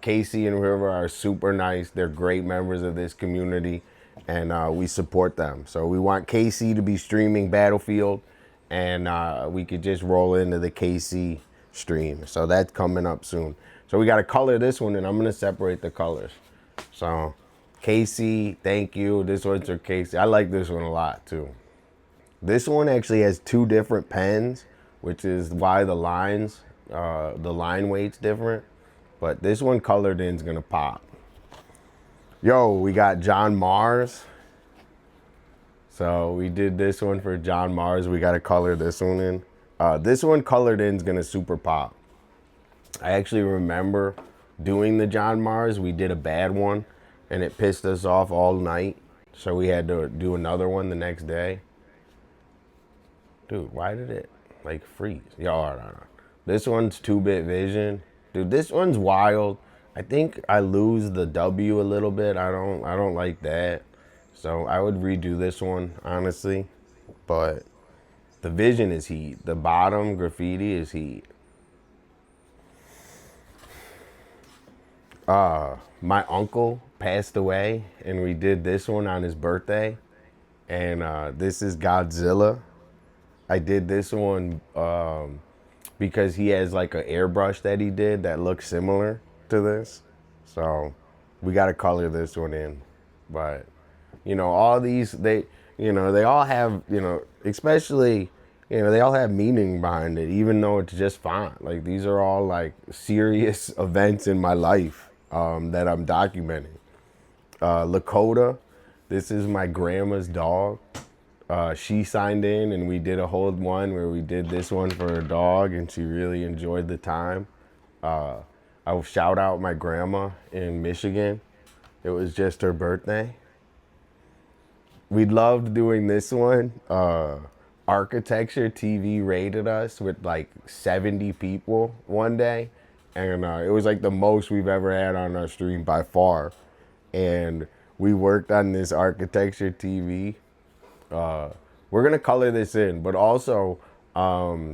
Casey and River are super nice. They're great members of this community, and we support them. So we want Casey to be streaming Battlefield, and we could just roll into the Casey stream. So that's coming up soon. So we got to color this one, and I'm going to separate the colors. So Casey, thank you. This one's for Casey. I like this one a lot, too. This one actually has two different pens, which is why the lines The line weight's different, but this one colored in's gonna pop. Yo, we got John Mars. So we did this one for John Mars. We got to color this one in. This one colored in's gonna super pop. I actually remember doing the John Mars. We did a bad one and it pissed us off all night. So we had to do another one the next day. Dude, why did it like freeze? Yo, no. This one's 2-bit vision. Dude, this one's wild. I think I lose the W a little bit. I don't like that. So I would redo this one, honestly. But the vision is heat. The bottom graffiti is heat. My uncle passed away and we did this one on his birthday. And this is Godzilla. I did this one because he has like an airbrush that he did that looks similar to this. So we got to color this one in. But, you know, all these, they all have, especially, they all have meaning behind it, even though it's just font. Like, these are all like serious events in my life that I'm documenting. Lakota, this is my grandma's dog. She signed in and we did a whole one where we did this one for her dog and she really enjoyed the time. I will shout out my grandma in Michigan. It was just her birthday. We loved doing this one. Architecture TV rated us with like 70 people one day. And it was like the most we've ever had on our stream by far. And we worked on this architecture TV. We're gonna color this in, but also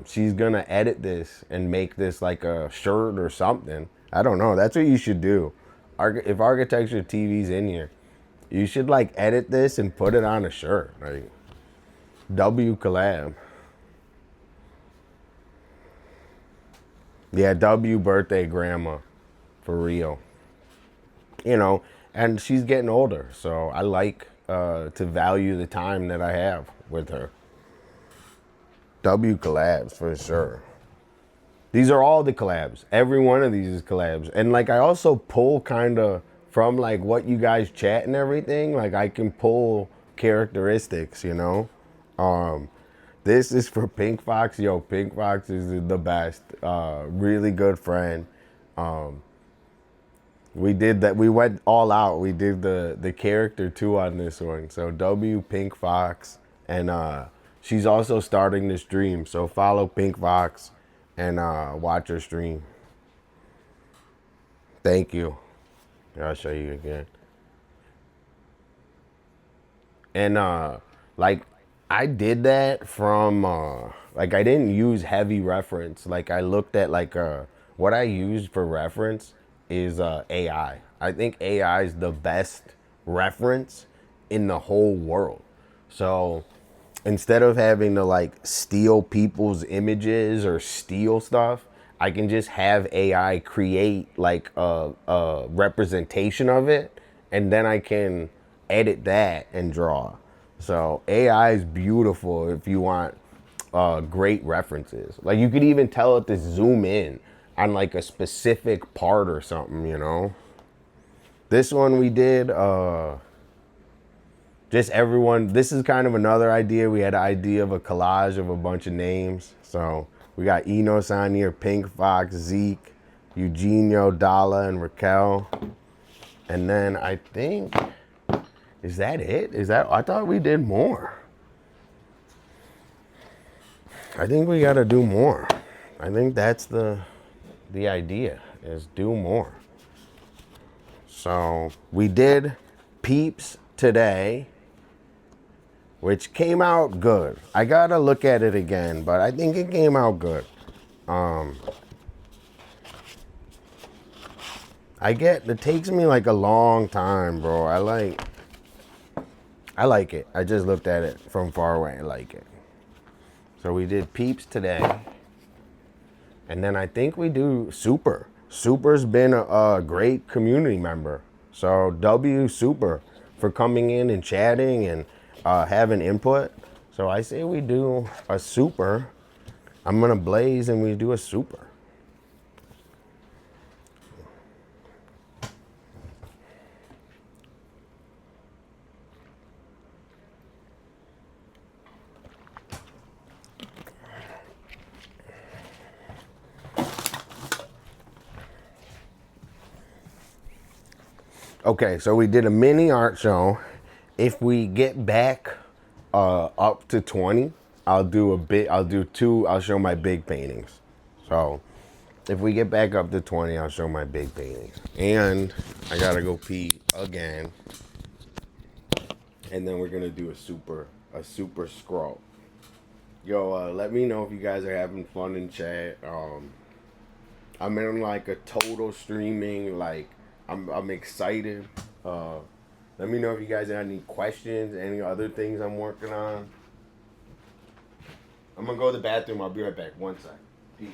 she's gonna edit this and make this like a shirt or something. I don't know. That's what you should do. If architecture TV's in here, you should like edit this and put it on a shirt. Like W collab. Yeah, W birthday grandma, for real. And she's getting older, so I like to value the time that I have with her. W collabs for sure. These are all the collabs. Every one of these is collabs. And like I also pull kind of from like what you guys chat and everything. Like I can pull characteristics, This is for Pink Fox. Yo, Pink Fox is the best. Really good friend. We did that. We went all out. We did the character too on this one. So W Pink Fox, and she's also starting the stream. So follow Pink Fox and watch her stream. Thank you. I'll show you again. And like I did that from like I didn't use heavy reference. Like I looked at like what I used for reference is AI. I think AI is the best reference in the whole world. So instead of having to like steal people's images or steal stuff, I can just have AI create like a representation of it, and then I can edit that and draw. So AI is beautiful if you want great references. Like you could even tell it to zoom in on like a specific part or something, This one we did, just everyone, this is kind of another idea. We had an idea of a collage of a bunch of names. So we got Enos on here, Pink Fox, Zeke, Eugenio, Dolla, and Raquel. And then I think, is that it? I thought we did more. I think we gotta do more. I think that's the idea, is do more. So we did Peeps today, which came out good. I gotta look at it again, but I think it came out good. It takes me like a long time, bro. I like it. I just looked at it from far away. I like it. So we did Peeps today. And then I think we do Super. Super's been a great community member. So W Super for coming in and chatting and having input. So I say we do a Super. I'm gonna blaze and we do a Super. Okay, so we did a mini art show. If we get back up to 20, I'll do two, I'll show my big paintings. So if we get back up to 20, I'll show my big paintings. And I gotta go pee again. And then we're gonna do a super scroll. Yo, let me know if you guys are having fun in chat. I'm in like a total streaming, like I'm excited. Let me know if you guys have any questions, any other things I'm working on. I'm gonna go to the bathroom. I'll be right back. One sec. Peace.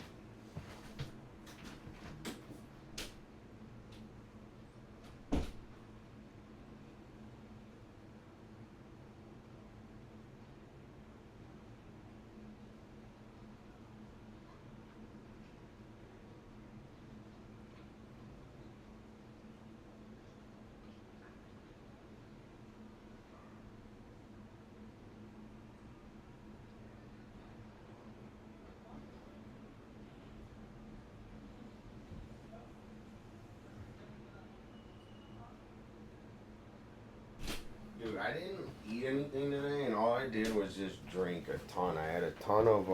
Dude, I didn't eat anything today, and all I did was just drink a ton. I had a ton of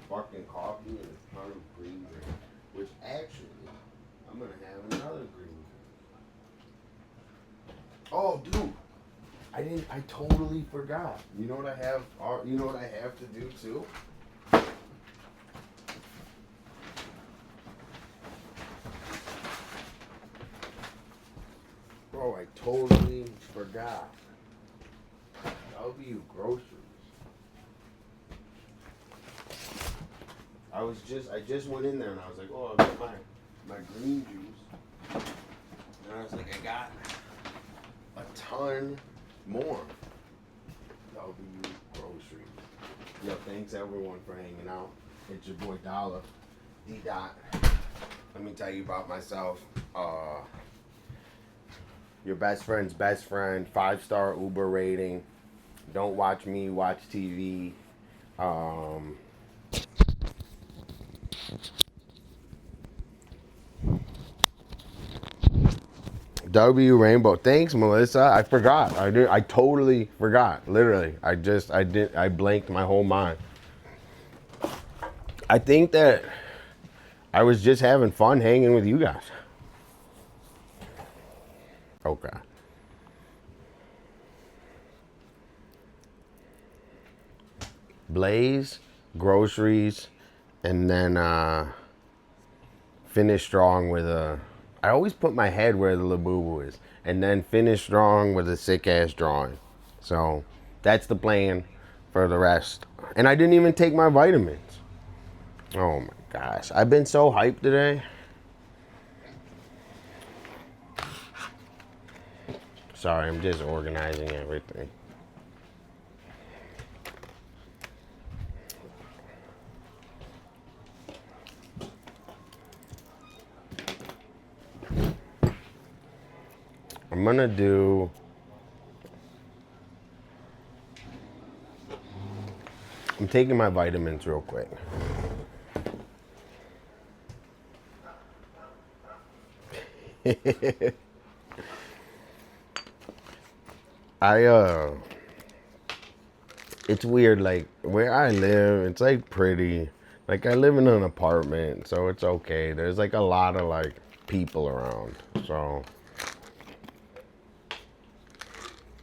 fucking coffee and a ton of green drink, which actually I'm gonna have another green drink. Oh, dude, I totally forgot. You know what I have? You know what I have to do too? Bro, I totally forgot. W Groceries. I just went in there and I was like, oh, I got my green juice. And I was like, I got a ton more. W Groceries. Yo, thanks everyone for hanging out. It's your boy Dolla, deedot. Let me tell you about myself. Your best friend's best friend, 5-star Uber rating. Don't watch me, watch TV. W Rainbow. Thanks, Melissa. I forgot. I totally forgot. Literally. I blanked my whole mind. I think that I was just having fun hanging with you guys. Okay. Blaze, groceries, and then finish strong with a... I always put my head where the Labubu is. And then finish strong with a sick-ass drawing. So, that's the plan for the rest. And I didn't even take my vitamins. Oh my gosh. I've been so hyped today. Sorry, I'm just organizing everything. I'm taking my vitamins real quick. It's weird, like, where I live, it's, like, pretty. Like, I live in an apartment, so it's okay. There's, like, a lot of, like, people around, so.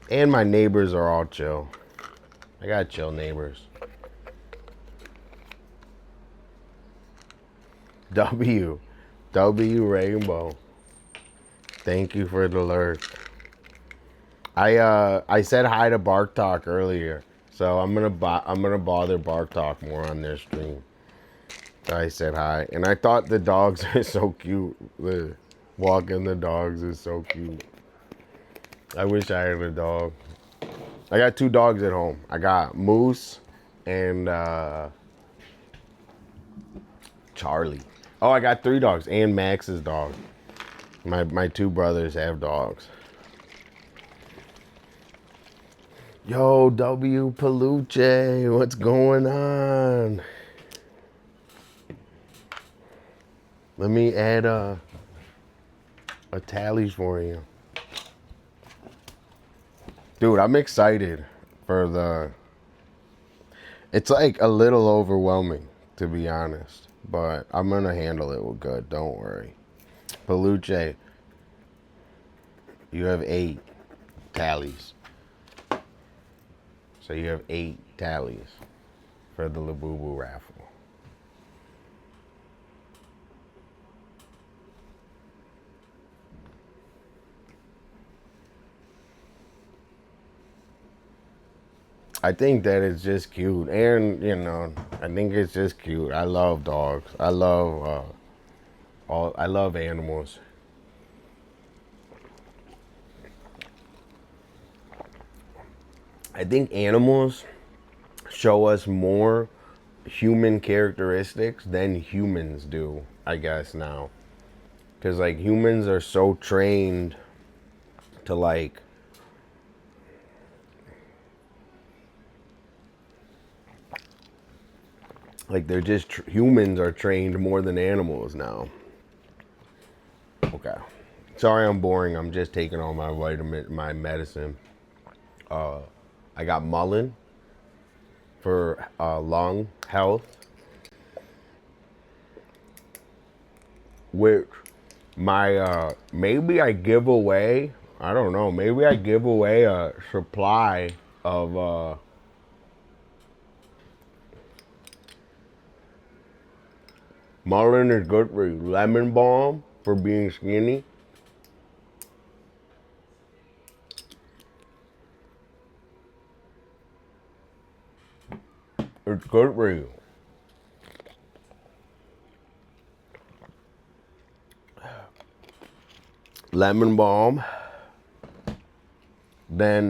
And my neighbors are all chill. I got chill neighbors. W Rainbow. Thank you for the lurk. I said hi to Bark Talk earlier, so I'm gonna bother Bark Talk more on their stream. So I said hi, and I thought the dogs are so cute. Walking the dogs is so cute. I wish I had a dog. I got 2 dogs at home. I got Moose and Charlie. Oh, I got 3 dogs and Max's dog. My 2 brothers have dogs. Yo, W Peluche, what's going on? Let me add a tallies for you. Dude, I'm excited for the... It's like a little overwhelming, to be honest. But I'm going to handle it good. Don't worry. Peluche, you have 8 tallies. So you have 8 tallies for the Labubu raffle. I think that it's just cute, and you know, I think it's just cute. I love dogs. I love I love animals. I think animals show us more human characteristics than humans do, I guess now. Because like humans are so trained to like they're just humans are trained more than animals now. Okay. Sorry I'm boring. I'm just taking all my medicine. I got mullein for lung health, which my maybe I give away, I don't know, maybe I give away a supply of mullein is good for you. Lemon balm for being skinny. It's good for you. Lemon balm. Then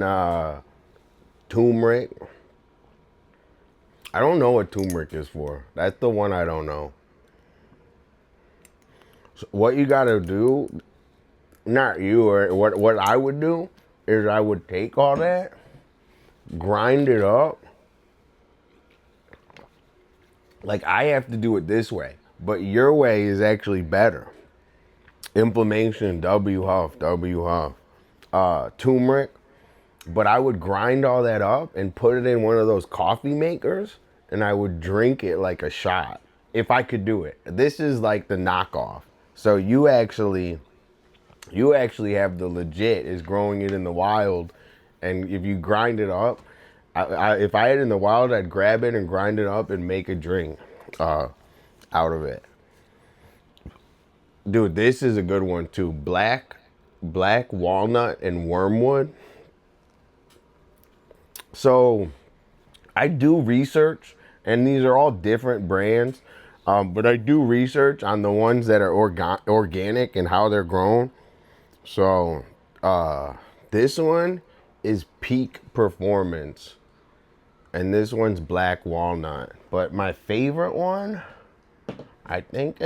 turmeric. I don't know what turmeric is for. That's the one I don't know. So what you gotta do, not you, or what I would do is I would take all that, grind it up. Like I have to do it this way, but your way is actually better. Inflammation, W huff, turmeric. But I would grind all that up and put it in one of those coffee makers, and I would drink it like a shot if I could do it. This is like the knockoff. So you actually have the legit is growing it in the wild, and if you grind it up, if I had it in the wild, I'd grab it and grind it up and make a drink out of it. Dude, this is a good one too. Black walnut and wormwood. So I do research, and these are all different brands, but I do research on the ones that are organic and how they're grown. So this one is Peak Performance, and this one's black walnut. But my favorite one, I think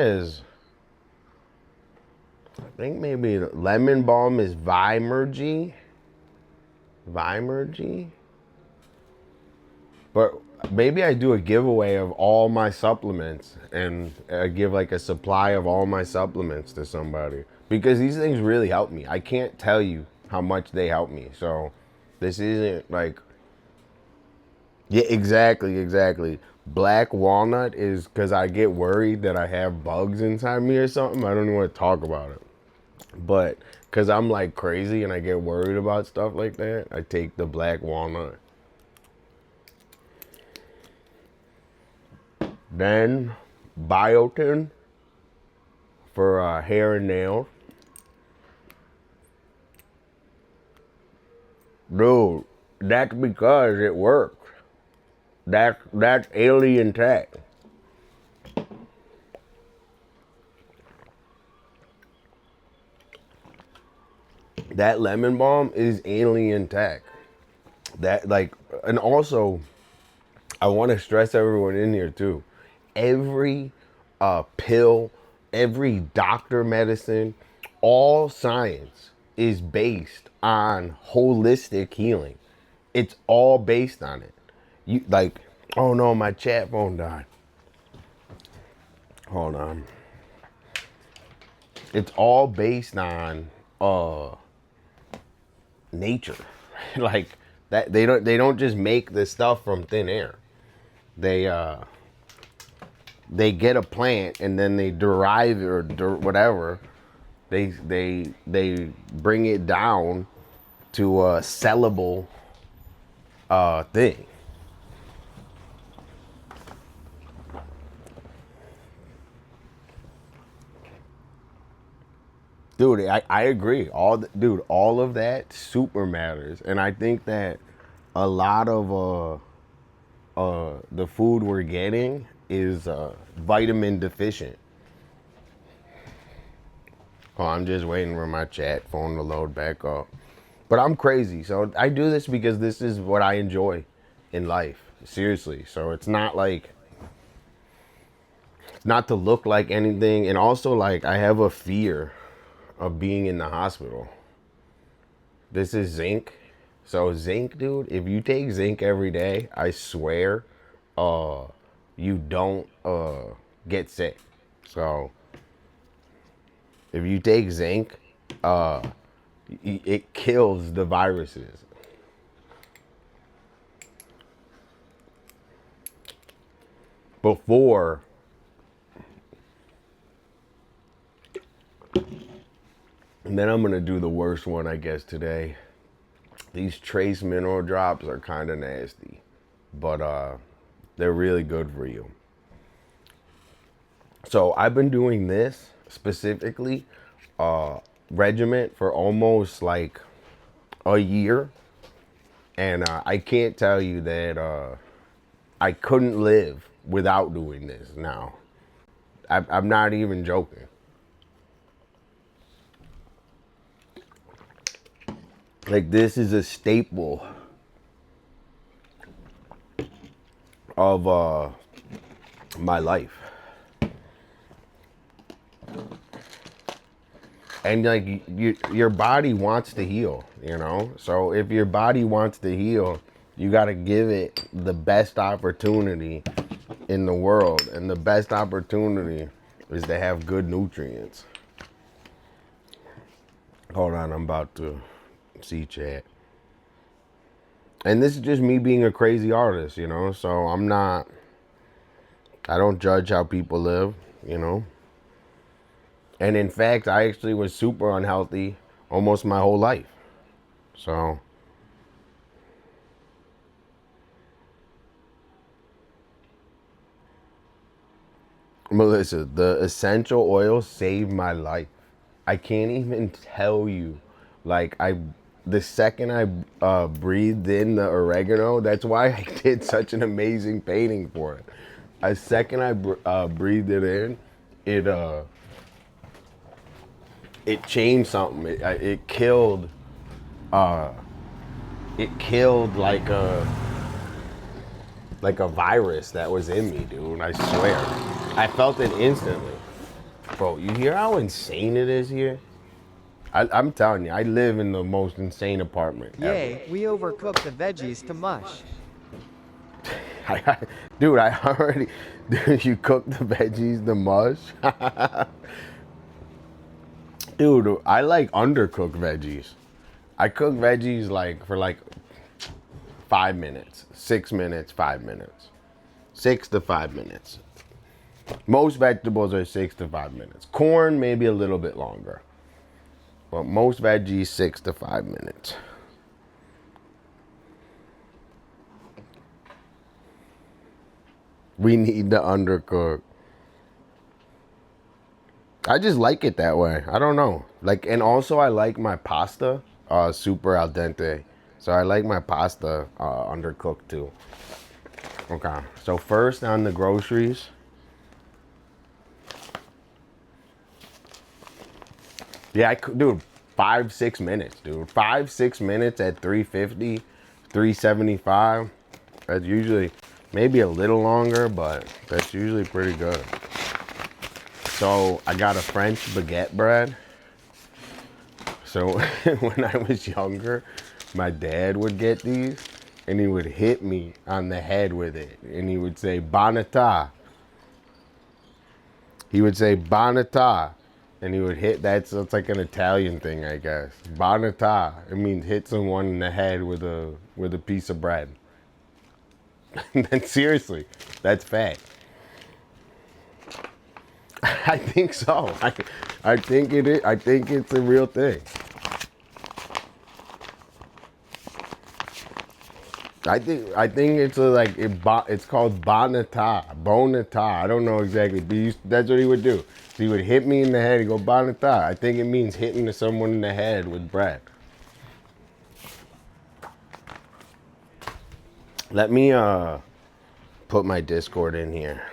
maybe lemon balm is Vimergy. But maybe I do a giveaway of all my supplements, and I give like a supply of all my supplements to somebody, because these things really help me. I can't tell you how much they help me. So this isn't like, yeah, exactly. Black walnut is because I get worried that I have bugs inside me or something. I don't even want to talk about it. But because I'm like crazy and I get worried about stuff like that, I take the black walnut. Then biotin for hair and nails. Dude, that's because it works. That's alien tech. That lemon balm is alien tech. That like, and also, I want to stress everyone in here too. Every pill, every doctor medicine, all science is based on holistic healing. It's all based on it. You like, oh no, my chat phone died. Hold on. it's all based on nature. Like that, they don't just make this stuff from thin air. They get a plant and then they derive it or whatever. They bring it down to a sellable thing. Dude, I agree. All of that super matters, and I think that a lot of the food we're getting is vitamin deficient. Oh, I'm just waiting for my chat phone to load back up. But I'm crazy, so I do this because this is what I enjoy in life. Seriously, so it's not like, it's not to look like anything, and also like I have a fear of being in the hospital. This is zinc. So zinc, dude, if you take zinc every day, I swear, you don't get sick. So if you take zinc, it kills the viruses. Before, and then I'm gonna do the worst one, I guess, today. These trace mineral drops are kind of nasty, but they're really good for you. So I've been doing this specifically regiment for almost like a year, and I can't tell you that I couldn't live without doing this now. I'm not even joking. Like, this is a staple of my life. And like, your body wants to heal, you know? So if your body wants to heal, you got to give it the best opportunity in the world. And the best opportunity is to have good nutrients. Hold on, I'm about to see chat. And this is just me being a crazy artist, you know? So I don't judge how people live, you know? And in fact, I actually was super unhealthy almost my whole life. So Melissa, the essential oil saved my life. I can't even tell you. Like, the second I breathed in the oregano, that's why I did such an amazing painting for it. The second I breathed it in, it changed something. It killed like a virus that was in me, dude. I swear. I felt it instantly. Bro, you hear how insane it is here? I'm telling you, I live in the most insane apartment Yay, ever. we overcooked the veggies to mush. Dude, I already... Dude, you cooked the veggies to mush? Dude, I like undercooked veggies. I cook veggies like for like 5 minutes, 6 minutes, 5 minutes. 6 to 5 minutes. Most vegetables are 6 to 5 minutes. Corn, maybe a little bit longer. But most veggies, 6 to 5 minutes. We need to undercook. I just like it that way. I don't know. Like, and also I like my pasta super al dente. So I like my pasta undercooked too. Okay. So first on the groceries. Yeah, dude, 5-6 minutes, dude. 5-6 minutes at 350, 375. That's usually maybe a little longer, but that's usually pretty good. So I got a French baguette bread. So when I was younger, my dad would get these and he would hit me on the head with it. And he would say, bon état. He would say, bon état. And he would hit, that's like an Italian thing, I guess. Banata, it means hit someone in the head with a piece of bread. And seriously, that's fact. I think so. I think it is. I think it's a real thing. I think it's it's called bonata. I don't know exactly, but that's what he would do. So he would hit me in the head. He go bonata. I think it means hitting someone in the head with bread. Let me put my Discord in here.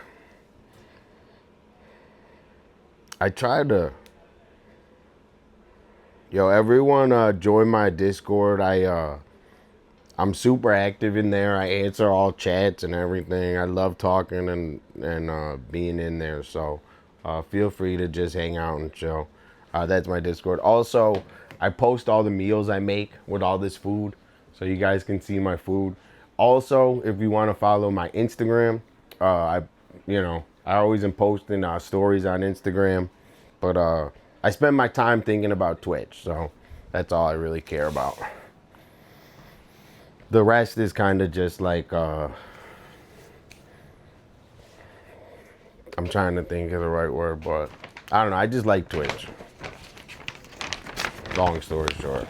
I try to. Yo, everyone, join my Discord. I'm super active in there. I answer all chats and everything. I love talking and being in there. So feel free to just hang out and chill. That's my Discord. Also, I post all the meals I make with all this food, so you guys can see my food. Also, if you want to follow my Instagram, I always am posting stories on Instagram, but I spend my time thinking about Twitch, so that's all I really care about. The rest is kind of just like, I'm trying to think of the right word, but I don't know. I just like Twitch. Long story short.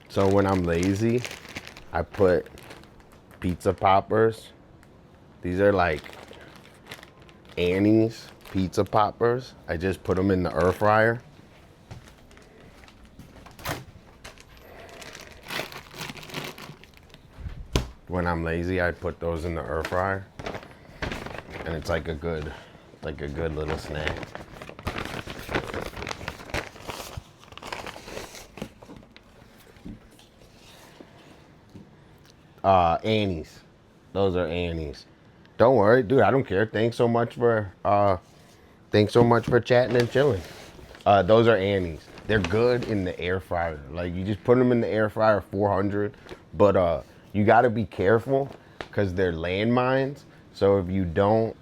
So when I'm lazy, I put pizza poppers. These are like Annie's pizza poppers. I just put them in the air fryer. When I'm lazy, I put those in the air fryer, and it's like a good little snack. Annie's. Those are Annie's. Don't worry, dude. I don't care. Thanks so much for chatting and chilling. Those are Annie's. They're good in the air fryer. Like, you just put them in the air fryer 400, but you got to be careful because they're landmines. So if you don't,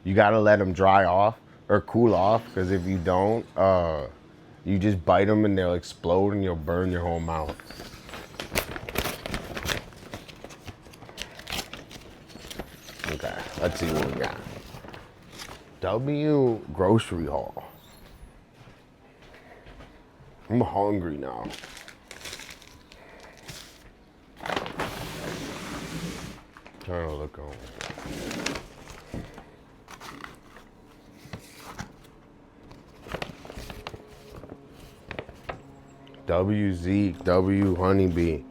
you got to let them dry off or cool off, because if you don't, you just bite them and they'll explode and you'll burn your whole mouth. Okay, let's see what we got. W grocery haul. I'm hungry now. Trying to look on. W Honeybee.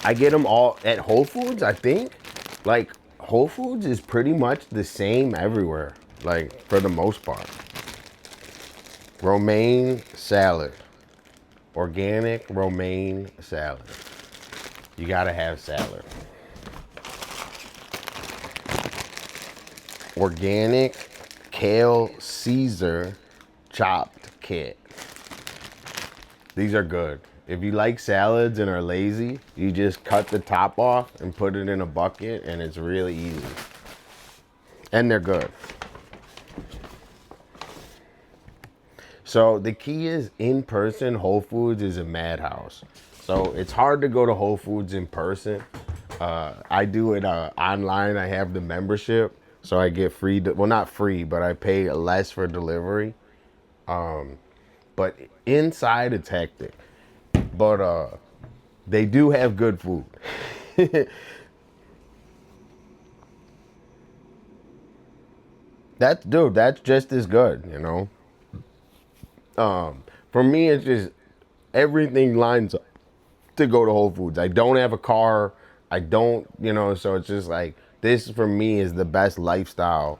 I get them all at Whole Foods, I think. Like, Whole Foods is pretty much the same everywhere, like, for the most part. Romaine salad. Organic romaine salad. You gotta have salad. Organic kale Caesar chopped kit. These are good. If you like salads and are lazy, you just cut the top off and put it in a bucket, and it's really easy. And they're good. So the key is, in person, Whole Foods is a madhouse. So it's hard to go to Whole Foods in person. I do it online. I have the membership, so I get free. Well, not free, but I pay less for delivery. But inside, it's hectic. But they do have good food. That's just as good, you know. For me, it's just everything lines up to go to Whole Foods. I don't have a car. I don't, so it's just like, this for me is the best lifestyle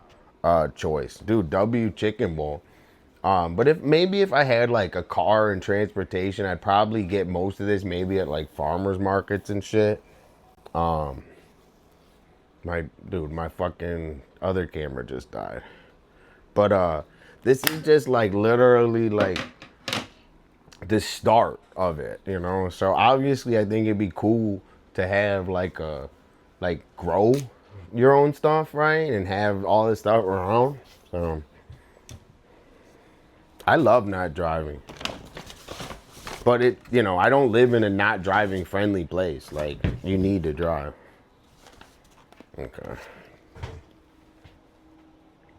choice. Dude, W Chicken Bowl. But if I had like a car and transportation, I'd probably get most of this maybe at like farmers markets and shit. My fucking other camera just died. But this is just like literally like the start of it, So obviously I think it'd be cool to have like grow your own stuff, right? And have all this stuff around. So I love not driving. But I don't live in a not driving friendly place. Like, you need to drive. Okay.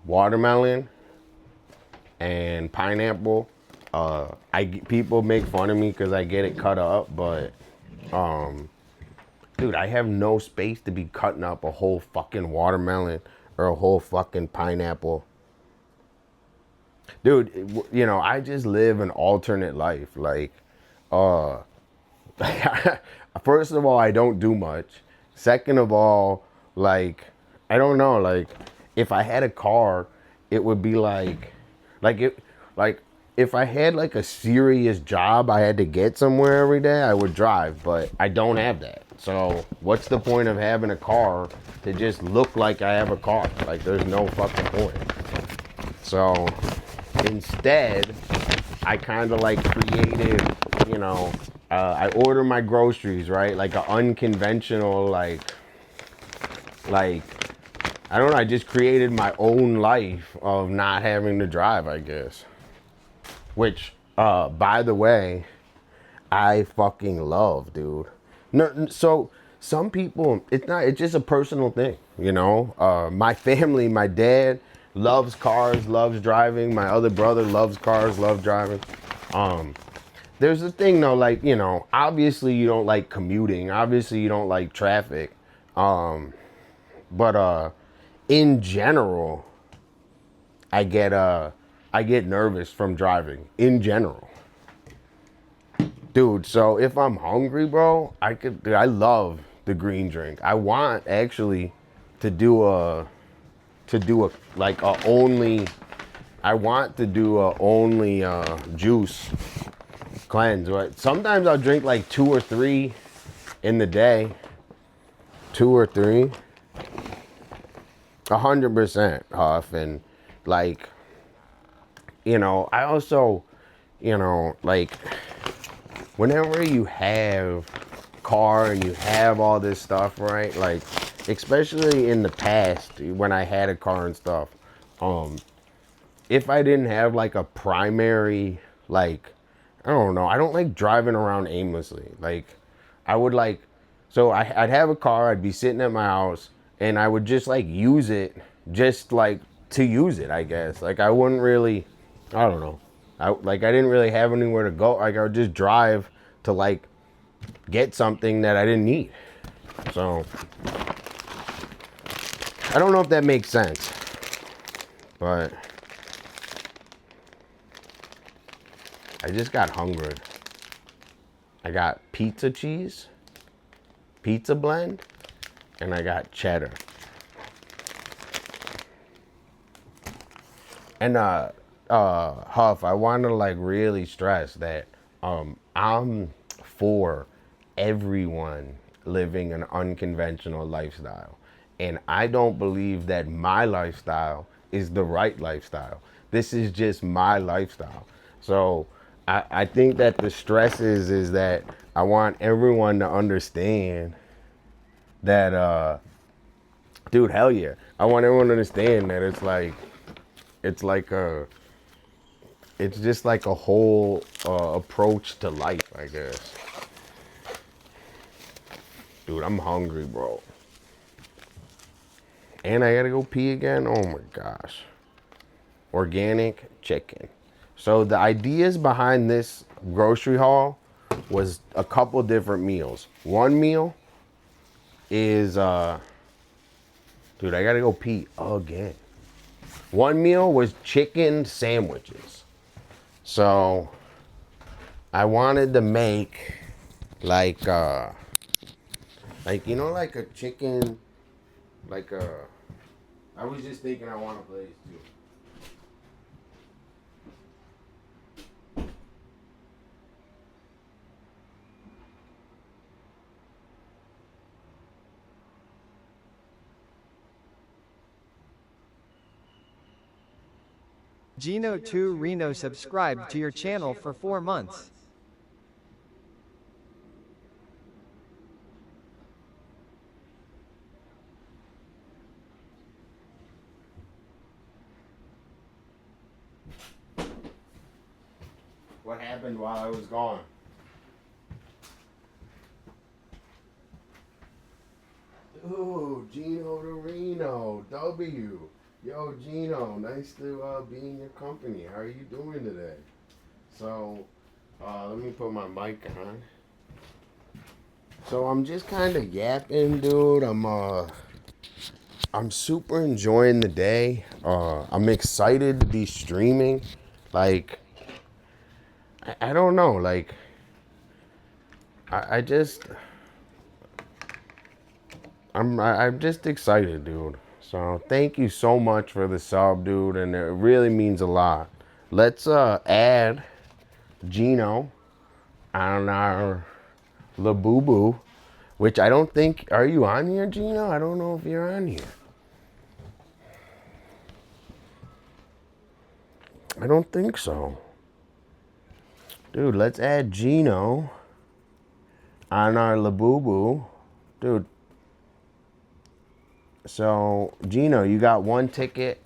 Watermelon and pineapple. People make fun of me because I get it cut up, but dude, I have no space to be cutting up a whole fucking watermelon or a whole fucking pineapple. Dude, I just live an alternate life. Like, first of all, I don't do much. Second of all, like, I don't know, like, if I had a car, it would be like if I had like a serious job I had to get somewhere every day, I would drive, but I don't have that. So what's the point of having a car to just look like I have a car? Like, there's no fucking point. So instead, I kind of like created, I order my groceries, right? Like an unconventional, like, I don't know, I just created my own life of not having to drive, I guess. Which, by the way, I fucking love, dude. No, so some people, it's just a personal thing, My family, my dad loves cars, loves driving. My other brother loves cars, loves driving. There's a thing though, like, obviously you don't like commuting. Obviously you don't like traffic. But in general, I get nervous from driving in general. Dude, so if I'm hungry, bro, I love the green drink. I want actually to do a only juice cleanse, right? Sometimes I'll drink like 2 or 3 in the day. 2 or 3. 100%, Huff. And like, I also, like, whenever you have car and you have all this stuff, right? Like, especially in the past when I had a car and stuff, if I didn't have like a primary, like, I don't know, I don't like driving around aimlessly. Like, I would like, so I'd have a car, I'd be sitting at my house, and I would just like use it, just like to use it, I guess. Like, I wouldn't really, I don't know. I didn't really have anywhere to go. Like, I would just drive to like get something that I didn't need. So I don't know if that makes sense, but I just got hungry. I got pizza cheese, pizza blend, and I got cheddar. And Huff, I want to like really stress that I'm for everyone living an unconventional lifestyle. And I don't believe that my lifestyle is the right lifestyle. This is just my lifestyle. So I think that the stress is that I want everyone to understand that, dude, hell yeah. I want everyone to understand that it's just like a whole approach to life, I guess. Dude, I'm hungry, bro. And I gotta go pee again? Oh my gosh. Organic chicken. So the ideas behind this grocery haul was a couple different meals. One meal is, dude, I gotta go pee again. One meal was chicken sandwiches. So I wanted to make like like a chicken, I was just thinking I want a place too. Gino2 Reno subscribed to your channel for 4 months. What happened while I was gone? Ooh, Gino Torino, W. Yo, Gino, nice to be in your company. How are you doing today? So, let me put my mic on. So I'm just kind of yapping, dude. I'm super enjoying the day. I'm excited to be streaming. Like, I don't know. Like, I just, I'm just excited, dude. So thank you so much for the sub, dude, and it really means a lot. Let's add Gino on our Labubu, which I don't think, are you on here, Gino? I don't know if you're on here. I don't think so. Dude, let's add Gino on our Labubu. Dude. So, Gino, you got one ticket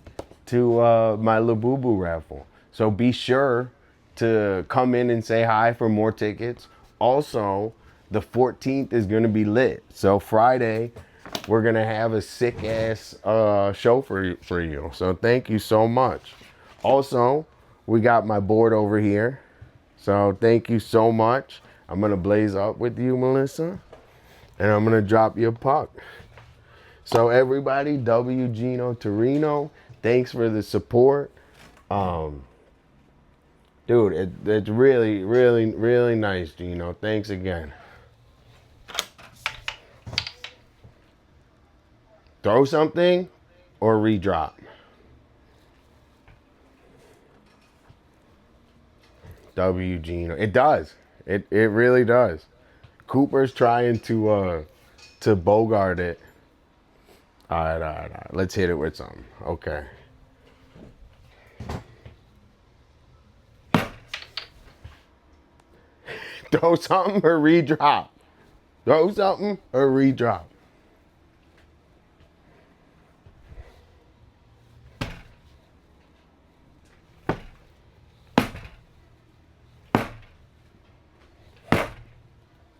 to my Labubu raffle. So be sure to come in and say hi for more tickets. Also, the 14th is going to be lit. So Friday, we're going to have a sick-ass show for you. So thank you so much. Also, we got my board over here. So thank you so much. I'm going to blaze up with you, Melissa. And I'm going to drop you a puck. So everybody, W. Gino Torino, thanks for the support. Dude, it's really, really, really nice, Gino. Thanks again. Throw something or redrop. W. Gino. It does. It really does. Cooper's trying to bogart it. All right. Let's hit it with something. Okay. Throw something or redrop. Throw something or redrop.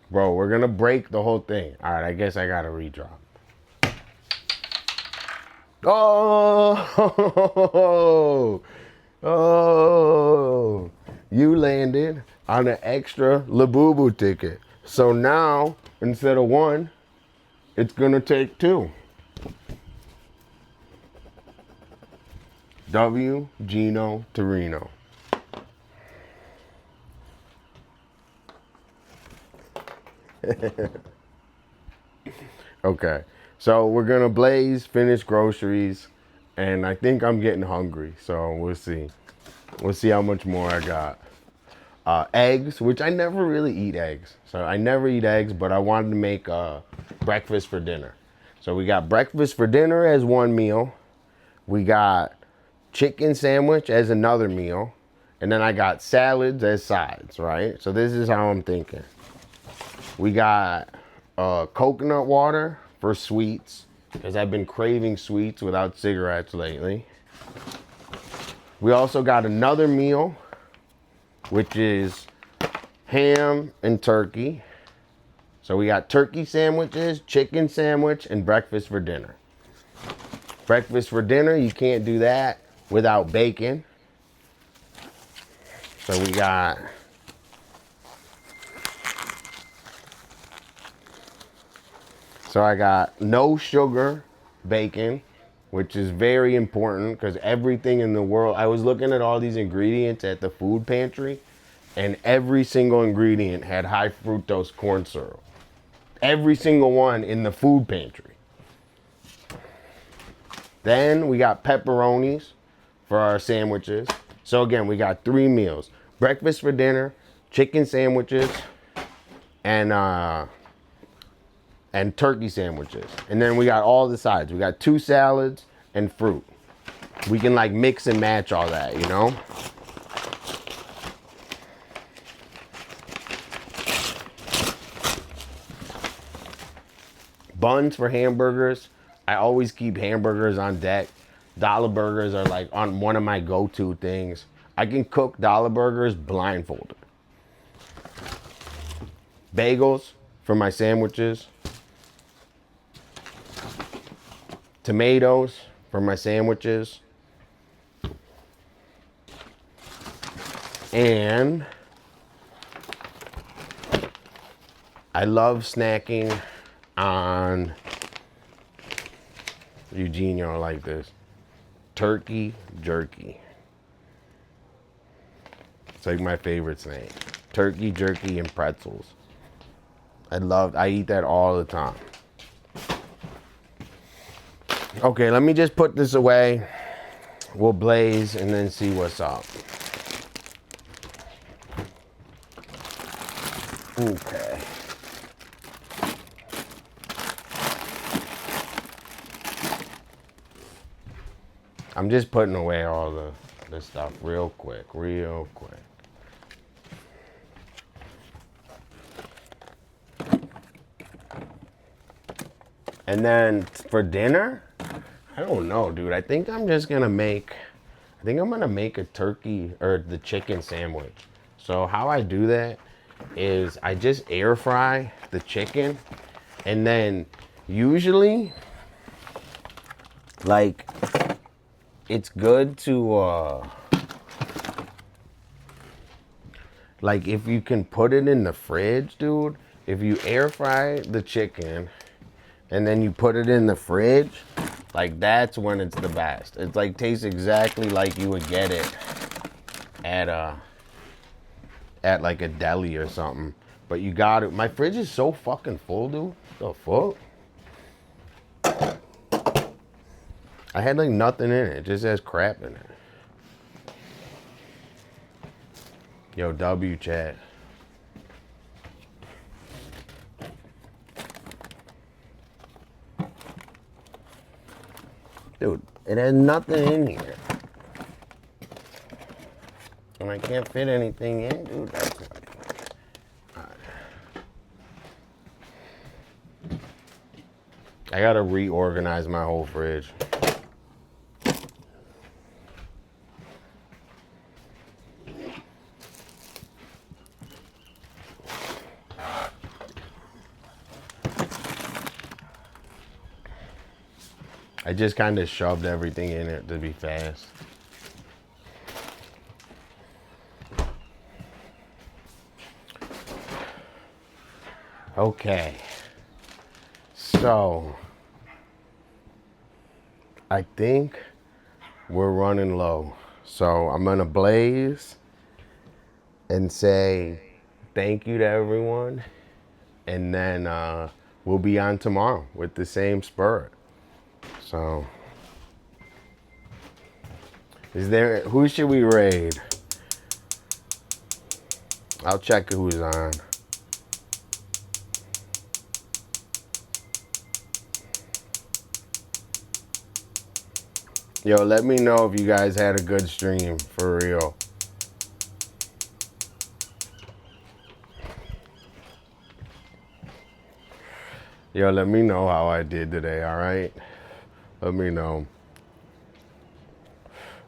Bro, we're gonna break the whole thing. All right, I guess I gotta redrop. Oh, you landed on an extra Labubu ticket. So now, instead of one, it's gonna take two. W. Gino Torino. Okay, so we're gonna blaze, finish groceries, and I think I'm getting hungry, so we'll see. We'll see how much more I got. Eggs, which I never really eat eggs. So I never eat eggs, but I wanted to make breakfast for dinner. So we got breakfast for dinner as one meal. We got chicken sandwich as another meal. And then I got salads as sides, right? So this is how I'm thinking. We got coconut water for sweets, because I've been craving sweets without cigarettes lately. We also got another meal, which is ham and turkey. So we got turkey sandwiches, chicken sandwich, and breakfast for dinner. Breakfast for dinner, you can't do that without bacon. So we got I got no sugar bacon, which is very important because everything in the world, I was looking at all these ingredients at the food pantry, and every single ingredient had high fructose corn syrup. Every single one in the food pantry. Then we got pepperonis for our sandwiches. So again, we got three meals. Breakfast for dinner, chicken sandwiches, and turkey sandwiches. And then we got all the sides. We got 2 salads and fruit. We can like mix and match all that, you know? Buns for hamburgers. I always keep hamburgers on deck. Dolla burgers are like on one of my go-to things. I can cook Dolla burgers blindfolded. Bagels for my sandwiches. Tomatoes for my sandwiches. And I love snacking on, Eugene, you don't like this, turkey jerky. It's like my favorite snack. Turkey jerky and pretzels. I eat that all the time. Okay, let me just put this away. We'll blaze and then see what's up. Okay. I'm just putting away all the stuff real quick. And then for dinner, I don't know, dude. I think I'm gonna make a turkey or the chicken sandwich. So how I do that is I just air fry the chicken, and then usually, like, it's good to like, if you can put it in the fridge, dude. If you air fry the chicken and then you put it in the fridge, like, that's when it's the best. It's like tastes exactly like you would get it at like a deli or something. But you got it. My fridge is so fucking full, dude. The fuck? I had like nothing in it. It just has crap in it. Yo, W chat. Dude, it has nothing in here. And I can't fit anything in, dude. That's not good. Right. I gotta reorganize my whole fridge. I just kind of shoved everything in it to be fast. Okay. So, I think we're running low. So, I'm going to blaze and say thank you to everyone. And then we'll be on tomorrow with the same spirit. So, who should we raid? I'll check who's on. Yo, let me know if you guys had a good stream, for real. Yo, let me know how I did today, all right? Let me know.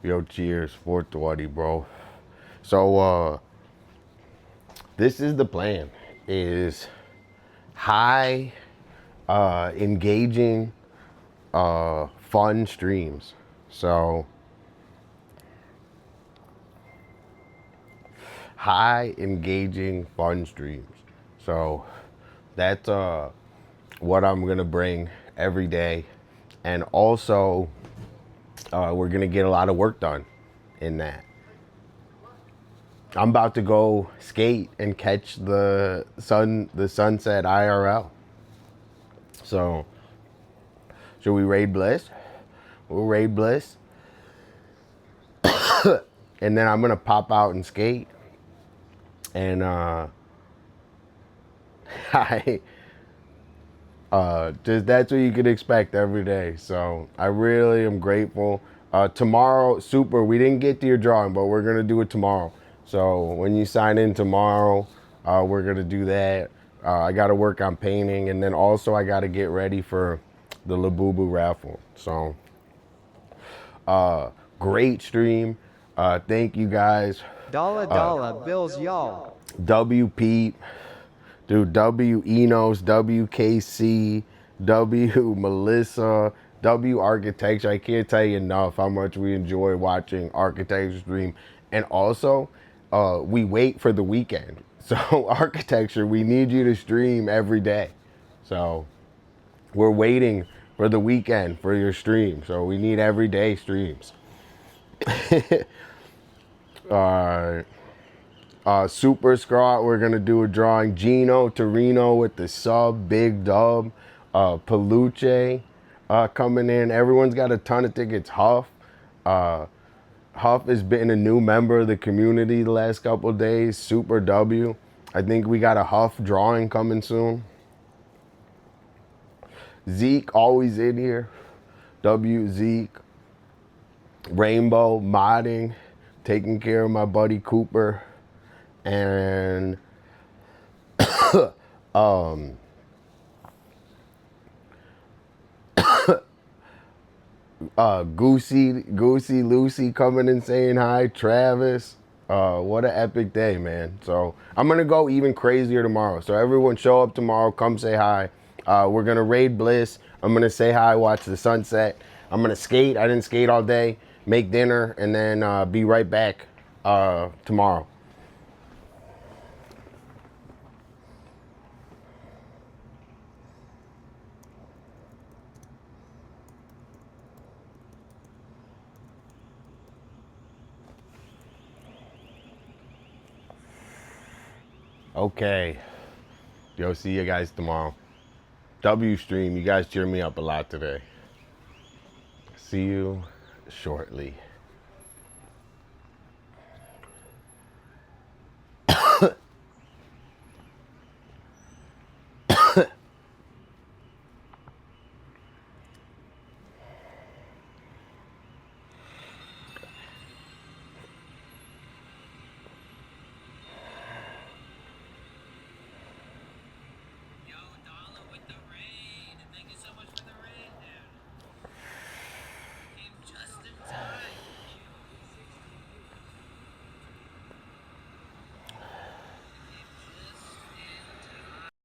Yo, cheers, 420, bro. So, this is the plan, is high, engaging, fun streams. So, high, engaging, fun streams. So, that's what I'm gonna bring every day. And also, we're gonna get a lot of work done in that. I'm about to go skate and catch the sunset IRL. So, should we raid Bliss? We'll raid Bliss. And then I'm gonna pop out and skate. And just that's what you can expect every day. So I really am grateful. Tomorrow, super, we didn't get to your drawing, but we're gonna do it tomorrow. So when you sign in tomorrow, we're gonna do that. I gotta work on painting, and then also I gotta get ready for the Labubu raffle. So great stream. Thank you guys. Dolla bills y'all. W Pete, dude, W Enos, WKC, W Melissa, W Architecture. I can't tell you enough how much we enjoy watching Architecture stream. And also, we wait for the weekend. So Architecture, we need you to stream every day. So we're waiting for the weekend for your stream. So we need everyday streams. All right. Super Scrot, we're gonna do a drawing. Gino Torino with the sub, big dub. Peluche coming in. Everyone's got a ton of tickets. Huff. Huff has been a new member of the community the last couple of days. Super W. I think we got a Huff drawing coming soon. Zeke always in here. W Zeke. Rainbow modding, taking care of my buddy Cooper. And Goosey Lucy coming and saying hi. Travis, what an epic day, man. So I'm gonna go even crazier tomorrow. So everyone show up tomorrow, come say hi. We're gonna raid Bliss. I'm gonna say hi, watch the sunset. I'm gonna skate. I didn't skate all day. Make dinner and then be right back tomorrow. Okay. Yo, see you guys tomorrow. W stream, you guys cheer me up a lot today. See you shortly.